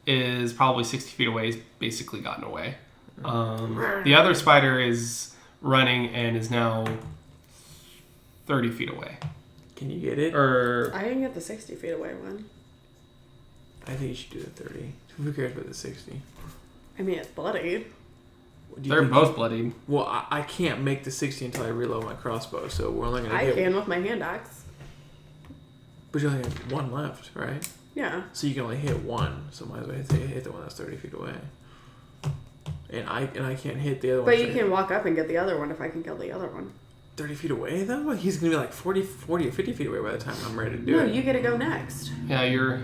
is probably 60 feet away. He's basically gotten away. The other spider is running and is now 30 feet away. Can you get it? Or I didn't get the 60 feet away one. I think you should do the 30. Who cares about the 60? I mean, it's bloody. Do you they're think- both bloodied. Well, I can't make the 60 until I reload my crossbow, so we're only gonna I hit. can with my hand axe. But you only have one left, right? Yeah. So you can only hit one. So might as well hit the one that's 30 feet away. And I can't hit the other one. But you can walk up and get the other one if I can kill the other one. 30 feet away though. He's gonna be like 40 or 50 feet away by the time I'm ready to do No, it. you get to go next. Yeah, you're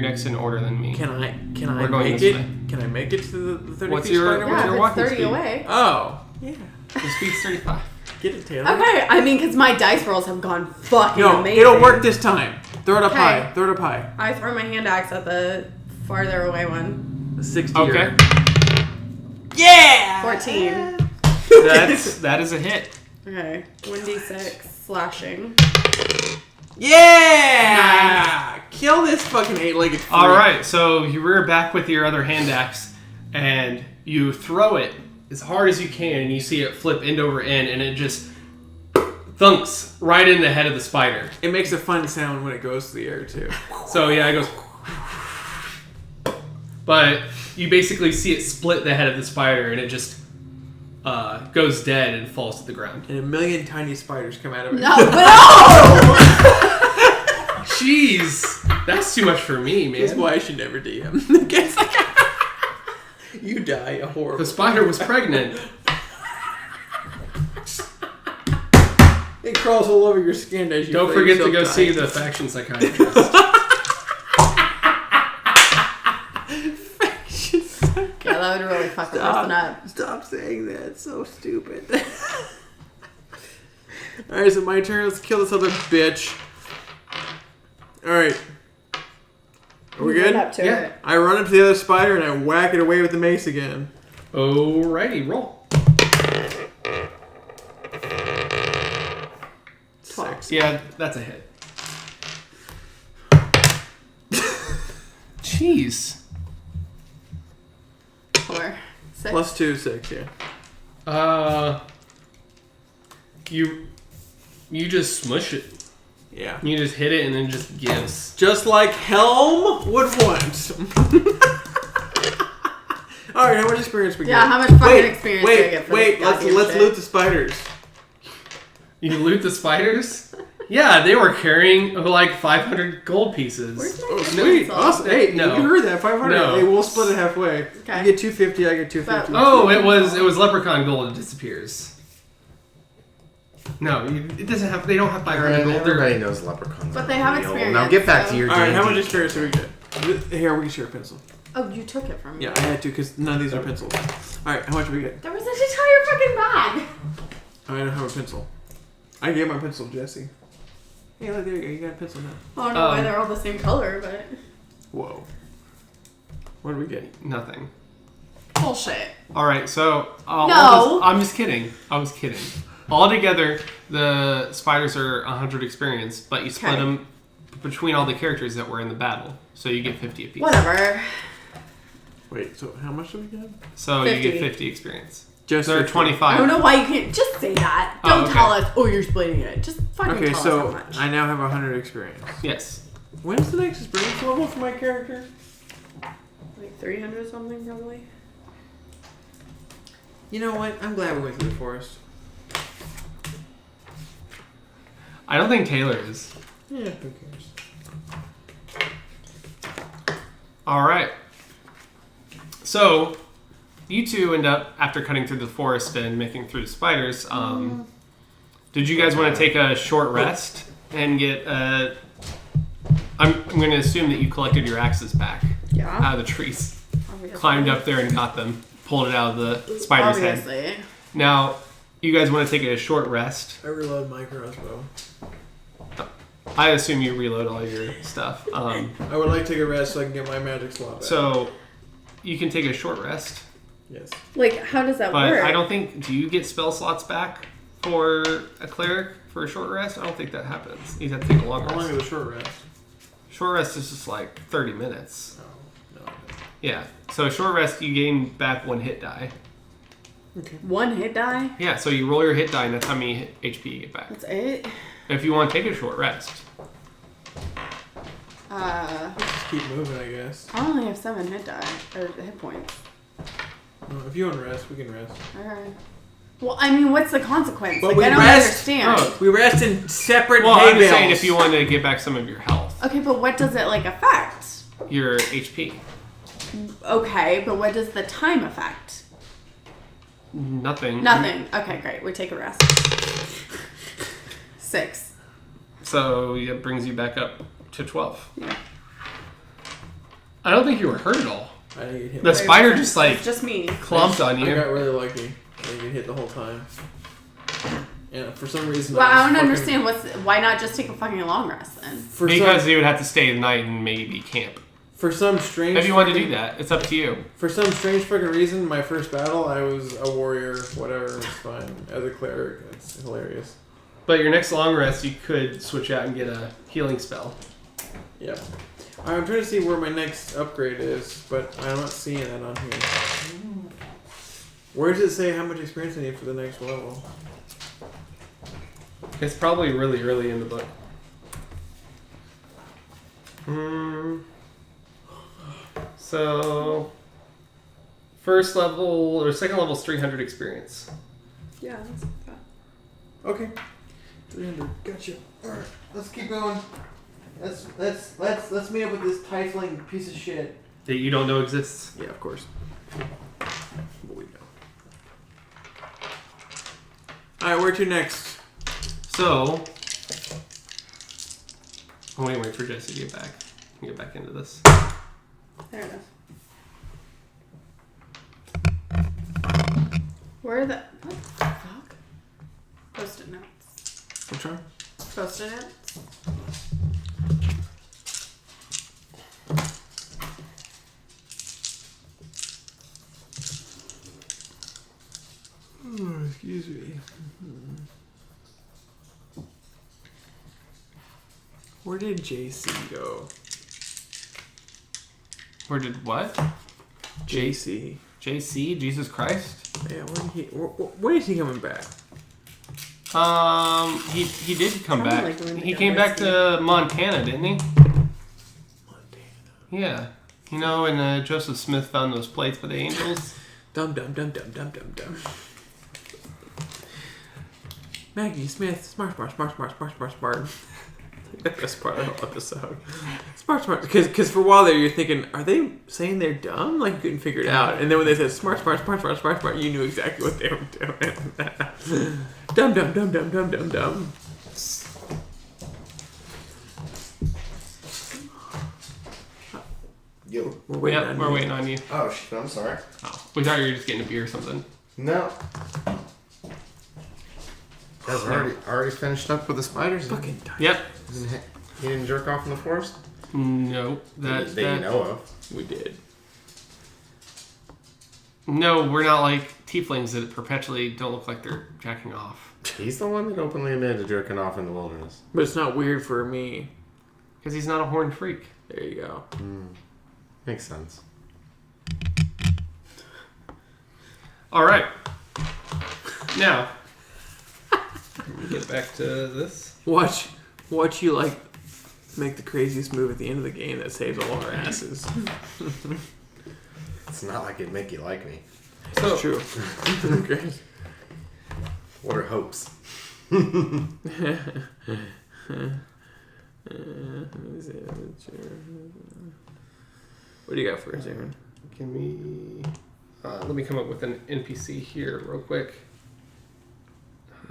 next in order than me. Can I We're going make this it? way. Can I make it to the 30 What's feet your- spider? what's Yeah, your if walking it's 30 speed? away. Oh, yeah. Your speed's 35. Get it, Taylor. Okay, I mean, because my dice rolls have gone fucking No, amazing. it'll work this time. Throw it up Okay. high. Throw it up high. I throw my hand axe at the farther away one. The 60. Okay. Yeah. 14. That is a hit. Okay. 1d6 slashing. Yeah. Kill this fucking 8-legged freak. All right, so you rear back with your other hand axe, and you throw it as hard as you can, and you see it flip end over end, and it just thunks right in the head of the spider. It makes a fun sound when it goes through the air too. So yeah, it goes. But you basically see it split the head of the spider, and it just goes dead and falls to the ground. And a million tiny spiders come out of it. No, no! Jeez, that's too much for me, That's man. why I should never DM. You die a horrible. The spider was pregnant. It crawls all over your skin as you. Don't play forget to yourself go see die. the faction psychiatrist. Yeah, that would really fuck a person up. Stop saying that. It's so stupid. Alright, so my turn. Let's kill this other bitch. Alright. Are we good? Up to Yeah. it. I run up to the other spider and I whack it away with the mace again. Alrighty, roll. 6. Yeah, that's a hit. Jeez. 4. 6. Plus 2, 6, yeah. You just smush it. Yeah. You just hit it and then it just gives. Just like Helm would want. Alright, how much experience we Yeah, get? how much fucking experience do I get for Wait, this let's goddamn shit? loot the spiders. You loot the spiders? Yeah, they were carrying like 500 gold pieces. Where's my Oh, hand sweet. pencil? Awesome. Hey, No. you heard that. 500. No. Hey, we'll split it halfway. Okay. You get 250, I get 250. Oh, it was leprechaun gold. It disappears. No, it doesn't have. They don't have 500 gold. They're- Everybody knows leprechauns. But are they have real. experience, Now get back so- to your Alright, how D&D. much experience do we get? Here, we can share a pencil. Oh, you took it from me. Yeah, I had to because none of these are pencils. Alright, how much do we get? There was an entire fucking bag. I don't have a pencil. I gave my pencil to Jesse. Hey, look, there you go. You got a pencil now. I don't know why they're all the same color, but Whoa. What do we get? Nothing. bullshit. All right, so No. I'm just kidding. I was kidding. Altogether, the spiders are 100 experience, but you split Okay. them between all the characters that were in the battle, so you get 50 apiece. Whatever. Wait, so how much do we get? So you 50. get 50 experience. Just They're 50. 25. I don't know why you can't just say that. Oh, Don't okay. tell us, oh, you're splitting it. Just fucking Okay, tell us so how much. I now have 100 experience. Yes. When's the next experience level for my character? Like 300 something, probably. You know what? I'm glad we went through the forest. I don't think Taylor is. Yeah, who cares? All right. So, you two end up, after cutting through the forest and making through the spiders, did you guys want to take a short rest and get I'm going to assume that you collected your axes back Yeah. out of the trees, Obviously. climbed up there and got them, pulled it out of the spider's head. Obviously. Now, you guys want to take a short rest. I reload my crossbow. I assume you reload all your stuff. I would like to take a rest so I can get my magic slot back. So, you can take a short rest. Yes. Like, how does that But work? I don't think. Do you get spell slots back for a cleric for a short rest? I don't think that happens. You have to take a long How long rest. is a short rest? Short rest is just like 30 minutes. Oh, no. Yeah. So a short rest, you gain back 1 hit die. One hit die? Yeah. So you roll your hit die, and that's how many HP you get back. That's it? If you want to take a short rest. Just keep moving, I guess. I only have 7 hit die, or hit points. No, if you want to rest, we can rest. Alright. Well, I mean, what's the consequence? But Like, we I don't rest- understand. Oh. We rest in separate Well, hay I'm just saying bales. if you want to get back some of your health, Okay, but what does it, like, affect? your HP. Okay, but what does the time affect? Nothing. Nothing. Okay, great. We take a rest. 6. So it brings you back up to 12. Yeah. I don't think you were hurt at all. I didn't get hit. The spider just like It's just me. clumped on I you. got really lucky. I didn't get hit the whole time. Yeah, for some reason. Well, I was don't fucking- understand why not just take a fucking long rest then? Because you would have to stay the night and maybe camp. for some strange. If you want to fucking- do that, it's up to you. For some strange fucking reason, my first battle, I was a warrior. Whatever, it's fine. As a cleric, it's hilarious. But your next long rest, you could switch out and get a healing spell. Yeah. I'm trying to see where my next upgrade is, but I'm not seeing that on here. Where does it say how much experience I need for the next level? It's probably really early in the book. So, first level or second level is 300 experience. Yeah, that's Okay. 300. Gotcha. Alright, let's keep going. Let's meet up with this trifling piece of shit. That you don't know exists. Yeah, of course. But we know. Alright, where to next? So, I'm wait for Jesse to get back. Get back into this. There it is. Where are the... What the fuck? Post-it notes. Which one? Post-it notes? Oh, excuse me. Where did JC go? Where did what? JC. JC? Jesus Christ? Yeah, when is he coming back? He did come Sounded back. like we're in He the came back whiskey. to Montana, didn't he? Montana. Yeah. You know, and Joseph Smith found those plates by the angels. Dum dum dum dum dum dum dum. Maggie Smith, smart. The best part of the whole episode. Smart. Because for a while there, you're thinking, are they saying they're dumb? Like you couldn't figure it out. And then when they said smart, you knew exactly what they were doing. Dum. Yo. We're waiting Yep, on we're you. waiting on you. Oh shit! I'm sorry. Oh, we thought you were just getting a beer or something. No. Guys, already finished up with the spiders. Fucking time. Yep. He didn't jerk off in the forest. No, that that you know of. We did. No, we're not like tieflings that perpetually don't look like they're jacking off. He's the one that openly admitted to jerking off in the wilderness. But it's not weird for me. Because he's not a horned freak. There you go. Makes sense. All right. Now, get back to this. Watch you like make the craziest move at the end of the game that saves all our asses. It's not like it'd make you like me. So, It's true. Great. What are hopes? What do you got for us, Aaron? Can we? Let me come up with an NPC here real quick.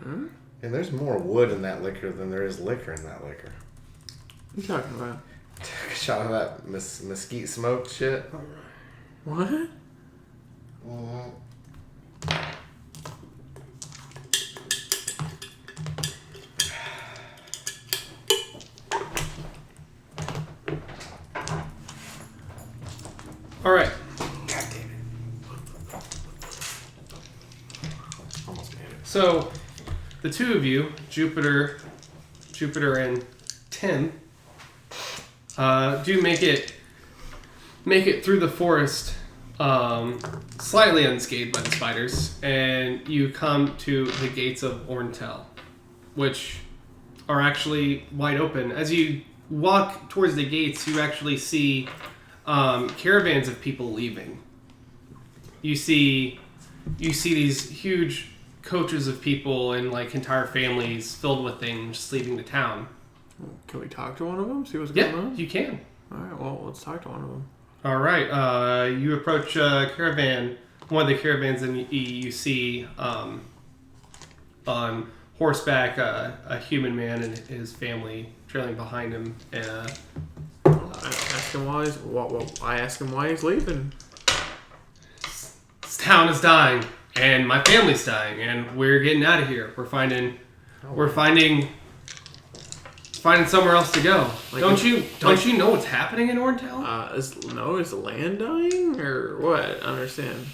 And there's more wood in that liquor than there is liquor in that liquor. What are you talking about? Take a shot of that mesquite smoke shit. What? All right. God damn it. So, the two of you, Jupiter and Tim, do make it through the forest, slightly unscathed by the spiders, and you come to the gates of Orntel, which are actually wide open. As you walk towards the gates, you actually see caravans of people leaving. You see these huge coaches of people and like entire families filled with things just leaving the town. Can we talk to one of them? See what's going Yeah, on? you can. All right, well, let's talk to one of them. All right. You approach a caravan, one of the caravans, and you see on horseback a human man and his family trailing behind him. I ask him why he's leaving. This town is dying, and my family's dying, and we're getting out of here. We're finding somewhere else to go. Like Don't you know what's happening in Orntel? Is the land dying or what? I don't understand.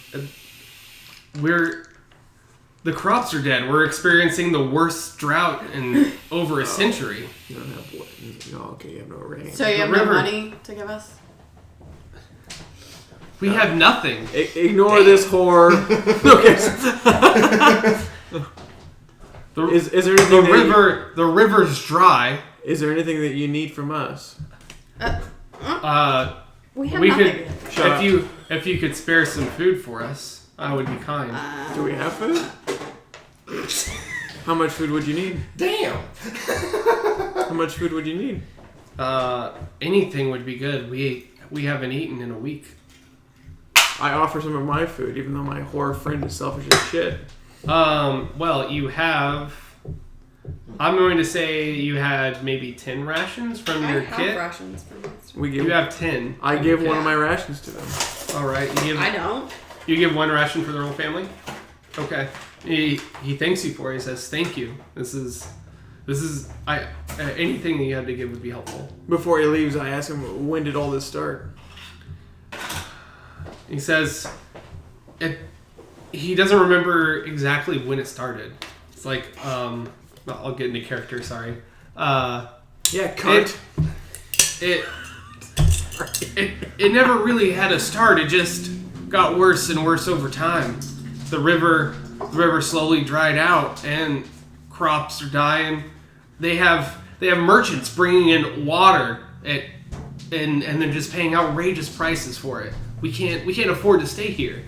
The crops are dead. We're experiencing the worst drought in over a century. You don't have okay, you have no rain. So you have no money to give us? We have nothing. Ignore this whore. Okay. Is there anything The river's dry. Is there anything that you need from us? We have We nothing. could Shut up. if you could spare some food for us, I would be kind. Do we have food? How much food would you need? Damn. How much food would you need? Anything would be good. We haven't eaten in a week. I offer some of my food, even though my whore friend is selfish as shit. Well, you have. I'm going to say you had maybe 10 rations from your kit. Rations for this. You have 10. I give one of my rations to them. All right. I don't. You give one ration for their whole family. Okay. He thanks you for it. He says thank you. This is anything that you had to give would be helpful. Before he leaves, I ask him, when did all this start? He says he doesn't remember exactly when it started. It's like I'll get into character. Sorry. Yeah, cunt. It never really had a start. It just got worse and worse over time. The river slowly dried out, and crops are dying. They have merchants bringing in water and they're just paying outrageous prices for it. We can't afford to stay here.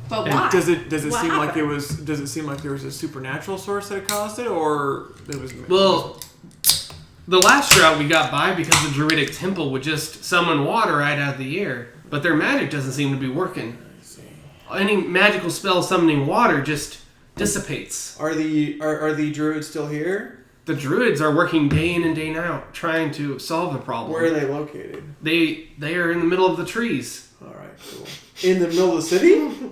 But And why? does it What seem happened? like does it seem like there was a supernatural source that caused it, or it was? Well, the last drought we got by because the Druidic temple would just summon water right out of the air, but their magic doesn't seem to be working. I see. Any magical spell summoning water just dissipates. Are the druids still here? The druids are working day in and day out trying to solve the problem. Where are they located? They are in the middle of the trees. All right, cool. In the middle of the city?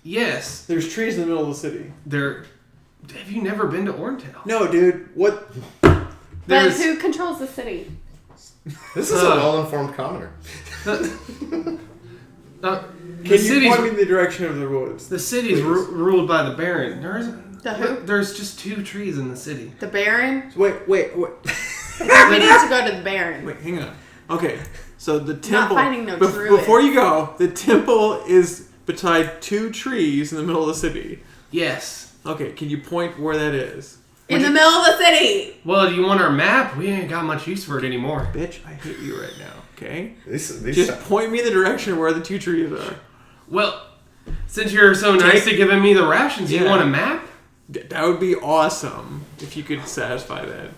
Yes, There's trees in the middle of the city. they're. Have you never been to Orntel? No, dude. What? But There's who controls the city? This is a well-informed commoner. the Can you city's point me in the direction of the woods? the city's ruled by the Baron. The who? There's just 2 trees in the city. The Baron? Wait. We need to go to the Baron. Wait, hang on. Okay, so the Not temple. finding no druids. Before you go, the temple is beside 2 trees in the middle of the city. Yes. Okay, can you point where that is? In the middle of the city. Well, do you want our map? We ain't got much use for it anymore. Bitch, I hate you right now. Okay, These just point me in the direction where the 2 trees are. Well, since you're so nice to giving me the rations, you Yeah. want a map? That would be awesome if you could satisfy that.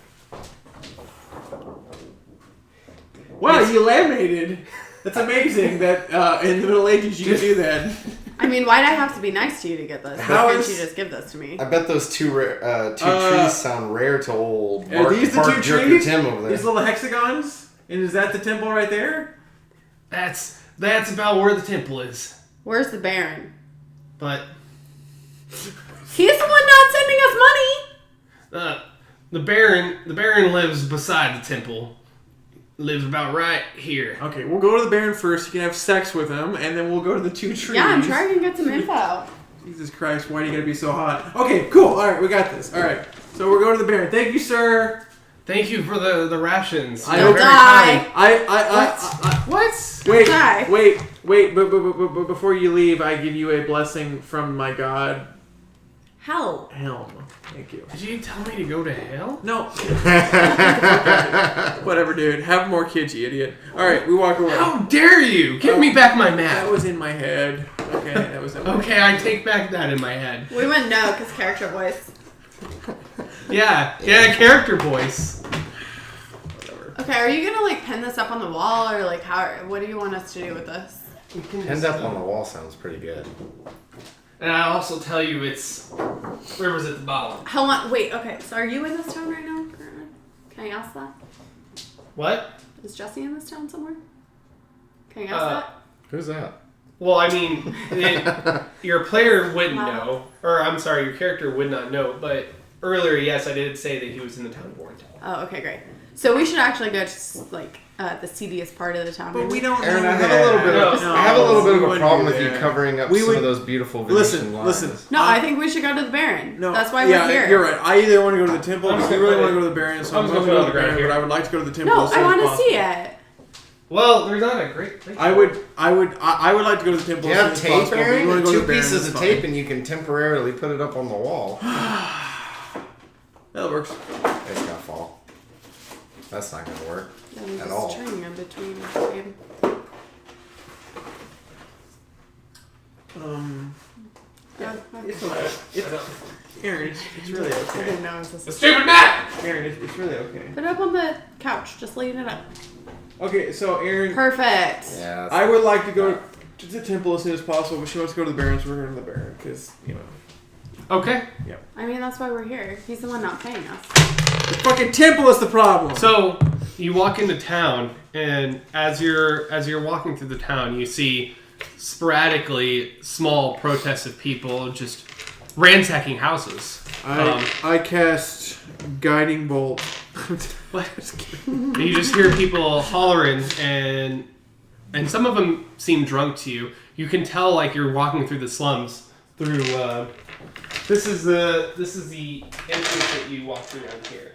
Wow, you laminated. That's amazing that in the Middle Ages you could do that. I mean, why'd I have to be nice to you to get this? How Why couldn't is- you just give this to me? I bet those two trees sound rare to old Are these the 2 Jerker trees? Tim over there. These little hexagons? And is that the temple right there? That's about where the temple is. Where's the Baron? But He's the one not sending us money. the Baron lives beside the temple. Lives about right here. Okay, we'll go to the Baron first. You can have sex with him, and then we'll go to the 2 trees. Yeah, I'm trying to get some info. Jesus Christ, why do you gotta be so hot? Okay, cool. All right, we got this. All right, so we're going to the Baron. Thank you, sir. Thank you for the rations. I You're hope- very Die. kind. What? Wait, Die. wait, but before you leave, I give you a blessing from my god, Hell. Helm. Thank you. Did you tell me to go to hell? No. Whatever, dude. Have more kids, you idiot. All right, we walk away. How dare you? Give me back my map. That was in my head. Okay, that was in my Okay, I take back that in my head. We went no because character voice. Yeah, character voice. Whatever. Okay, are you gonna like pin this up on the wall or like how? What do you want us to do with this? Pinned up on the wall sounds pretty good. And I also tell you it's River's at the bottom. Hold on, wait. Okay, so are you in this town right now? Currently? Can I ask that? What? Is Jesse in this town somewhere? Can I ask that? Who's that? Well, I mean, your player wouldn't Wow. know, or I'm sorry, your character would not know. But earlier, yes, I did say that he was in the town of Warrington. Oh, okay, great. So we should actually go to like the seediest part of the town. But we don't. Aaron, know I have that. a little bit of No, I have a little bit we of a wouldn't problem do with you that. covering up We some would- of those beautiful Venetian lines. Listen. No, I think we should go to the Baron. No, That's why yeah, we're here. You're right. I either want to go to the temple, I'm but just you gonna really put want to it- go to the Baron, so I'm I'm just going to gonna go put to the it on the Baron, ground but I here. would like to go to the temple No, as soon I as want to possible. see it. Well, there's not a great place. I would like to go to the temple Do you as have soon as tape, possible. but you Aaron? wanna go to Two the Baron, pieces that's of fine. tape and you can temporarily put it up on the wall. That works. It's gonna fall. That's not gonna work. Yeah, we're At just all. turning in between. Babe. Yeah, It's alright. Aaron, it's really I okay. didn't know it was The this. stupid map! Aaron, it's really okay. Put it up on the couch. Just lean it up. Okay, so Aaron, Perfect. Yeah. I would like to go to the temple as soon as possible, but she wants to go to the Baron, so we're going to the Baron, because, you know. Okay, I mean, that's why we're here. He's the one not paying us. The fucking temple is the problem! so you walk into town, and as you're walking through the town, you see sporadically small protests of people just ransacking houses. I cast Guiding Bolt. What? You just hear people hollering, and some of them seem drunk to you. You can tell like you're walking through the slums. Through this is the entrance that you walk through down here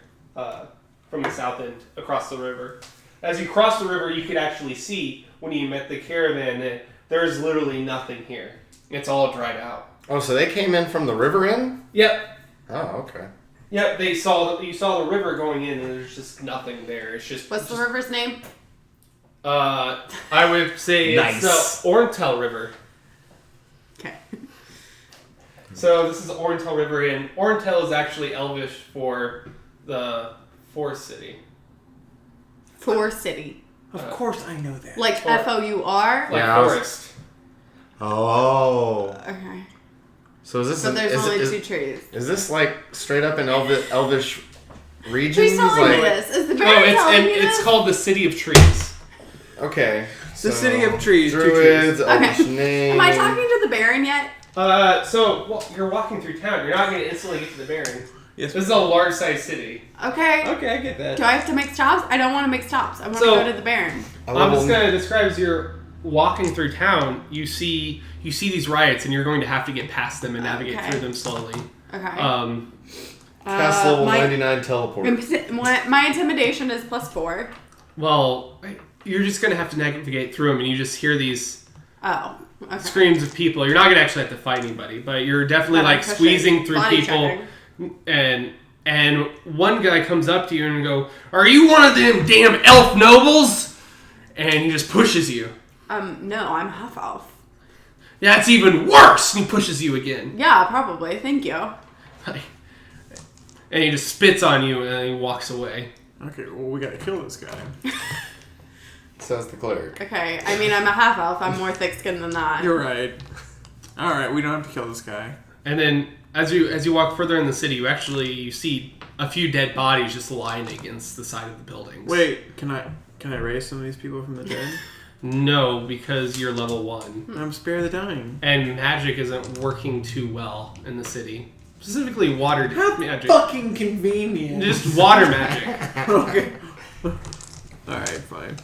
from the south end across the river. As you cross the river, you could actually see when you met the caravan that there's literally nothing here. It's all dried out. Oh, so they came in from the river in? Yep. Oh, okay. Yep. You saw the river going in, and there's just nothing there. It's just What's the river's name? I would say Nice. it's the Orntel River. Okay. So this is the Orntel River, and Orntel is actually Elvish for the Forest City. For city. Of course I know that. Like For- F-O-U-R? Like Yeah, I was- forest. Oh. Okay. So is this So there's only is, two trees. is this like straight up in Elvish regions? Who's telling me Like, this? Is the No, Baron it's telling me it's this? called the City of Trees. okay. The city of trees, two Druids, trees. Elvish Okay. name. Am I talking to the Baron yet? You're walking through town. You're not going to instantly get to the Baron. Yes. This is a large-sized city. Okay. Okay, I get that. Do I have to make stops? I don't want to make stops. I want So- to go to the Baron. I'm just going to describe as you're walking through town, you see these riots, and you're going to have to get past them and navigate Okay. through them slowly. Okay. Cast level my, 99 teleport. my intimidation is +4. Well, you're just going to have to navigate through them, and you just hear these Oh. Okay. screams of people. You're not going to actually have to fight anybody, but you're definitely like Pushing. squeezing through Body people. checking. And one guy comes up to you and go, "Are you one of them damn elf nobles?" And he just pushes you. No, I'm half elf. That's even worse. And he pushes you again. Yeah, probably. Thank you. And he just spits on you and then he walks away. Okay, well, we gotta kill this guy. Says the cleric. Okay, I mean, I'm a half elf. I'm more thick-skinned than that. You're right. Alright, we don't have to kill this guy. And then as you walk further in the city, you see a few dead bodies just lying against the side of the buildings. Wait, can I raise some of these people from the dead? No, because you're level 1. I'm spare the dying. And magic isn't working too well in the city. Specifically water magic. Fucking convenient. Just water magic. Okay. Alright, fine.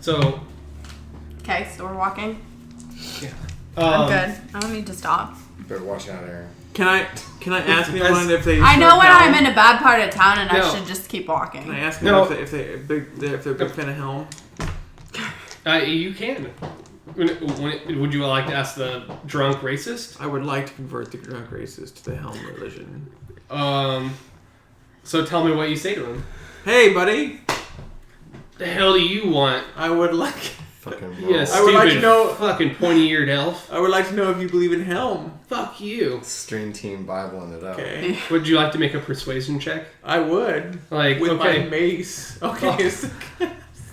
So, Okay, so we're walking. yeah. I'm good. I don't need to stop. Better watch out, Aaron. Can I ask anyone if they? I know when Helm? I'm in a bad part of town and No. I should just keep walking. Can I ask No. them if they're a big fan of Helm? You can. Would you like to ask the drunk racist? I would like to convert the drunk racist to the Helm religion. So tell me what you say to him. Hey, buddy. The hell do you want? I would like. Fucking Yes. I would like to know- Fucking pointy-eared elf. I would like to know if you believe in Helm. Fuck you. Stream Team Bibling it up. Okay. Would you like to make a persuasion check? I would. Like, With okay. my mace. Okay.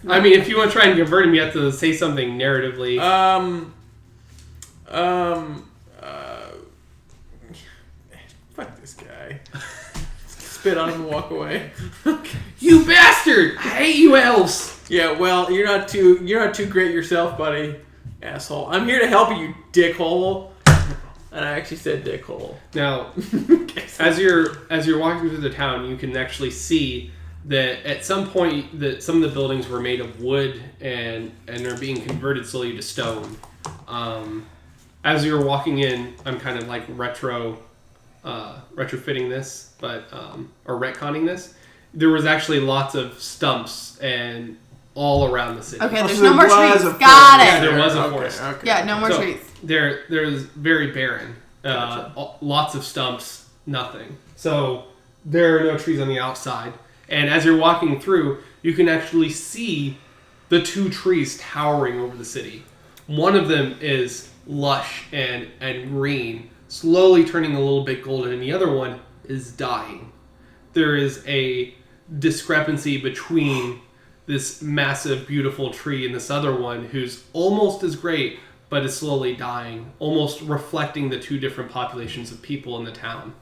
I mean, if you want to try and convert him, you have to say something narratively. Fuck this guy. Spit on him and walk away. You bastard! I hate you elves! Yeah, well, you're not too great yourself, buddy. Asshole. I'm here to help you, dickhole. And I actually said dickhole. Now, as you're walking through the town, you can actually see that at some point that some of the buildings were made of wood and are being converted slowly to stone. As you're walking in, I'm kind of like retrofitting this, but or retconning this. There was actually lots of stumps and all around the city. Okay, there's so no more there was trees. a Got forest. it. There was a Okay, forest. okay. Yeah, no more So, trees. There's very barren. Gotcha. Lots of stumps, nothing. So there are no trees on the outside. And as you're walking through, you can actually see the two trees towering over the city. One of them is lush and green, slowly turning a little bit golden, and the other one is dying. There is a discrepancy between this massive, beautiful tree and this other one who's almost as great, but is slowly dying, almost reflecting the two different populations of people in the town.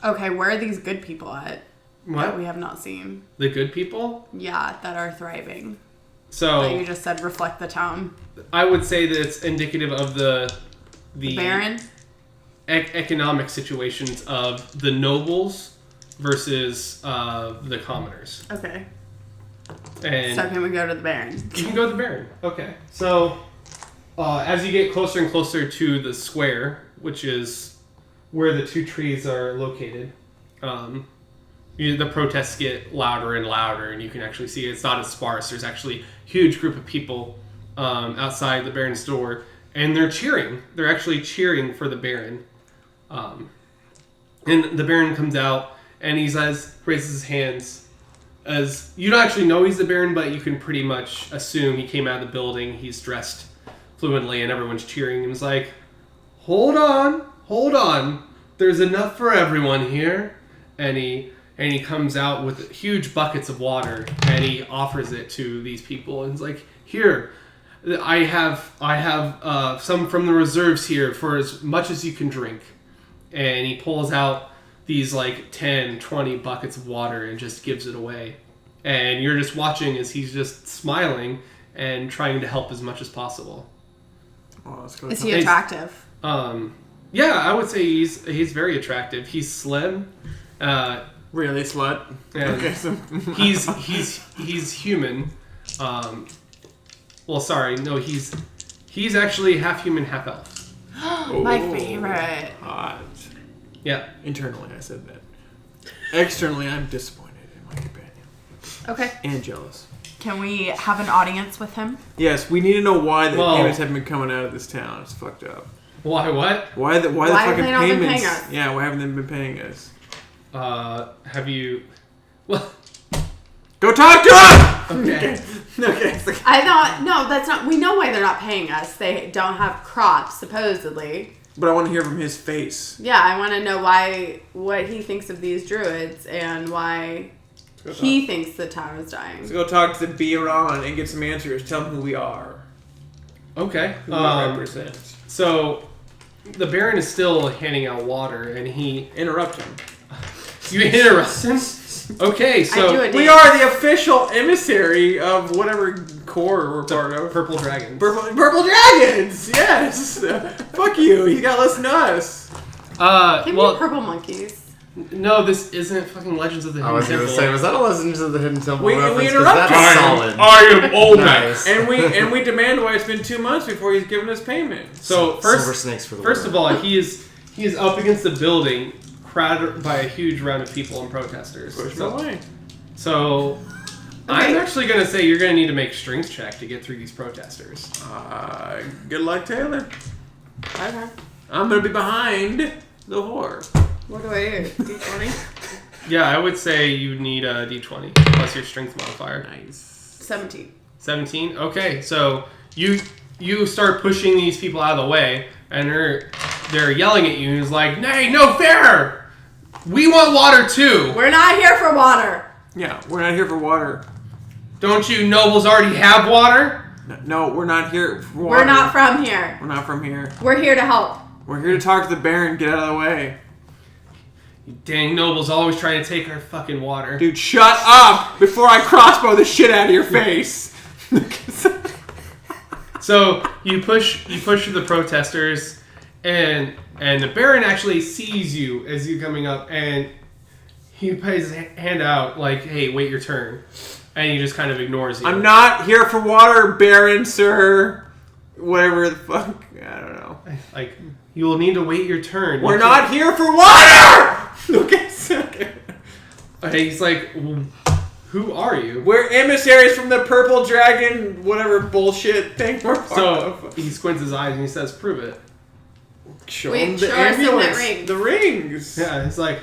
Okay, where are these good people at that What? we have not seen? The good people? Yeah, that are thriving. That So you just said reflect the town. I would say that it's indicative of the Baron? economic situations of the nobles versus the commoners. Okay. And So can we go to the Baron? you can go with the Baron. Okay. So as you get closer and closer to the square, which is where the two trees are located, the protests get louder and louder, and you can actually see it's not as sparse. There's actually a huge group of people outside the Baron's door, and they're cheering. They're actually cheering for the Baron. And the Baron comes out, and he raises his hands. As you don't actually know he's the Baron, but you can pretty much assume he came out of the building. He's dressed fluently, and everyone's cheering. And he's like, hold on. There's enough for everyone here. And he comes out with huge buckets of water, and he offers it to these people. And he's like, here, I have some from the reserves here for as much as you can drink. And he pulls out these like 10, 20 buckets of water and just gives it away. And you're just watching as he's just smiling and trying to help as much as possible. Oh, let's go. Is he attractive? Yeah, I would say he's very attractive. He's slim. Really, slut? And Okay, so he's human. Well, sorry, no, he's actually half human, half elf. My favorite. hot. Yeah. Internally, I said that. Externally, I'm disappointed in my companion Okay. and jealous. Can we have an audience with him? Yes, we need to know why the Well- payments haven't been coming out of this town. It's fucked up. Why? What? Why the Why have fucking they not been payments? paying us? Yeah, why haven't they been paying us? Have you? Well, Go talk to him. okay. Okay. I thought, no, that's not, we know why they're not paying us. They don't have crops, supposedly. But I want to hear from his face. Yeah, I want to know what he thinks of these druids and why Let's go he thinks the town is dying. go talk to Biron and get some answers. Tell him who we are. Okay. Who we represent. So the Baron is still handing out water, and he Interrupt him. you interrupt him. Okay, I do so it. We are the official emissary of whatever corps we're part of. Purple Dragons. Purple Dragons! Yes! Fuck you. You gotta listen to us. Give me Well, purple monkeys. No, this isn't fucking Legends of the I Hidden was going to Temple. say, was that a Legends of the Hidden Temple We reference? 'Cause interrupted. that's solid. I am Olmec. Nice. And we demand why it's been 2 months before he's given us payment. So Silver first, snakes for the first win. of all, he is up against the building, crowded by a huge round of people and protesters. Push him So, away. so I'm actually gonna say you're gonna need to make strength check to get through these protesters. Good luck, Taylor. Okay. I'm gonna be behind the whore. What do I do? D20? Yeah, I would say you need a d20 plus your strength modifier. Nice. 17. 17. Okay, so you start pushing these people out of the way, and they're yelling at you, and it's like, "Nay, no fair! We want water too! We're not here for water. Yeah, we're not here for water. Don't you nobles already have water?" No, we're not here for water. We're not from here. We're not from here. We're here to help. We're here to talk to the Baron. Get out of the way. You dang nobles always trying to take our fucking water. Dude, shut up before I crossbow the shit out of your face. So you push through the protesters, and the Baron actually sees you as you're coming up, and he puts his hand out like, "Hey, wait your turn," and he just kind of ignores you. I'm not here for water, Baron, sir. Whatever the fuck. I don't know. Like, you will need to wait your turn. We're You not here for water! Okay, can't- And he's like, "Who are you?" We're emissaries from the Purple Dragon, whatever bullshit thing we're part So of. he squints his eyes and he says, "Prove it." Show Wait, him the show us in that amulets. ring. The rings. Yeah, it's like,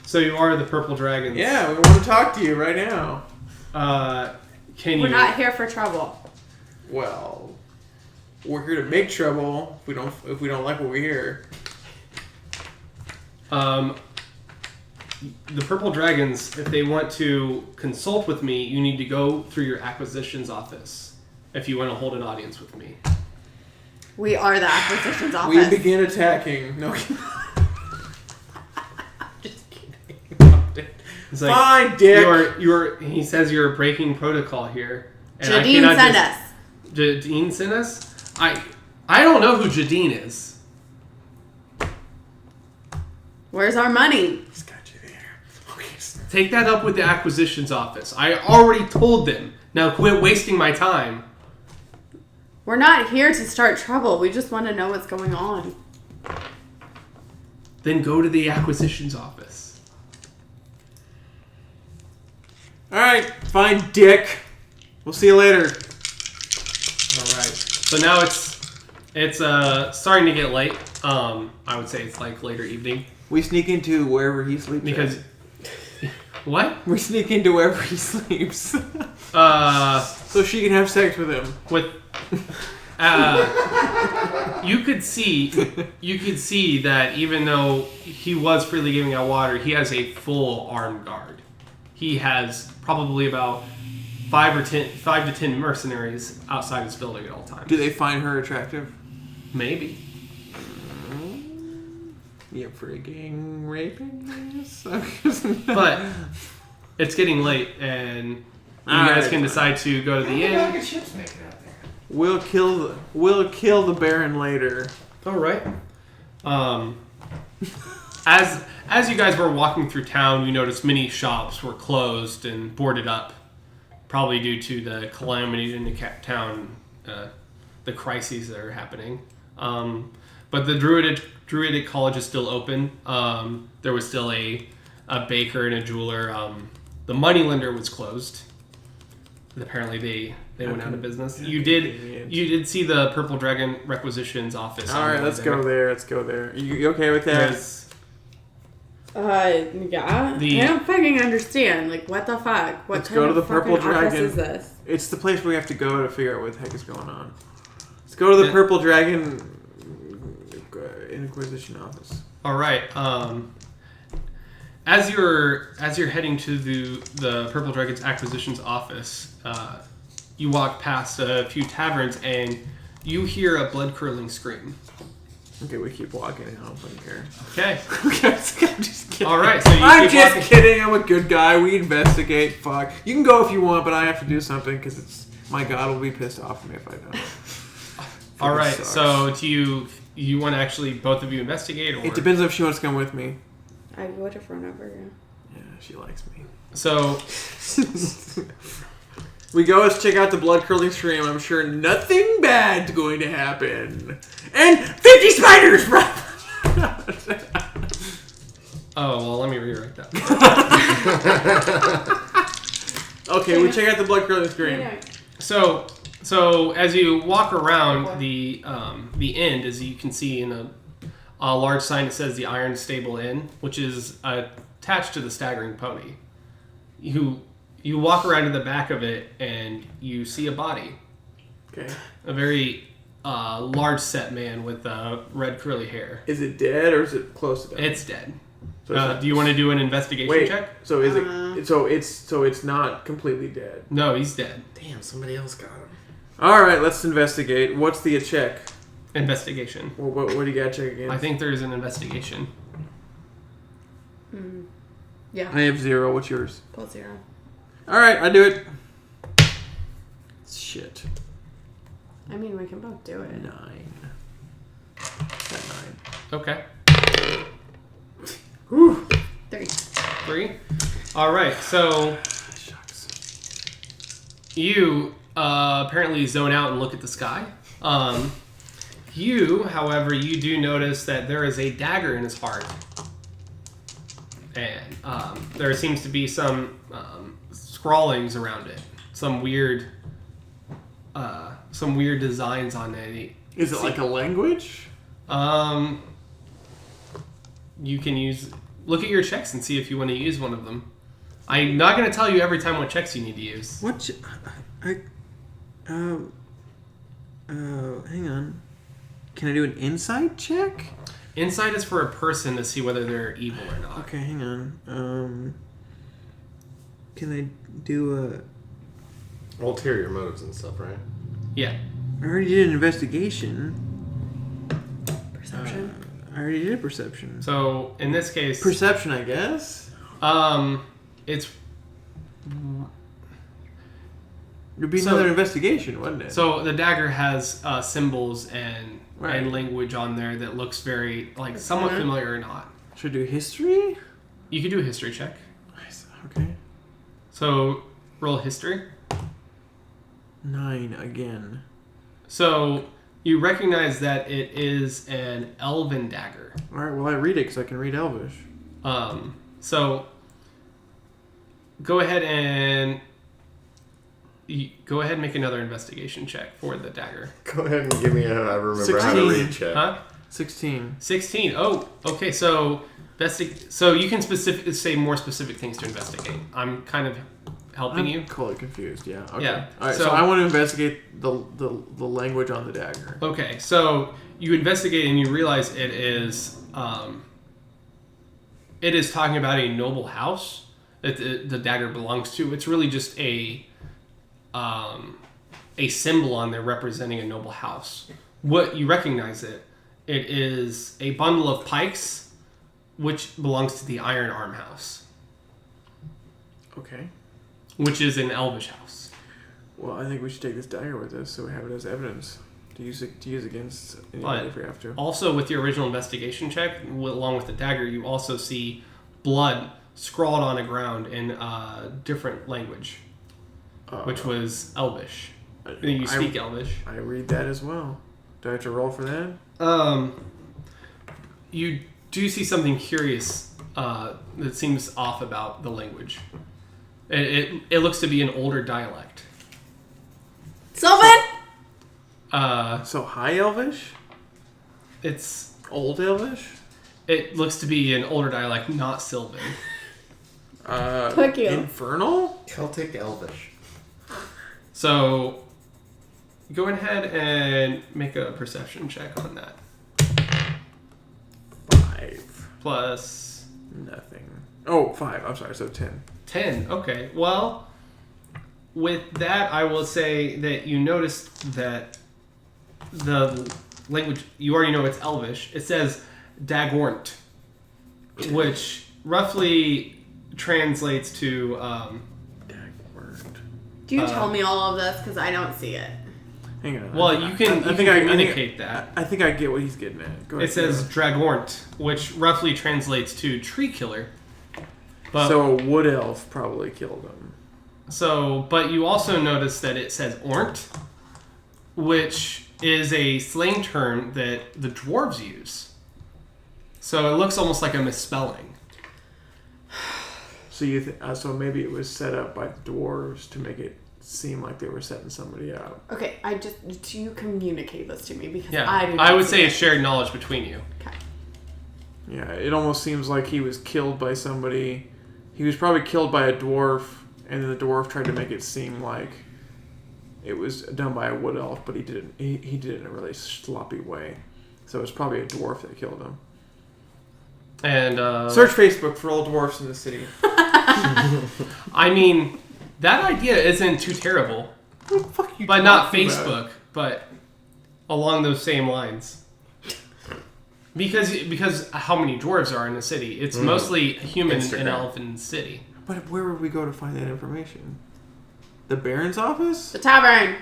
"So you are the Purple Dragons." Yeah, we want to talk to you right now. Can We're you? not here for trouble. Well, we're here to make trouble if we don't like what we hear. The Purple Dragons, if they want to consult with me, you need to go through your acquisitions office if you want to hold an audience with me. We are the acquisitions We office. begin attacking. No. Just kidding. It's like, Fine, Dick. he says you're breaking protocol here. And Jadine sent us. Jadine sent us? I don't know who Jadine is. Where's our money? He's got you there. Okay. Take that up with the acquisitions office. I already told them. Now quit wasting my time. We're not here to start trouble. We just want to know what's going on. Then go to the acquisitions office. Alright, fine, Dick. We'll see you later. Alright. So now it's starting to get late. I would say it's like later evening. We sneak into wherever he sleeps. Because what? we sneak into wherever he sleeps. So So she can have sex with him. with you could see that even though he was freely giving out water, he has a full armed guard. He has probably about 5 to 10 mercenaries outside his building at all times. Do they find her attractive? Maybe. You frigging raping us? But it's getting late, and you Alright, guys can fine. decide to go to the inn. ships make it out there? We'll kill the Baron later. All right. As you guys were walking through town, you noticed many shops were closed and boarded up, probably due to the calamities in the town, the crises that are happening. But the Druidic College is still open. There was still a baker and a jeweler. The moneylender was closed. Apparently they went out of business. You did see the Purple Dragon Requisitions office. All right, let's go there. Let's go there. You okay with that? Yes. Yeah. The- I don't fucking understand. Like, what the fuck? What Let's kind go to of the fucking Purple office Dragon. is this? It's the place we have to go to figure out what the heck is going on. Let's go to the Yeah. Purple Dragon Inquisition office. All right. As you're heading to the Purple Dragon's acquisitions office, you walk past a few taverns and you hear a blood curdling scream. Okay, we keep walking. I don't fucking care. Okay. I'm just kidding. All right. So you I'm keep just walking. kidding. I'm a good guy. We investigate. Fuck. You can go if you want, but I have to do something because it's my god will be pissed off at me if I don't. All right. Sucks. So do you want to actually both of you investigate, or It depends if she wants to come with me. I would have run over you. Yeah, she likes me. So We go, let's check out the blood curdling stream. I'm sure nothing bad's going to happen. And 50 spiders, bro! oh well, let me rewrite that. Okay, we check out the blood curdling stream. Yeah. So as you walk around the end, as you can see in a large sign that says the Iron Stable Inn, which is attached to the Staggering Pony. You walk around to the back of it and you see a body. Okay. A very large set man with red curly hair. Is it dead or is it close to death? It's dead. So it's not- Do you want to do an investigation Wait, check? so is it? So it's not completely dead. No, he's dead. Damn, somebody else got him. All right, let's investigate. What's the check? Investigation. What do you got to check again? I think there is an investigation. Yeah. I have 0. What's yours? +0. All right, I do it. Shit. I mean, we can both do it. 9. Got 9. Okay. Whew. 3. 3. All right. So Shucks. you apparently zone out and look at the sky. You, however, you do notice that there is a dagger in his heart, and there seems to be some scrawlings around it, some weird designs on it. Is it like a language? You can look at your checks and see if you want to use one of them. I'm not going to tell you every time what checks you need to use. What? Hang on. Can I do an insight check? Insight is for a person to see whether they're evil or not. Okay, hang on. Can I do a? Ulterior motives and stuff, right? Yeah. I already did an investigation. Perception. I already did perception. So in this case, Perception, I guess. it's It'd be So- another investigation, wouldn't it? so the dagger has symbols and Right. language on there that looks very somewhat Mhm. familiar or not. Should I do history? You could do a history check. Nice. Okay. So roll history. 9 again. So you recognize that it is an elven dagger. All right. Well, I read it because I can read Elvish. So go ahead and make another investigation check for the dagger. Go ahead and give me I remember how to 16. read check. Huh? 16. 16. Oh, okay. So so you can say more specific things to investigate. I'm kind of helping I'm you. totally confused. Yeah. Okay. Yeah, All right. so- So I want to investigate the language on the dagger. Okay, so you investigate and you realize it is talking about a noble house that the dagger belongs to. It's really just a symbol on there representing a noble house. What you recognize it is a bundle of pikes, which belongs to the Iron Arm House, Okay. which is an Elvish house. Well, I think we should take this dagger with us so we have it as evidence to use against anybody if we have to. Also, with your original investigation check, along with the dagger, you also see blood scrawled on the ground in a different language, which was Elvish. You speak Elvish. I read that as well. Do I have to roll for that? You do see something curious that seems off about the language. It looks to be an older dialect. Sylvan? So high Elvish? It's Old Elvish? It looks to be an older dialect, not Sylvan. Fuck you. Infernal? Celtic Elvish. So, go ahead and make a perception check on that. 5. Plus Nothing. Oh, 5. I'm sorry. So 10. 10. Okay. Well, with that, I will say that you noticed that the language, you already know it's Elvish. It says Dagornt, which roughly translates to Dagwort. Do you tell me all of this? Because I don't see it. Hang on. Well, you can communicate that. I think I get what he's getting at. Go ahead. It says Dragornt, which roughly translates to tree killer. But, so a wood elf probably killed him. but you also notice that it says Ornt, which is a slang term that the dwarves use. So it looks almost like a misspelling. So so maybe it was set up by the dwarves to make it seem like they were setting somebody up. Okay, do you communicate this to me? Because Yeah, I do not I would see say it. it's shared knowledge between you. Okay. Yeah, it almost seems like he was killed by somebody. He was probably killed by a dwarf, and then the dwarf tried to make it seem like it was done by a wood elf, but he didn't. He did it in a really sloppy way. So it was probably a dwarf that killed him. And Search Facebook for all dwarfs in the city. I mean, that idea isn't too terrible. What the fuck you But not talking about? Facebook, but along those same lines. Because how many dwarves are in the city? It's mostly human and Instagram. elf in the city. But where would we go to find that information? The Baron's office? The tavern.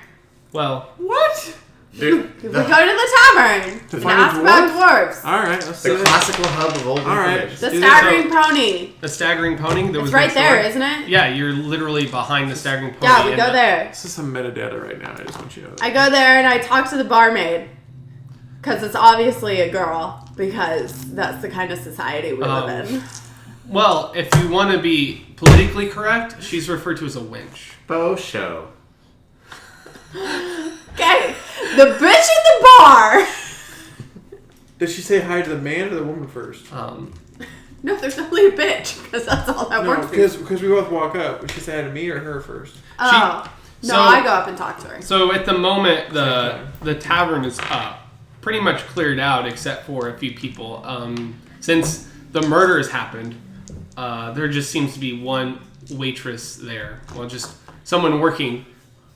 Well, What? Dude, We go to the tavern To and find a ask about dwarves. All right, let's the do that. classical hub of old All right. information. The do this. staggering pony. the staggering pony. That It's was right next door. there, isn't it? Yeah, you're literally behind the staggering pony. Yeah, we and go there. This is some metadata right now. I just want you to know that. I go there and I talk to the barmaid. Because it's obviously a girl. Because that's the kind of society we live in. Well, if you want to be politically correct, she's referred to as a wench. Faux show. Okay. The bitch at the bar. Did she say hi to the man or the woman first? No, there's only a bitch. Because that's all that No, works. because we both walk up. Did she say hi to me or her first? Oh. No, so- I go up and talk to her. So at the moment, the tavern is pretty much cleared out except for a few people. Since the murder has happened, there just seems to be one waitress there. Well, just someone working,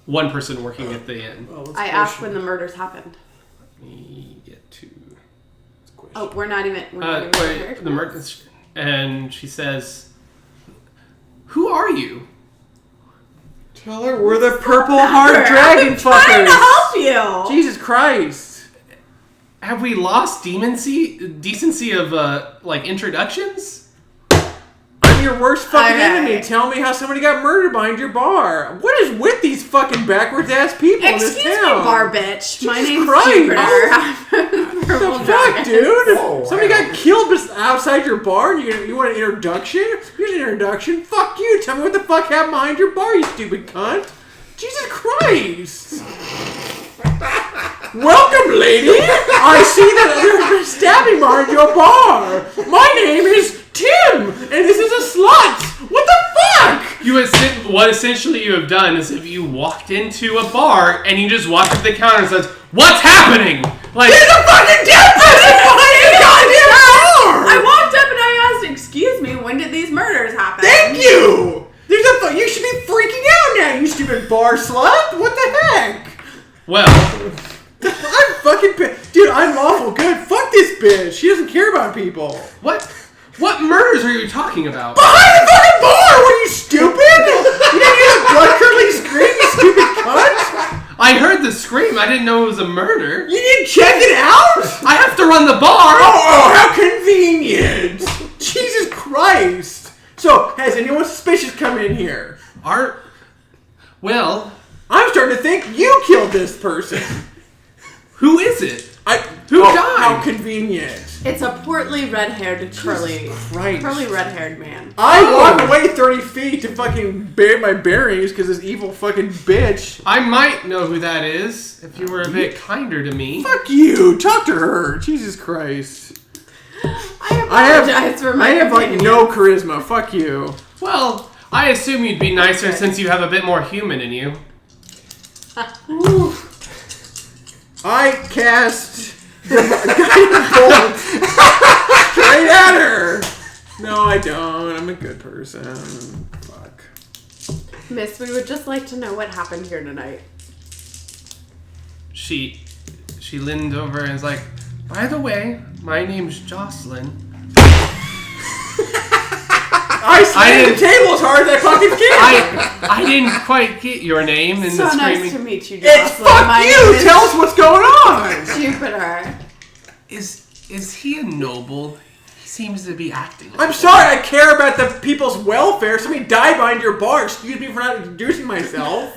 one person working at the inn. Well, let's I asked question- when the murders happened. Let me get to question. Oh, we're not even prepared. the murder, and she says, "Who are you?" Tell her we're the purple heart dragon I'm trying to fuckers. help you. Jesus Christ. Have we lost decency of introductions? I'm your worst fucking Okay. enemy. Tell me how somebody got murdered behind your bar. What is with these fucking backwards ass people in this Excuse me, town? bar bitch. My Jesus name's Christ. Jupiter. What Purple the fuck, dragon. dude? Whoa, Somebody wow. got killed outside your bar and you want an introduction? Here's an introduction. Fuck you. Tell me what the fuck happened behind your bar, you stupid cunt. Jesus Christ. Welcome, lady. I see that there's a stabbing behind your bar. My name is Tim, and this is a slut. What the fuck? What essentially you have done is if you walked into a bar and you just walked up to the counter and says, "What's happening?" Like, There's a fucking dead person behind your goddamn bar. I walked up and I asked, "Excuse me, when did these murders happen?" Thank you. You should be freaking out now, you stupid bar slut. What the heck? well, I'm fucking dude. I'm awful good. Fuck this bitch. She doesn't care about people. what murders are you talking about? Behind the fucking bar. Were you stupid? You didn't hear the blood curdling scream, you stupid cunt. I heard the scream. I didn't know it was a murder. You didn't check it out? I have to run the bar. Oh, how convenient. Jesus Christ. So, has anyone suspicious come in here? Well, I'm starting to think you killed this person. who is it? Who died? How convenient. It's a portly, red-haired, curly Christ. red-haired man. I walk away 30 feet to fucking bear my bearings because this evil fucking bitch. I might know who that is if you were a bit kinder to me. Fuck you. Talk to her. Jesus Christ. I apologize for my I have like opinion. no charisma. Fuck you. Well, I assume you'd be nicer since you have a bit more human in you. I cast guiding bolt straight at her. No, I don't. I'm a good person. Fuck. Miss, we would just like to know what happened here tonight. She leaned over and was like, "By the way, my name's Jocelyn." I slammed the table as hard as I fucking can. I didn't quite get your name in So the nice screaming. to meet you, It's Jocelyn. fuck My you. name Tell us what's going on. is Jupiter. Is he a noble? He seems to be acting. Like I'm sorry. I care about the people's welfare. Somebody died behind your bar. Excuse me for not introducing myself.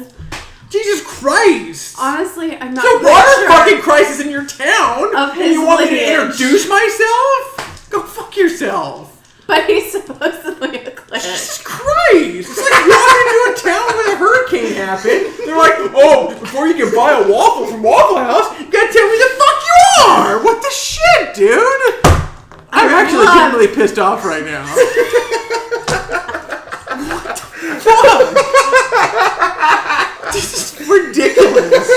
Jesus Christ. Honestly, I'm not There's a quite water sure. fucking crisis in your town. Of and his you want me to lineage. introduce myself? Go fuck yourself. But he's supposedly a cleric. Jesus Christ! It's like walking into a town when a hurricane happened. They're like, oh, before you can buy a waffle from Waffle House, you gotta tell me the fuck you are! What the shit, dude? I'm actually legitimately pissed off right now. What the fuck? This is ridiculous.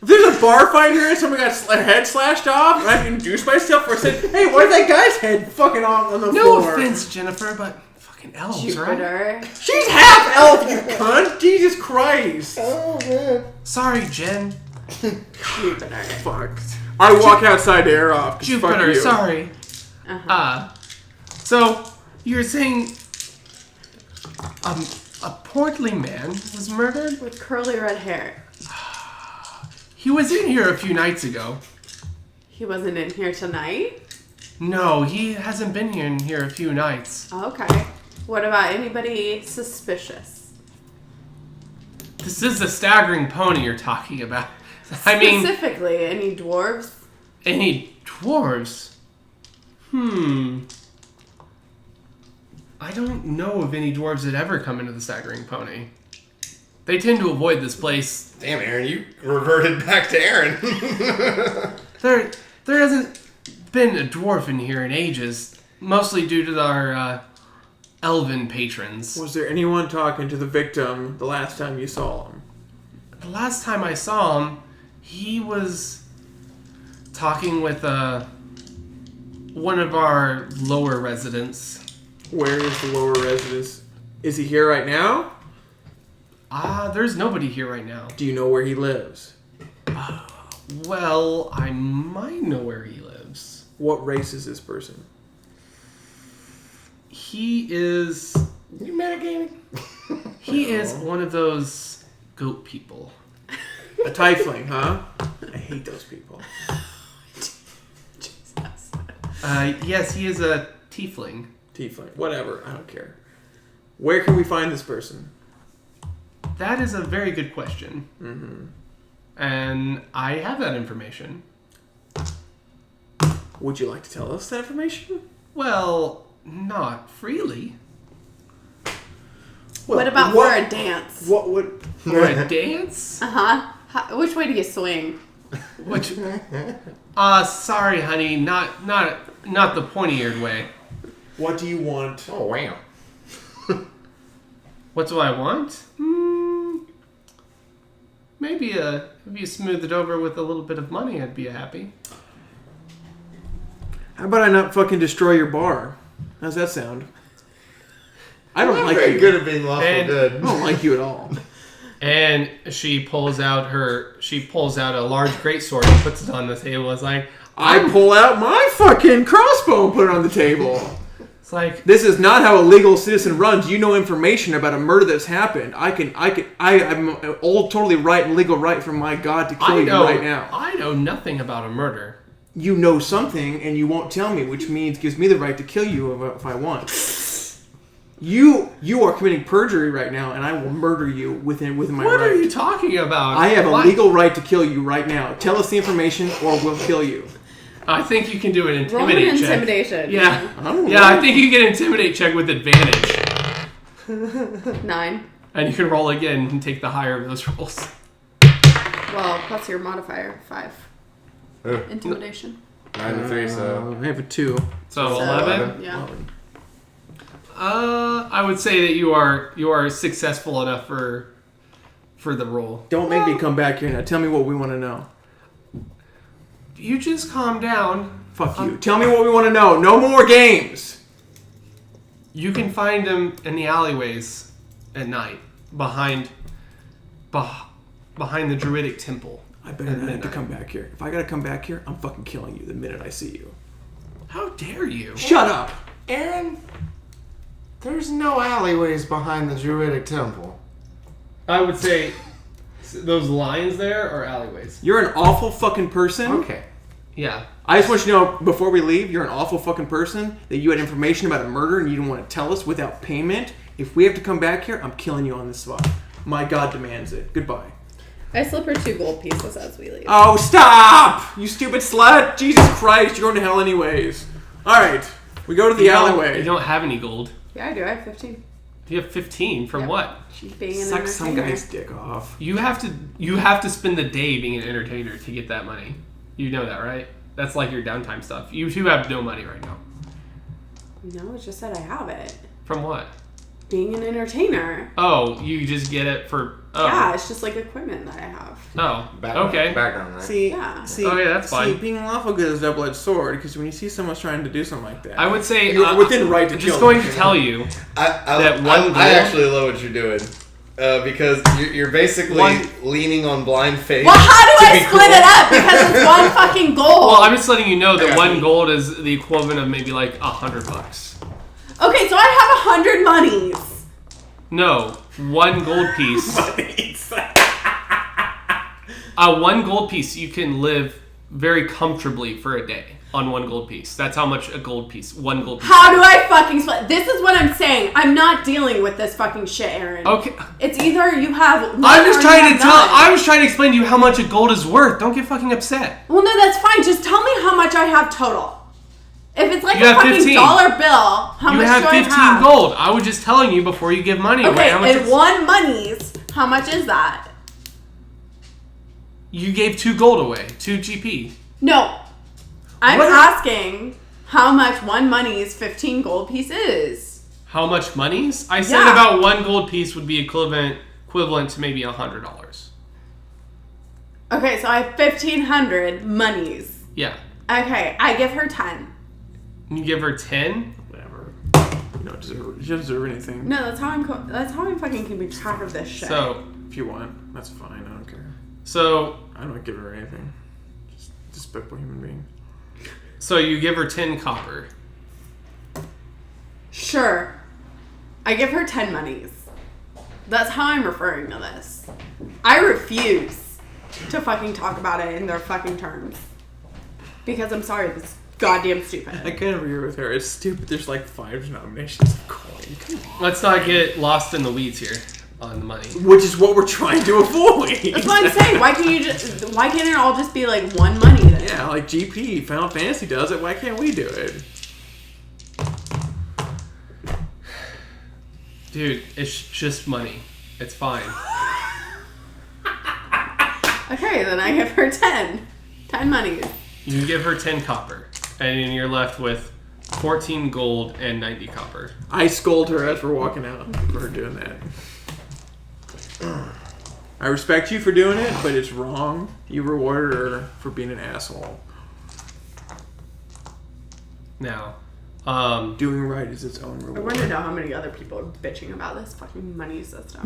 If there's a bar fight here and someone got their head slashed off, and I introduced myself or said, hey, why is that guy's head fucking off on the No floor? offense, Jennifer, but fucking elves, right? Jupiter. She's half elf, you cunt! Jesus Christ! Oh man. Sorry, Jen. Jupiter. Fuck. I walk outside to air off. 'cause fuck Jupiter, you. sorry. So you're saying a portly man was murdered? With curly red hair. He was in here a few nights ago. He wasn't in here tonight? No, he hasn't been in here a few nights. Okay. What about anybody suspicious? This is the staggering pony you're talking about. I mean, Specifically, any dwarves? any dwarves? I don't know of any dwarves that ever come into the staggering pony. They tend to avoid this place. Damn, Aaron, you reverted back to Aaron. There hasn't been a dwarf in here in ages, mostly due to our elven patrons. Was there anyone talking to the victim the last time you saw him? The last time I saw him, he was talking with one of our lower residents. Where is the lower residence? Is he here right now? There's nobody here right now. Do you know where he lives? Well, I might know where he lives. What race is this person? He is You metagaming? he is one of those goat people. A tiefling, huh? I hate those people. Jesus. Yes, he is a tiefling. Tiefling. Whatever. I don't care. Where can we find this person? That is a very good question. Mm-hmm. And I have that information. Would you like to tell us that information? Well, not freely. What about for a dance? What would... For a dance? Uh-huh. Which way do you swing? Which? Sorry, honey, not the pointy-eared way. What do you want? Oh, wow. What do I want? Maybe if you smooth it over with a little bit of money, I'd be happy. How about I not fucking destroy your bar? How's that sound? I don't like Very you. good at being lawful And- I good. don't like you at all. And she pulls out a large greatsword and puts it on the table. It's like I pull out my fucking crossbow and put it on the table. it's like This is not how a legal citizen runs. You know information about a murder that's happened. I'm all totally right and legal right from my God to kill you right now. I know nothing about a murder. You know something and you won't tell me, which means gives me the right to kill you if I want. You are committing perjury right now, and I will murder you within my What right. are you talking about? I have a What? legal right to kill you right now. Tell us the information, or we'll kill you. I think you can do an Roll an intimidate check. intimidation. Yeah. I don't Yeah, know. I think you can intimidate check with advantage. 9. And you can roll again and take the higher of those rolls. Well, plus your modifier, 5. Ugh. Intimidation. 9 to 3, so... I have a 2. So So, 11. Yeah. I would say that you are successful enough for the roll. Don't make me come back here now. Tell me what we want to know. You just calm down. Fuck you. Tell me what we want to know. No more games. You can find them in the alleyways at night behind the Druidic temple. I better not have to come back here. If I gotta come back here, I'm fucking killing you the minute I see you. How dare you? Shut up. Aaron, there's no alleyways behind the Druidic Temple. I would say those lines there are alleyways. You're an awful fucking person. Okay. Yeah. I just want you to know, before we leave, you're an awful fucking person, that you had information about a murder and you didn't want to tell us without payment. If we have to come back here, I'm killing you on the spot. My God demands it. Goodbye. I slip her 2 gold pieces as we leave. Oh, stop! You stupid slut! Jesus Christ, you're going to hell anyways. Alright, we go to the alleyway. You don't have any gold. Yeah, I do. I have 15. You have 15 from Yep. what? She's being an Suck some entertainer. guy's dick off. You have to spend the day being an entertainer to get that money. You know that, right? That's like your downtime stuff. You two have no money right now. No, it's just that I have it. From what? Being an entertainer. Oh, you just get it for. Oh. Yeah, it's just like equipment that I have. Oh. Background, Okay. Background, right? See, Yeah. see, Oh, yeah, that's see, fine. being lawful good is a double-edged sword, because when you see someone's trying to do something like that, I would say you're within right to just kill going them. to tell you. That one I goal- actually love what you're doing. Because you're basically One- leaning on blind faith. Well, how do to I be split cool. it up? Because it's one fucking gold. Well, I'm just letting you know that got one you. gold is the equivalent of maybe like $100. Okay, so I have 100 monies. No, one gold piece. One gold piece, you can live very comfortably for a day on one gold piece. That's how much a gold piece, one gold piece. How do I fucking split? This is what I'm saying. I'm not dealing with this fucking shit, Aaron. Okay. It's either you have. One I'm just or trying you to have none. I was trying to explain to you how much a gold is worth. Don't get fucking upset. Well, no, that's fine. Just tell me how much I have total. If it's like You a have fucking 15. dollar bill, how You much have do I 15 have? gold. I was just telling you before you give money away Okay, how much and it's- one monies, how much is that? You gave 2 gold away, 2 GP. No. I'm What? asking how much one money's 15 gold piece is. How much monies? I said Yeah. about one gold piece would be equivalent to maybe $100. Okay, so I have 1,500 monies. Yeah. Okay, I give her 10. You give her 10? Whatever. You don't deserve anything. No, that's how I'm fucking keeping track of this shit. So If you want, that's fine. I don't care. so I don't give her anything. Just despicable human being. so you give her 10 copper. Sure. I give her 10 monies. That's how I'm referring to this. I refuse to fucking talk about it in their fucking terms. Because I'm sorry, it's goddamn I stupid. can't agree with her. It's stupid. There's like 5 denominations of coin. Come on. Let's not get lost in the weeds here on the money. Which is what we're trying to avoid. That's what I'm saying. Why can't it all just be like one money then? Yeah, like GP, Final Fantasy does it. Why can't we do it? Dude, it's just money. It's fine. Okay, then I give her 10. 10 monies. You give her 10 copper, and then you're left with 14 gold and 90 copper. I scold her as we're walking out for her doing that. I respect you for doing it, but it's wrong. You rewarded her for being an asshole. Now, Doing right is its own I reward. want to know how many other people are bitching about this fucking money system.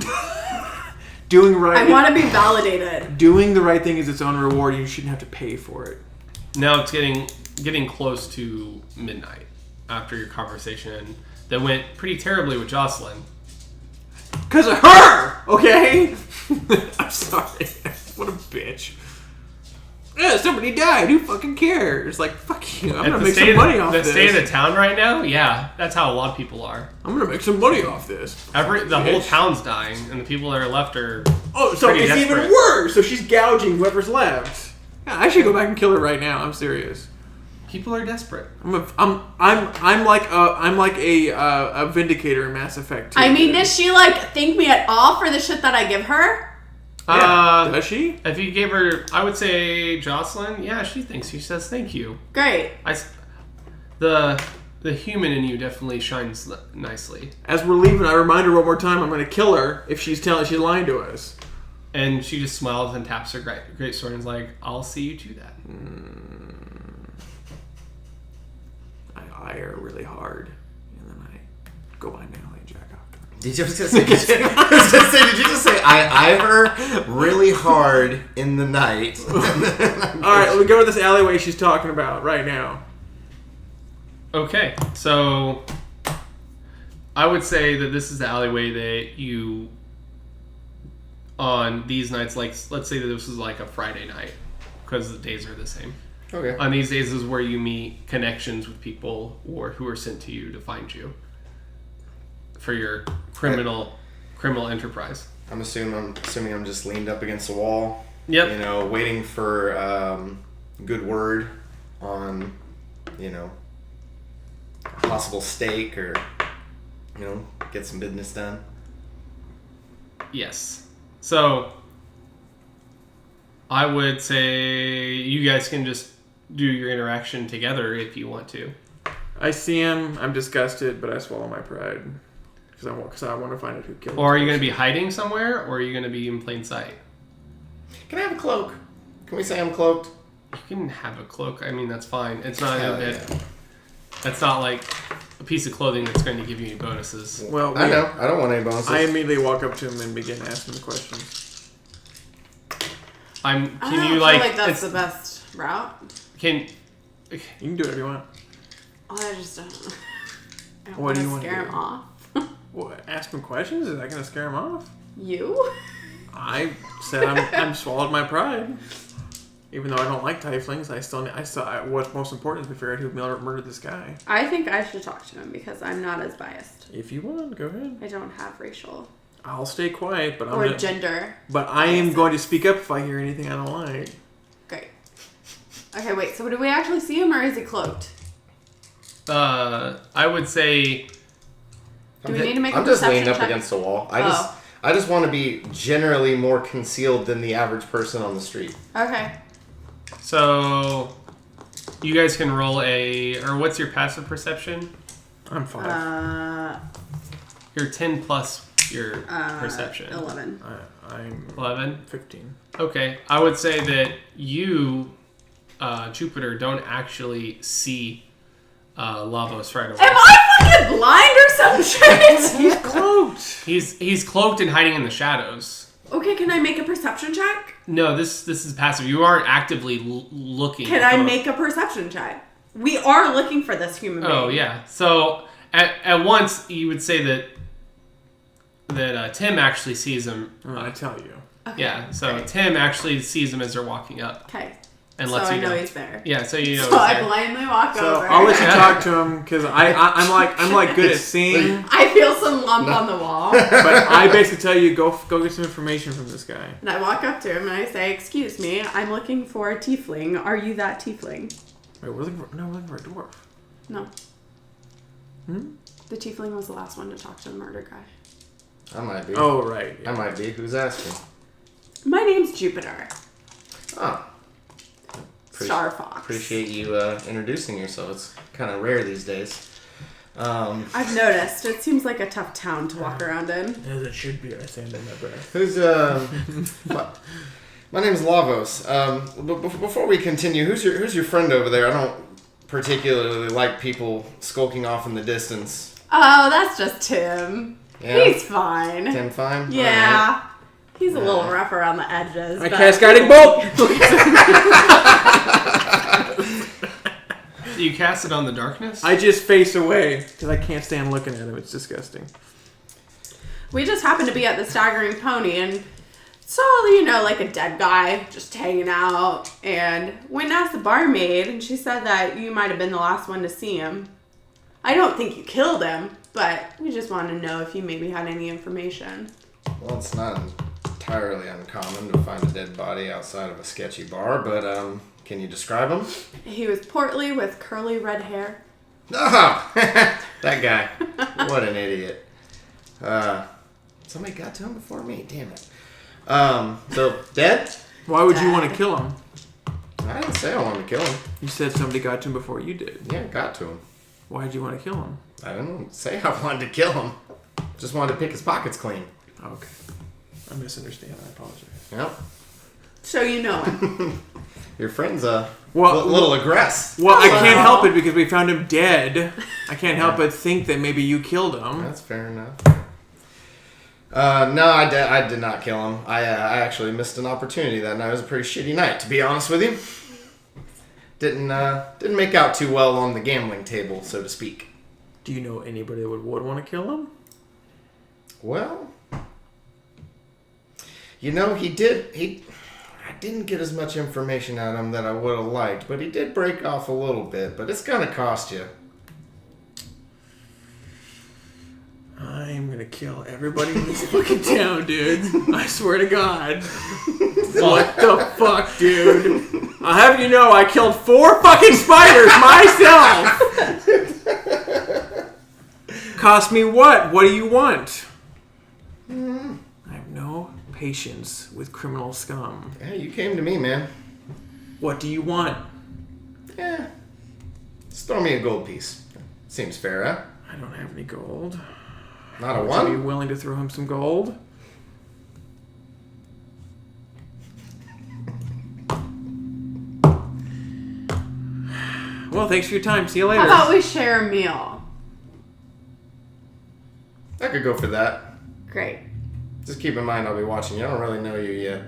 Doing right. I want to be validated. Doing the right thing is its own reward. You shouldn't have to pay for it. now it's getting close to midnight after your conversation that went pretty terribly with Jocelyn. Cause of her, okay? I'm sorry. What a bitch. Yeah, somebody died. Who fucking cares? Like, fuck you. I'm At gonna the make state some of- money off the this. state of the town right now, yeah, that's how a lot of people are. I'm gonna make some money off this. The whole Bitch. town's dying, and the people that are left are. Oh, so Pretty it's desperate. even worse. So she's gouging whoever's left. Yeah, I should go back and kill her right now. I'm serious. People are desperate. I'm like a vindicator in Mass Effect 2. I mean, does she like thank me at all for the shit that I give her? Yeah. Does she? If you gave her, I would say Jocelyn. Yeah, she thinks. She says thank you. Great. The human in you definitely shines nicely, As we're leaving, I remind her one more time. I'm gonna kill her if she's lying to us. and she just smiles and taps her great sword and is like, "I'll see you to that." I eye her really hard, and then I go behind Natalie and jack off to her. Did you just say? Did you just say I eye her really hard in the night? All right, we go to this alleyway she's talking about right now. Okay, so I would say that this is the alleyway that you, on these nights, like let's say that this was like a Friday night, because the days are the same. Okay. On these days is where you meet connections with people or who are sent to you to find you for your criminal enterprise. I'm assuming I'm just leaned up against the wall. Yep. You know, waiting for good word on, you know, a possible stake or, you know, get some business done. Yes. So I would say you guys can just do your interaction together if you want to. I see him. I'm disgusted, but I swallow my pride because I want to find out who killed him. Or are you going to be hiding somewhere, or are you going to be in plain sight? Can I have a cloak? Can we say I'm cloaked? You can have a cloak. I mean, that's fine. It's not Hell that. That's not like a piece of clothing that's going to give you any bonuses. Well, I know. I don't want any bonuses. I immediately walk up to him and begin asking the questions. I Can don't you feel like? like that's it's- the best route. Can You can do whatever you want. Oh, I just don't. I don't What do you want wanna to scare do? him off. What, ask him questions? Is that going to scare him off? You? I said I'm swallowed my pride. Even though I don't like tieflings, what's most important is we figure out who murdered this guy. I think I should talk to him because I'm not as biased. If you want, go ahead. I don't have racial I'll stay quiet, but or gender. But I am going to speak up if I hear anything I don't like. Great. Okay, wait. So, do we actually see him, or is he cloaked? I would say Do we need to make a I'm just perception leaned up check? against the wall. Oh. I just want to be generally more concealed than the average person on the street. Okay. so. You guys can roll or what's your passive perception? I'm 5. You're 10 plus your perception. 11. I'm 11. 15. Okay, I would say that you, Jupiter, don't actually see Lavos right away. Am I fucking blind or some shit? He's cloaked. He's cloaked and hiding in the shadows. Okay, can I make a perception check? No, this is passive. You aren't actively looking. Can I make a perception check? We are looking for this human being. Oh yeah. So at once you would say that Tim actually sees him. I tell you. Okay. Yeah. So Great. Tim actually sees him as they're walking up Okay. and So lets I you know know. he's there. Yeah. So you know. So he's I there. blindly walk So over. I'll let you talk to him because I'm like good at seeing, I feel some lump on the wall. but I basically tell you go get some information from this guy. And I walk up to him and I say, "Excuse me, I'm looking for a tiefling. Are you that tiefling?" Wait, we're looking for a dwarf. No. The tiefling was the last one to talk to the murder guy. I might be. Oh right. I might be. Who's asking? My name's Jupiter. Oh. Star Fox. Appreciate you introducing yourself. It's kind of rare these days. I've noticed. It seems like a tough town to walk around in. As it should be. I stand in my breath. Who's my name's Lavos. Before we continue, who's your friend over there? I don't particularly like people skulking off in the distance. Oh, that's just Tim. Yeah? He's fine. Tim fine? Yeah. He's a little rough around the edges. I but- cast guiding bolt. You cast it on the darkness. I just face away because I can't stand looking at him. It's disgusting. We just happened to be at the Staggering Pony and saw, you know, like a dead guy just hanging out. And went and asked the barmaid, and she said that you might have been the last one to see him. I don't think you killed him, but we just wanted to know if you maybe had any information. Well, it's not entirely uncommon to find a dead body outside of a sketchy bar, but can you describe him? He was portly with curly red hair. Oh, that guy. What an idiot. Somebody got to him before me. Damn it. So, dead? Why would you want to kill him? I didn't say I wanted to kill him. You said somebody got to him before you did. Yeah, got to him. Why did you want to kill him? I didn't say I wanted to kill him. Just wanted to pick his pockets clean. Okay. I misunderstand. I apologize. Yep. So you know him. Your friend's Well, little aggressiv. Well, I can't Wow. help it because we found him dead. I can't help but think that maybe you killed him. That's fair enough. No, I did not kill him. I actually missed an opportunity that night. It was a pretty shitty night, to be honest with you. didn't make out too well on the gambling table, so to speak. Do you know anybody that would want to kill him? Well, you know, I didn't get as much information out of him that I would have liked, but he did break off a little bit, but it's gonna cost you. I'm gonna kill everybody in this fucking town, dude. I swear to God. What the fuck, dude? I'll have you know I killed 4 fucking spiders myself! Cost me what? What do you want? I have no patience with criminal scum. Yeah, you came to me, man. What do you want? Yeah. Just throw me a gold piece. Seems fair, huh? I don't have any gold. Not a Would you be one? willing to throw him some gold? Well, thanks for your time. See you later. How about we share a meal? I could go for that. Great. Just keep in mind I'll be watching you. I don't really know you yet.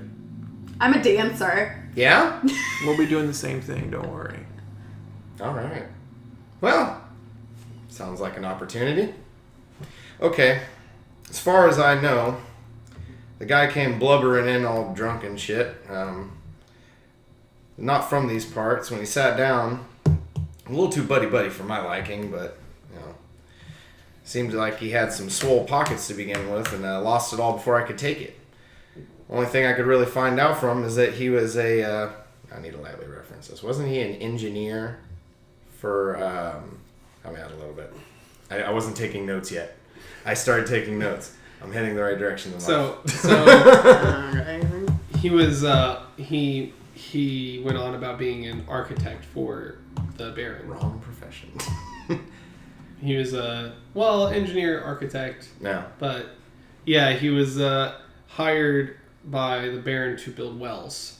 I'm a dancer. Yeah? We'll be doing the same thing. Don't worry. Alright. Well, sounds like an opportunity. Okay. As far as I know, the guy came blubbering in all drunk and shit. Not from these parts. When he sat down, a little too buddy-buddy for my liking, but, you know, seemed like he had some swole pockets to begin with, and lost it all before I could take it. Only thing I could really find out from him is that he was I need to lightly reference this. Wasn't he an engineer for, help me out a little bit. I wasn't taking notes yet. I started taking notes. I'm heading the right direction in life. Alright. He was he went on about being an architect for the Baron. Wrong profession. He was a engineer architect, No. but yeah, he was hired by the Baron to build wells.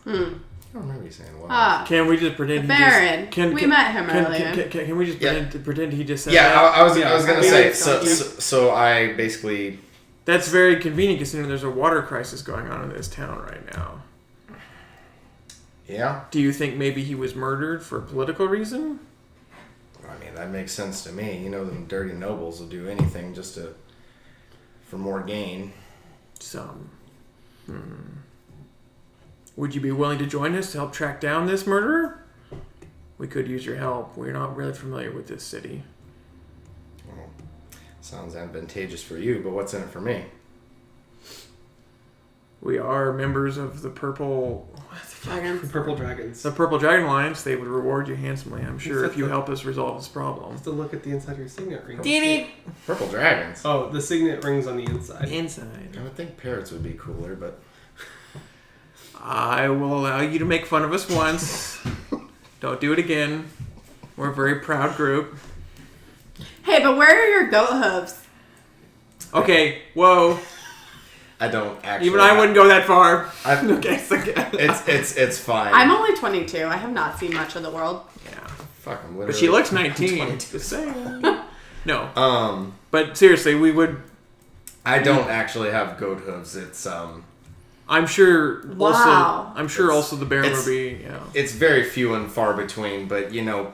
I don't remember you saying what. Can we just pretend The he Baron. just... We met him earlier. Can we just pretend he just said Yeah, that? I was Yeah. gonna I mean, say. it's- So I basically. That's very convenient considering there's a water crisis going on in this town right now. Yeah. Do you think maybe he was murdered for a political reason? I mean, that makes sense to me. You know, them dirty nobles will do anything just for more gain. Some. Would you be willing to join us to help track down this murderer? We could use your help. We're not really familiar with this city. Well, sounds advantageous for you, but what's in it for me? We are members of the Purple Dragons. Purple Dragons. the Purple Dragon Alliance. They would reward you handsomely, I'm sure, Is that if you the- help us resolve this problem. Just to look at the inside of your signet ring. Purple dragons. Oh, the signet ring's on the inside. Inside. I would think parrots would be cooler, but I will allow you to make fun of us once. Don't do it again. We're a very proud group. Hey, but where are your goat hooves? Okay, whoa. I don't actually. Even I wouldn't go that far. I- Okay, so It's fine. I'm only 22. I have not seen much of the world. yeah. Fuck, I'm literally. But she looks 19. 22. Just saying. No. But seriously, we would. I don't actually have goat hooves. It's I'm sure. Wow. I'm sure. Also, the Baron it's- would be. Yeah. it's very few and far between. But you know,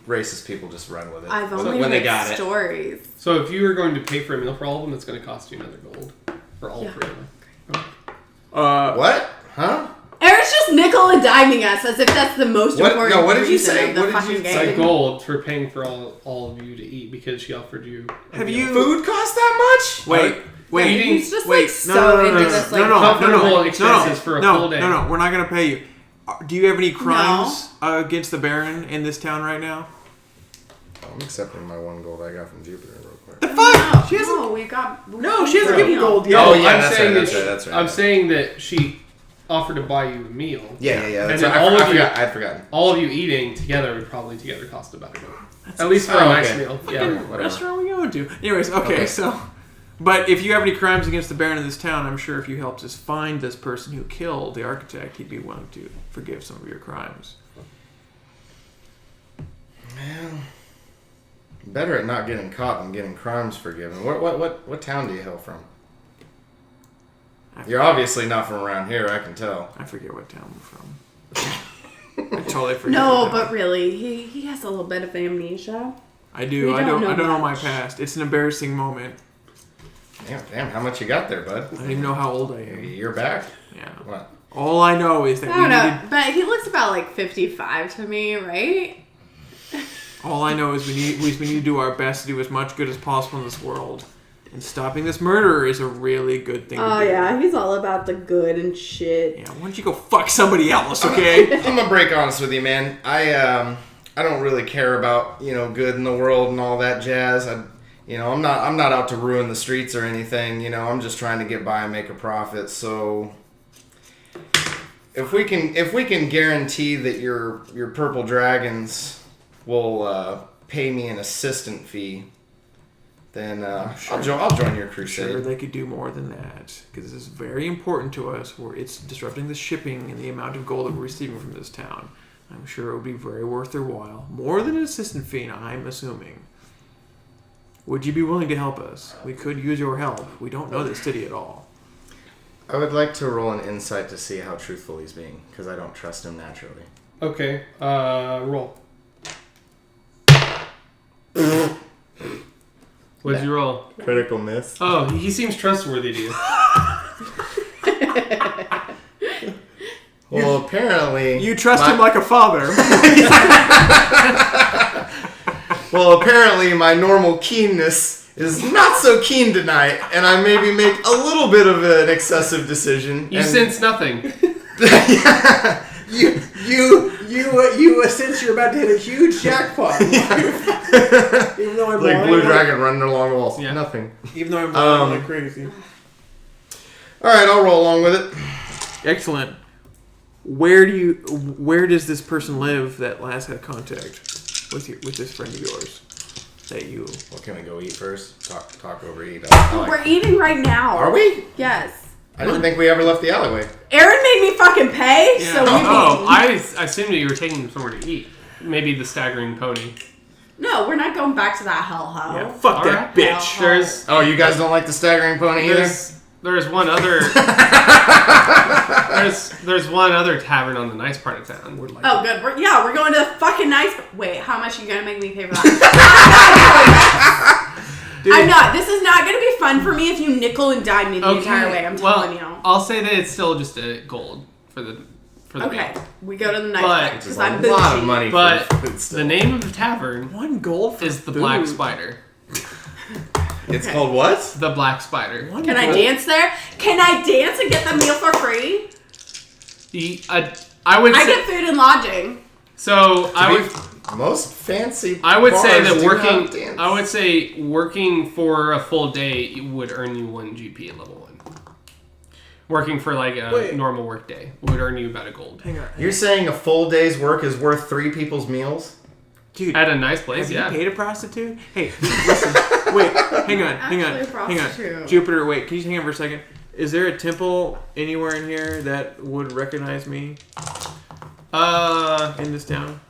racist people just run with it. I've when, only when they heard got it. stories. So if you were going to pay for a meal for all of them, it's going to cost you another gold for all Yeah. 3 of them. What? Huh? Eric's just nickel and diming us as if that's the most What? important No, what did you reason say? of the What did fucking you game. say? It's gold for paying for all of you to eat because she offered you. a Have meal. you? Food cost that much? Wait. Eating- He's just Wait, like so into this like comfortable expenses for a full day. No, we're not gonna pay you. Do you have any crimes against the Baron in this town right now? I'm accepting my 1 gold I got from Jupiter real quick. The fuck? She hasn't. We got. No, she hasn't for a given meal. gold yet. No, Oh, yeah, I'm that's saying right, that that's right. I'm saying that she offered to buy you a meal. Yeah. And That's then right. all of you- I'd forgotten. All of you eating together would probably together cost about a gold. At least for a nice okay. meal. Yeah. What Whatever. restaurant are we going to? Anyways, okay, Okay. so. But if you have any crimes against the Baron in this town, I'm sure if you helped us find this person who killed the architect, he'd be willing to forgive some of your crimes. Man, better at not getting caught than getting crimes forgiven. What town do you hail from? You're obviously not from around here. I can tell. I forget what town we're from. I totally forget. No, about but that. really, he has a little bit of amnesia. I do. We I don't don't know know my much. past. It's an embarrassing moment. Damn, how much you got there, bud? I don't even know how old I am. You're back. Yeah. What? All I know is that I don't we know, needed. but he looks about like 55 to me, right? All I know is we need to do our best to do as much good as possible in this world. And stopping this murderer is a really good thing to Oh do. yeah, he's all about the good and shit. Yeah, why don't you go fuck somebody else, okay? I'm gonna break honest with you, man. I don't really care about good in the world and all that jazz. I'm not out to ruin the streets or anything. I'm just trying to get by and make a profit. So if we can guarantee that your purple dragons will pay me an assistant fee, then I'll join your crusade. Sure, they could do more than that because this is very important to us. Where it's disrupting the shipping and the amount of gold that we're receiving from this town. I'm sure it would be very worth their while, more than an assistant fee. I'm assuming. Would you be willing to help us? We could use your help. We don't know this city at all. I would like to roll an insight to see how truthful he's being, because I don't trust him naturally. Okay, roll. What did you roll? Critical miss. Oh, he seems trustworthy to you. Well, apparently... You trust him like a father. Well, apparently my normal keenness is not so keen tonight, and I maybe make a little bit of an excessive decision. You and sense nothing. You sense you're about to hit a huge jackpot. Even though I'm like Blue Dragon running along the walls. Yeah. Nothing. Even though I'm lying like crazy. All right, I'll roll along with it. Excellent. Where does this person live that last had contact with this friend of yours? That you... Well, can we go eat first? Talk over eat. I like- We're eating right now. Are we? Yes. I didn't think we ever left the alleyway. Aaron made me fucking pay, so we Oh, I assumed that you were taking him somewhere to eat. Maybe the Staggering Pony. No, we're not going back to that hellhole. Yeah, fuck that Alright. bitch. There's Oh, you guys don't like the Staggering Pony either? there's one other there's one other tavern on the nice part of town. Oh, good. We're going to the fucking nice... Wait, how much are you going to make me pay for that? I'm not. This is not going to be fun for me if you nickel and dime me the entire way. I'm telling you. I'll say that it's still just a gold for the Okay, meal. we go to the nice But- part Which is because a I'm lot bougie. of money But for food still. the name of the tavern One gold for is the food. Black Spider. It's Okay. called what? The Black Spider. One Can I gold? dance there? Can I dance and get the meal for free? I would I say get food and lodging. so. Most fancy I would say bars that do working. have dance. I would say working for a full day would earn you 1 GP at level 1. Working for like a Wait. normal work day would earn you about a gold. Hang on. You're saying a full day's work is worth 3 people's meals? Dude, At a nice place, have yeah. you paid a prostitute? Hey, listen. Wait, hang on. Actually a Hang prostitute. on. Jupiter, wait. Can you just hang on for a second? Is there a temple anywhere in here that would recognize me in this town?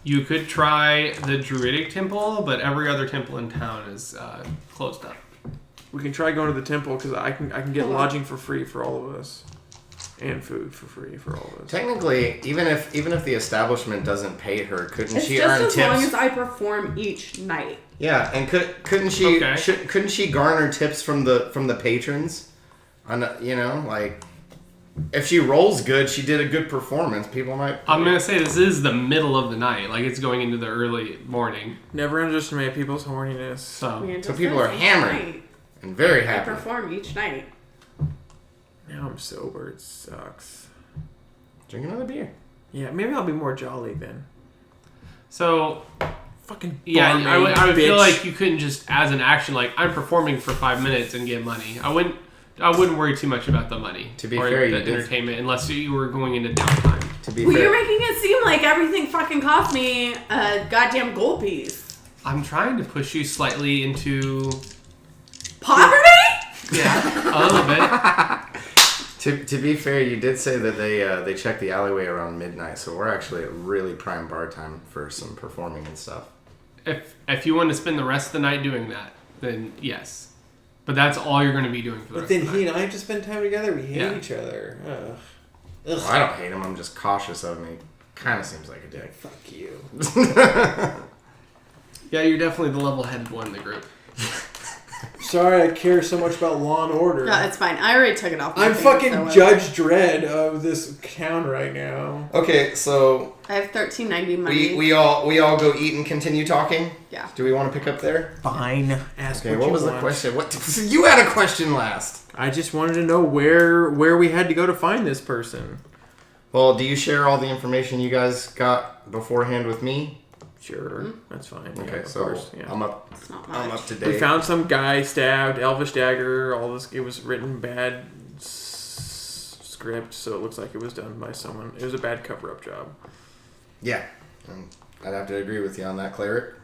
You could try the Druidic Temple, but every other temple in town is closed up. We can try going to the temple because I can get lodging for free for all of us, and food for free for all of us. Technically, even if the establishment doesn't pay her, couldn't It's she just earn as tips? long as I perform each night. Yeah, and couldn't she Okay. couldn't she garner tips from the patrons? On like if she rolls good, she did a good performance. People might. I'm gonna say this is the middle of the night, like it's going into the early morning. Never underestimate people's horniness. So So people are hammered. And very I happy. perform each night. Now I'm sober. It sucks. Drink another beer. Yeah, maybe I'll be more jolly then. So Fucking yeah, barmaid, I would feel bitch. like you couldn't just as an action like I'm performing for 5 minutes and get money. I wouldn't worry too much about the money To be or fair, the you did- entertainment unless you were going into downtime. To be Well, fair, you're making it seem like everything fucking cost me a goddamn gold piece. I'm trying to push you slightly into Poverty? yeah a little bit. to be fair, you did say that they check the alleyway around midnight, so we're actually at really prime bar time for some performing and stuff. If you want to spend the rest of the night doing that, then yes. But that's all you're going to be doing for the rest of the night. and I have to spend time together. We hate Yeah. each other. Well, I don't hate him. I'm just cautious of me. kind of seems like a dick. Fuck you. Yeah, you're definitely the level-headed one in the group. Sorry I care so much about Law and Order. No, it's fine. I already took it off. my I'm thing, fucking so Judge Dredd of this town right now. Okay, so I have $13.90 money. we all go eat and continue talking. Yeah. Do we want to pick up there? Fine. Ask Okay, what what you was the want. question? What you had a question last? I just wanted to know where we had to go to find this person. Well, do you share all the information you guys got beforehand with me? Sure, that's fine. Yeah, Okay, of so course. Yeah. I'm up. It's not I'm much. up to We date. found some guy stabbed, elvish dagger. All this. It was written bad script, so it looks like it was done by someone. It was a bad cover-up job. Yeah, I'd have to agree with you on that, cleric.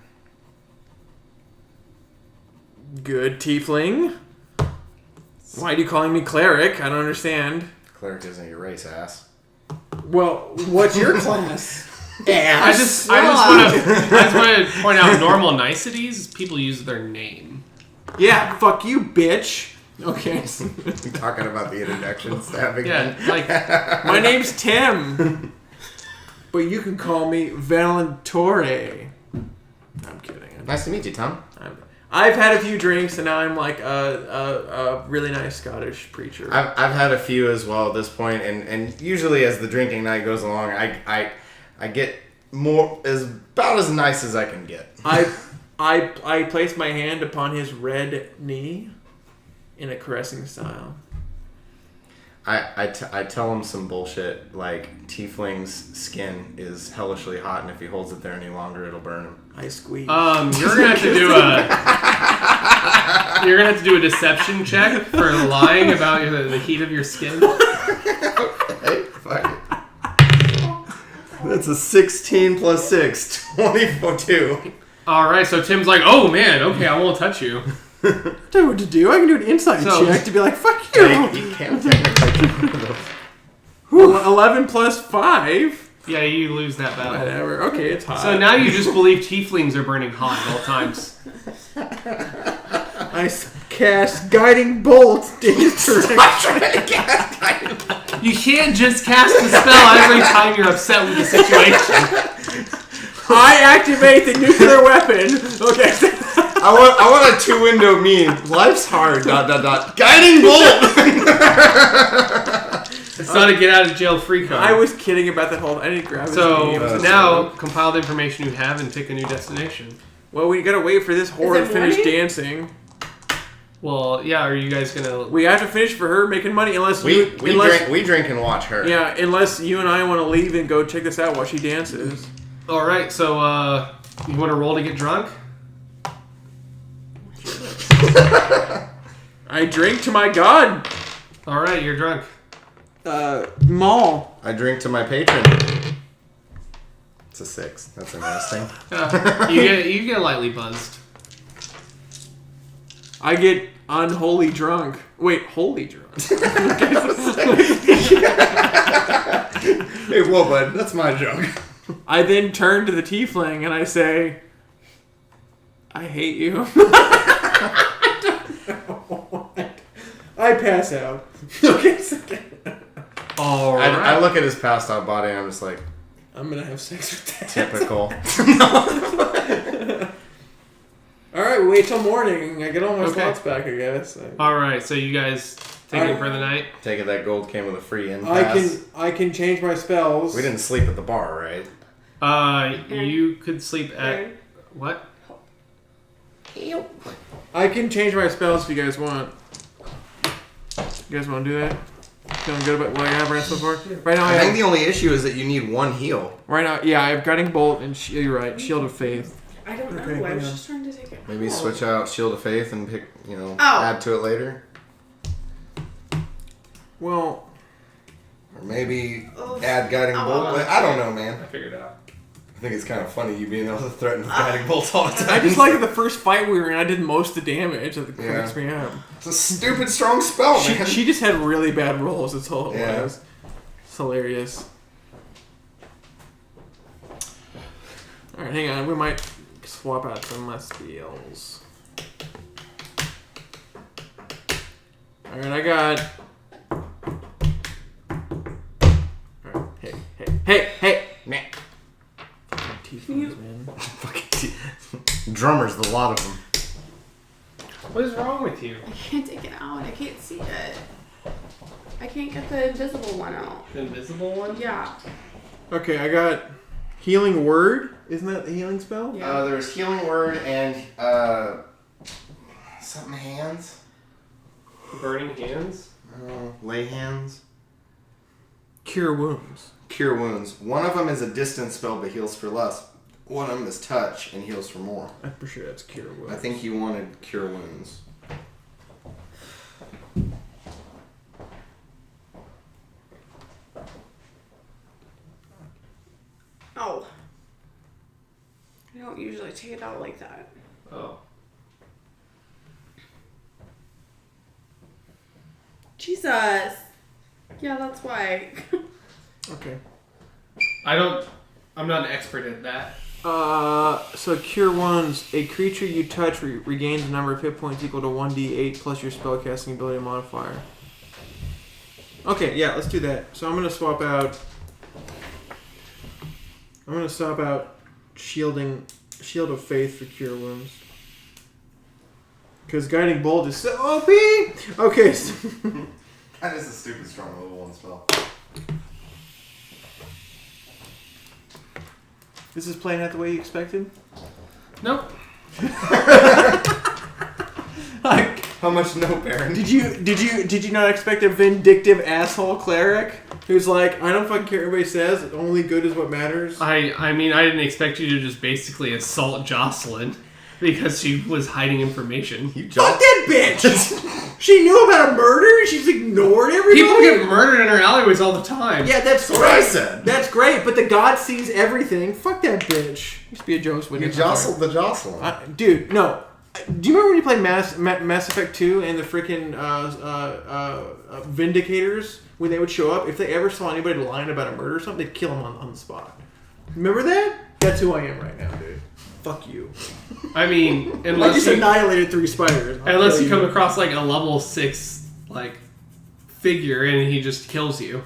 Good tiefling. Why are you calling me cleric? I don't understand. Cleric isn't your race, ass. Well, what's your class? I just want to point out normal niceties. People use their name. Yeah, fuck you, bitch. Okay. You talking about the introduction stab again? Yeah, like My name's Tim. But you can call me Valentore. I'm kidding. Nice to meet you, Tom. I've had a few drinks and now I'm like a really nice Scottish preacher. I've had a few as well at this point, and usually as the drinking night goes along, I get more about as nice as I can get. I place my hand upon his red knee in a caressing style. I tell him some bullshit like Tiefling's skin is hellishly hot, and if he holds it there any longer, it'll burn him. I squeeze. you're gonna have to do a deception check for lying about the heat of your skin. Hey, fuck it. That's a 16 plus 6, 22. All right, so Tim's like, "Oh man, okay, I won't touch you." I don't know what to do. I can do an insight So- check to be like, fuck you. You can't technically. Ooh, 11 plus 5. Yeah, you lose that battle. Whatever. Okay, it's hot. So now you just believe tieflings are burning hot at all times. I cast Guiding Bolt in his direction. You can't just cast the spell every time you're upset with the situation. I activate the nuclear weapon. Okay. I want a 2-window meme. Life's hard. ... Guiding bolt. It's not a get out of jail free card. I was kidding about that whole. I didn't grab his So name. now compile the information you have and pick a new destination. Well, we gotta wait for this whore to it finish morning? dancing. Well, yeah. Are you guys gonna? We have to finish for her making money, unless We unless drink and watch her. yeah, unless you and I want to leave and go check this out while she dances. All right. So you want to roll to get drunk? I drink to my god. All right, you're drunk. Maul. I drink to my patron. It's a 6. That's interesting. You get lightly buzzed. I get unholy drunk. Wait, holy drunk. Hey, whoa, bud. That's my joke. I then turn to the tiefling and I say, I hate you. I pass out. Okay, All right. I look at his passed out body and I'm just like, I'm gonna have sex with that. typical. Alright, we wait till morning. I get all my Okay. slots back, I guess. All right. So you guys taking for the night? Take it that gold came with a free in pass. I can change my spells. We didn't sleep at the bar, right? You could sleep at Aaron. what? I can change my spells if you guys want. You guys want to do that? Feeling good about what I have right so far? Right now, I think have, the only issue is that you need one heal. right now, yeah, I have Guiding Bolt and you're right, Shield of Faith. I don't know. Okay, I was yeah. just trying to take it. Maybe switch out Shield of Faith and pick, Oh. add to it later. Well, Or maybe Oh. add Guiding Oh. Bolt. I don't know, man. I figured it out. I think it's kind of funny you being able to threaten with Guiding Bolts all the time. I just like the first fight we were in, I did most of the damage that Yeah. cracks me up. It's a stupid strong spell, man. She just had really bad rolls, that's all it Yeah. was. It's hilarious. Alright, hang on, we might swap out some of my spells. Alright, I got... Alright, hey. Nah. drummers, a lot of them. What is wrong with you? I can't take it out. I can't see it. I can't get the invisible one out. The invisible one? Yeah. Okay, I got healing word. Isn't that the healing spell? Yeah. There's healing word and something hands. Burning hands? Lay hands. Cure wounds. Cure wounds. One of them is a distance spell but heals for less. One of them is touch and heals for more. I'm pretty sure that's cure wounds. I think you wanted cure wounds. Oh. I don't usually take it out like that. Oh. Jesus. Yeah, that's why. Okay. I'm not an expert at that. So cure wounds. A creature you touch regains a number of hit points equal to 1d8 plus your spellcasting ability modifier. Okay, yeah, let's do that. So I'm gonna swap out Shield of Faith for cure wounds. Because Guiding Bolt is so OP. Okay. So That is a stupid strong level 1 spell. this is playing out the way you expected. Nope. Like, How much no, Baron? did you not expect a vindictive asshole cleric who's like, I don't fucking care what everybody says. Only good is what matters. I mean, I didn't expect you to just basically assault Jocelyn because she was hiding information. You Fuck that bitch! She knew about a murder and she's ignored everybody. People get murdered in our alleyways all the time. Yeah, that's what great. I said. That's great, but the god sees everything. Fuck that bitch. Used to be a Joe's You witness. jostled the Jocelyn. Dude, no. Do you remember when you played Mass Effect 2 and the freaking Vindicators, when they would show up? If they ever saw anybody lying about a murder or something, they'd kill them on the spot. Remember that? That's who I am right now, dude. Fuck you. I mean, I unless just you annihilated 3 spiders. unless you come across like a level 6 like figure and he just kills you.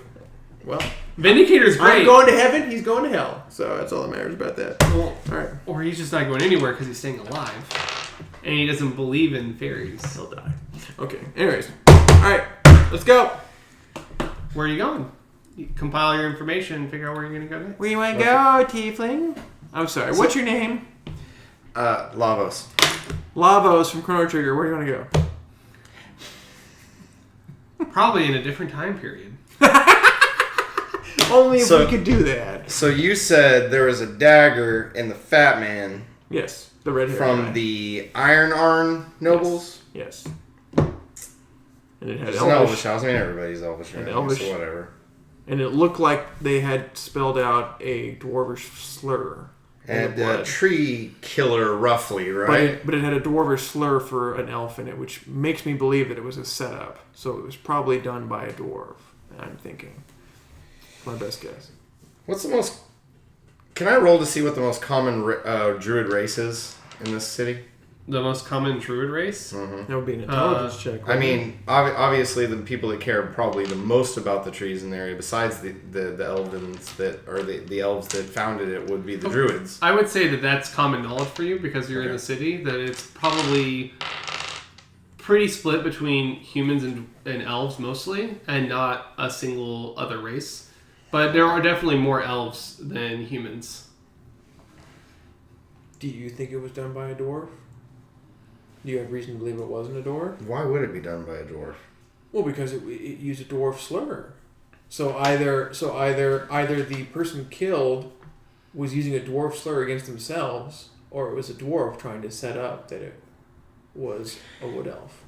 Well, Vindicator's great. I'm going to heaven, he's going to hell. So that's all that matters about that. Well, Alright. or he's just not going anywhere because he's staying alive, and he doesn't believe in fairies. He'll die. Okay, anyways. Alright, let's go. Where are you going? You compile your information and figure out where you're going to go next. Where you want to go, tiefling? I'm sorry, what's your name? Lavos. Lavos from Chrono Trigger. Where do you want to go? Probably in a different time period. Only if So- we could do that. So you said there was a dagger in the Fat Man Yes, the red hair from guy. the Iron Arn nobles? Yes. And it had It's an Elvish. Elvish house. I mean, everybody's Elvish. And Right? Elvish. So whatever. And it looked like they had spelled out a dwarvish slur. in the And blood. tree killer, roughly, right? But it had a dwarvish slur for an elf in it, which makes me believe that it was a setup. So it was probably done by a dwarf, I'm thinking. My best guess. What's the most... Can I roll to see what the most common druid race is in this city? The most common druid race. That would be an intelligence check. I wouldn't it? mean, obviously the people that care probably the most about the trees in the area, besides the elvens that, or the elves that founded it, would be the druids. I would say that that's common knowledge for you because you're in Okay. the city. That it's probably pretty split between humans and elves mostly, and not a single other race. But there are definitely more elves than humans. Do you think it was done by a dwarf? Do you have reason to believe it wasn't a dwarf? Why would it be done by a dwarf? Well, because it used a dwarf slur. So either the person killed was using a dwarf slur against themselves, or it was a dwarf trying to set up that it was a wood elf.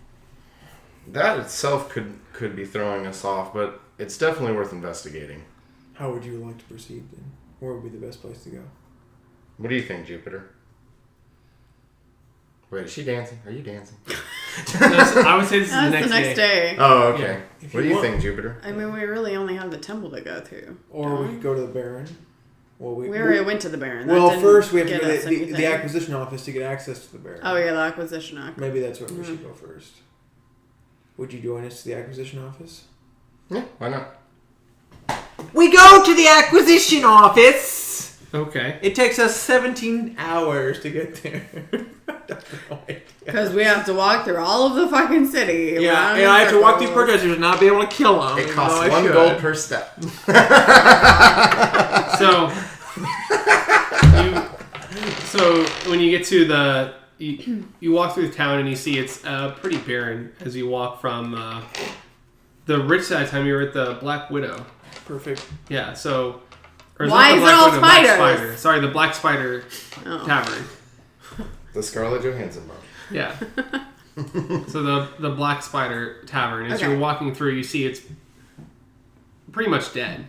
That itself could be throwing us off, but it's definitely worth investigating. How would you like to proceed then? Where would be the best place to go? What do you think, Jupiter? Wait, is she dancing? Are you dancing? I would say this is That's the next day. Oh, okay. If What you do you want- think, Jupiter? I mean, we really only have the temple to go to. Or we could go to the Baron. Well, We already went to the Baron. That Well, didn't first we have to get go to us the anything. acquisition office to get access to the Baron. Oh yeah, the acquisition act. Maybe that's where we should go first. Would you join us to the acquisition office? Yeah, why not? We go to the acquisition office. Okay. It takes us 17 hours to get there. I have no idea. Because we have to walk through all of the fucking city. Yeah, around and I have to walk these circles. protesters and not be able to kill them. It costs 1 gold per step. So when you get to you walk through the town and you see it's pretty barren as you walk from the rich side of town. You're at the Black Widow. Perfect. Yeah. So. Or Why not the is it Black all Widow, Black spiders? Spider. Sorry, the Black Spider Tavern. The Scarlett Johansson book. Yeah. So the Black Spider Tavern. As Okay. you're walking through, you see it's pretty much dead.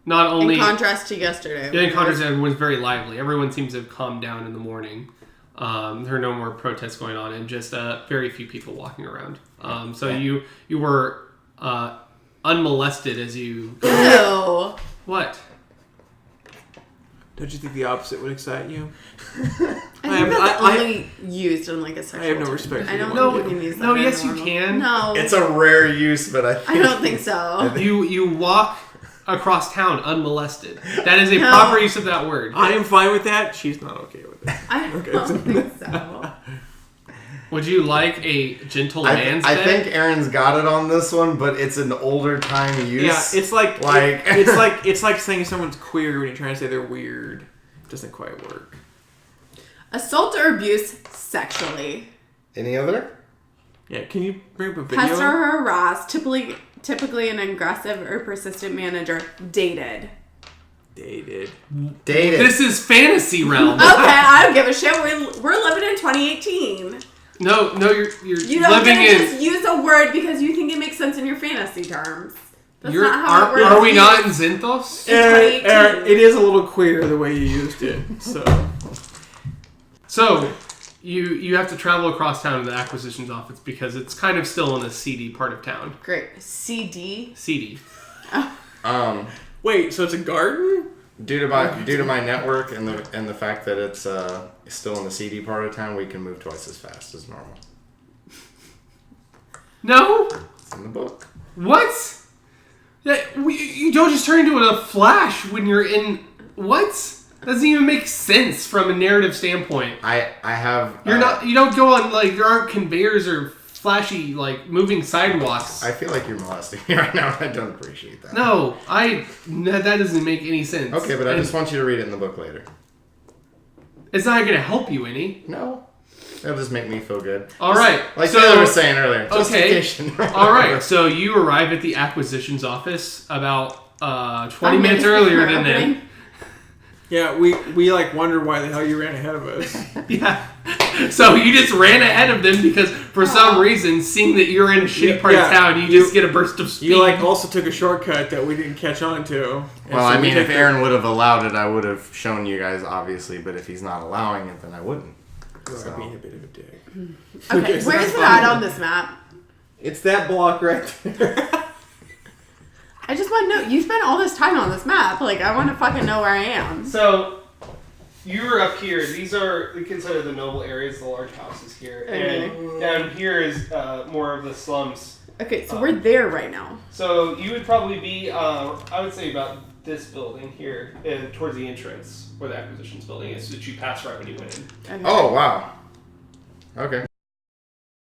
Not only In contrast to yesterday. in contrast, everyone's very lively. Everyone seems to have calmed down in the morning. There are no more protests going on, and just very few people walking around. So you were unmolested as you. Ew. What? Don't you think the opposite would excite you? I think that's only used in like a sexual I have no term. respect for I don't you. think you can use that. No, in yes, you normal. can. No. It's a rare use, but I don't think so. You walk across town unmolested. That is a No. proper use of that word. I am fine with that. She's not okay with it. I don't think so. Would you like a gentle man's I bed? think Aaron's got it on this one, but it's an older time use. Yeah, it's like Like- it's like saying someone's queer when you're trying to say they're weird. It doesn't quite work. Assault or abuse sexually. Any other? Yeah, can you bring up a video? Pester or harass, typically an aggressive or persistent manager. Dated. Dated. Dated. This is fantasy realm. Okay, I don't give a shit. We're living in 2018. No, you're You don't living get to in. just use a word because you think it makes sense in your fantasy terms. That's You're, not how it works. are we not in Zinthos? It's 2018. It is a little queer the way you used it. So So, you have to travel across town to the acquisitions office because it's kind of still in a seedy part of town. Great. CD. Seedy. wait, so it's a garden? Due to my network and the fact that it's still in the seedy part of town, we can move twice as fast as normal. No? It's in the book. What? You don't just turn into a flash when you're in. What? Doesn't even make sense from a narrative standpoint. I have. You're not. You don't go on like there aren't conveyors or flashy like moving sidewalks. I feel like you're molesting me right now. And I don't appreciate that. No, that doesn't make any sense. Okay, but I just want you to read it in the book later. It's not going to help you any. No. That'll just make me feel good. All right. Like so, Taylor was saying earlier. Okay. Justification. All right. So you arrive at the acquisitions office about 20 5 minutes earlier than opening. them. Yeah, we like wonder why the hell you ran ahead of us. Yeah. So you just ran ahead of them because for some reason, seeing that you're in a shitty part of Yeah. town, you just get a burst of speed. You like also took a shortcut that we didn't catch on to. And Well, so I we mean, took if the- Aaron would have allowed it, I would have shown you guys, obviously. But if he's not allowing it, then I wouldn't. You are being a bit of a dick. Okay, so where that's is it fine. at on this map? It's that block right there. I just want to know. You spent all this time on this map. Like, I want to fucking know where I am. So you're up here. These are we consider the noble areas, the large houses here, and down here is more of the slums. Okay, so we're there right now. So you would probably be, I would say, about this building here, towards the entrance where the acquisitions building is, that you passed right when you went in. Okay. Oh, wow. Okay.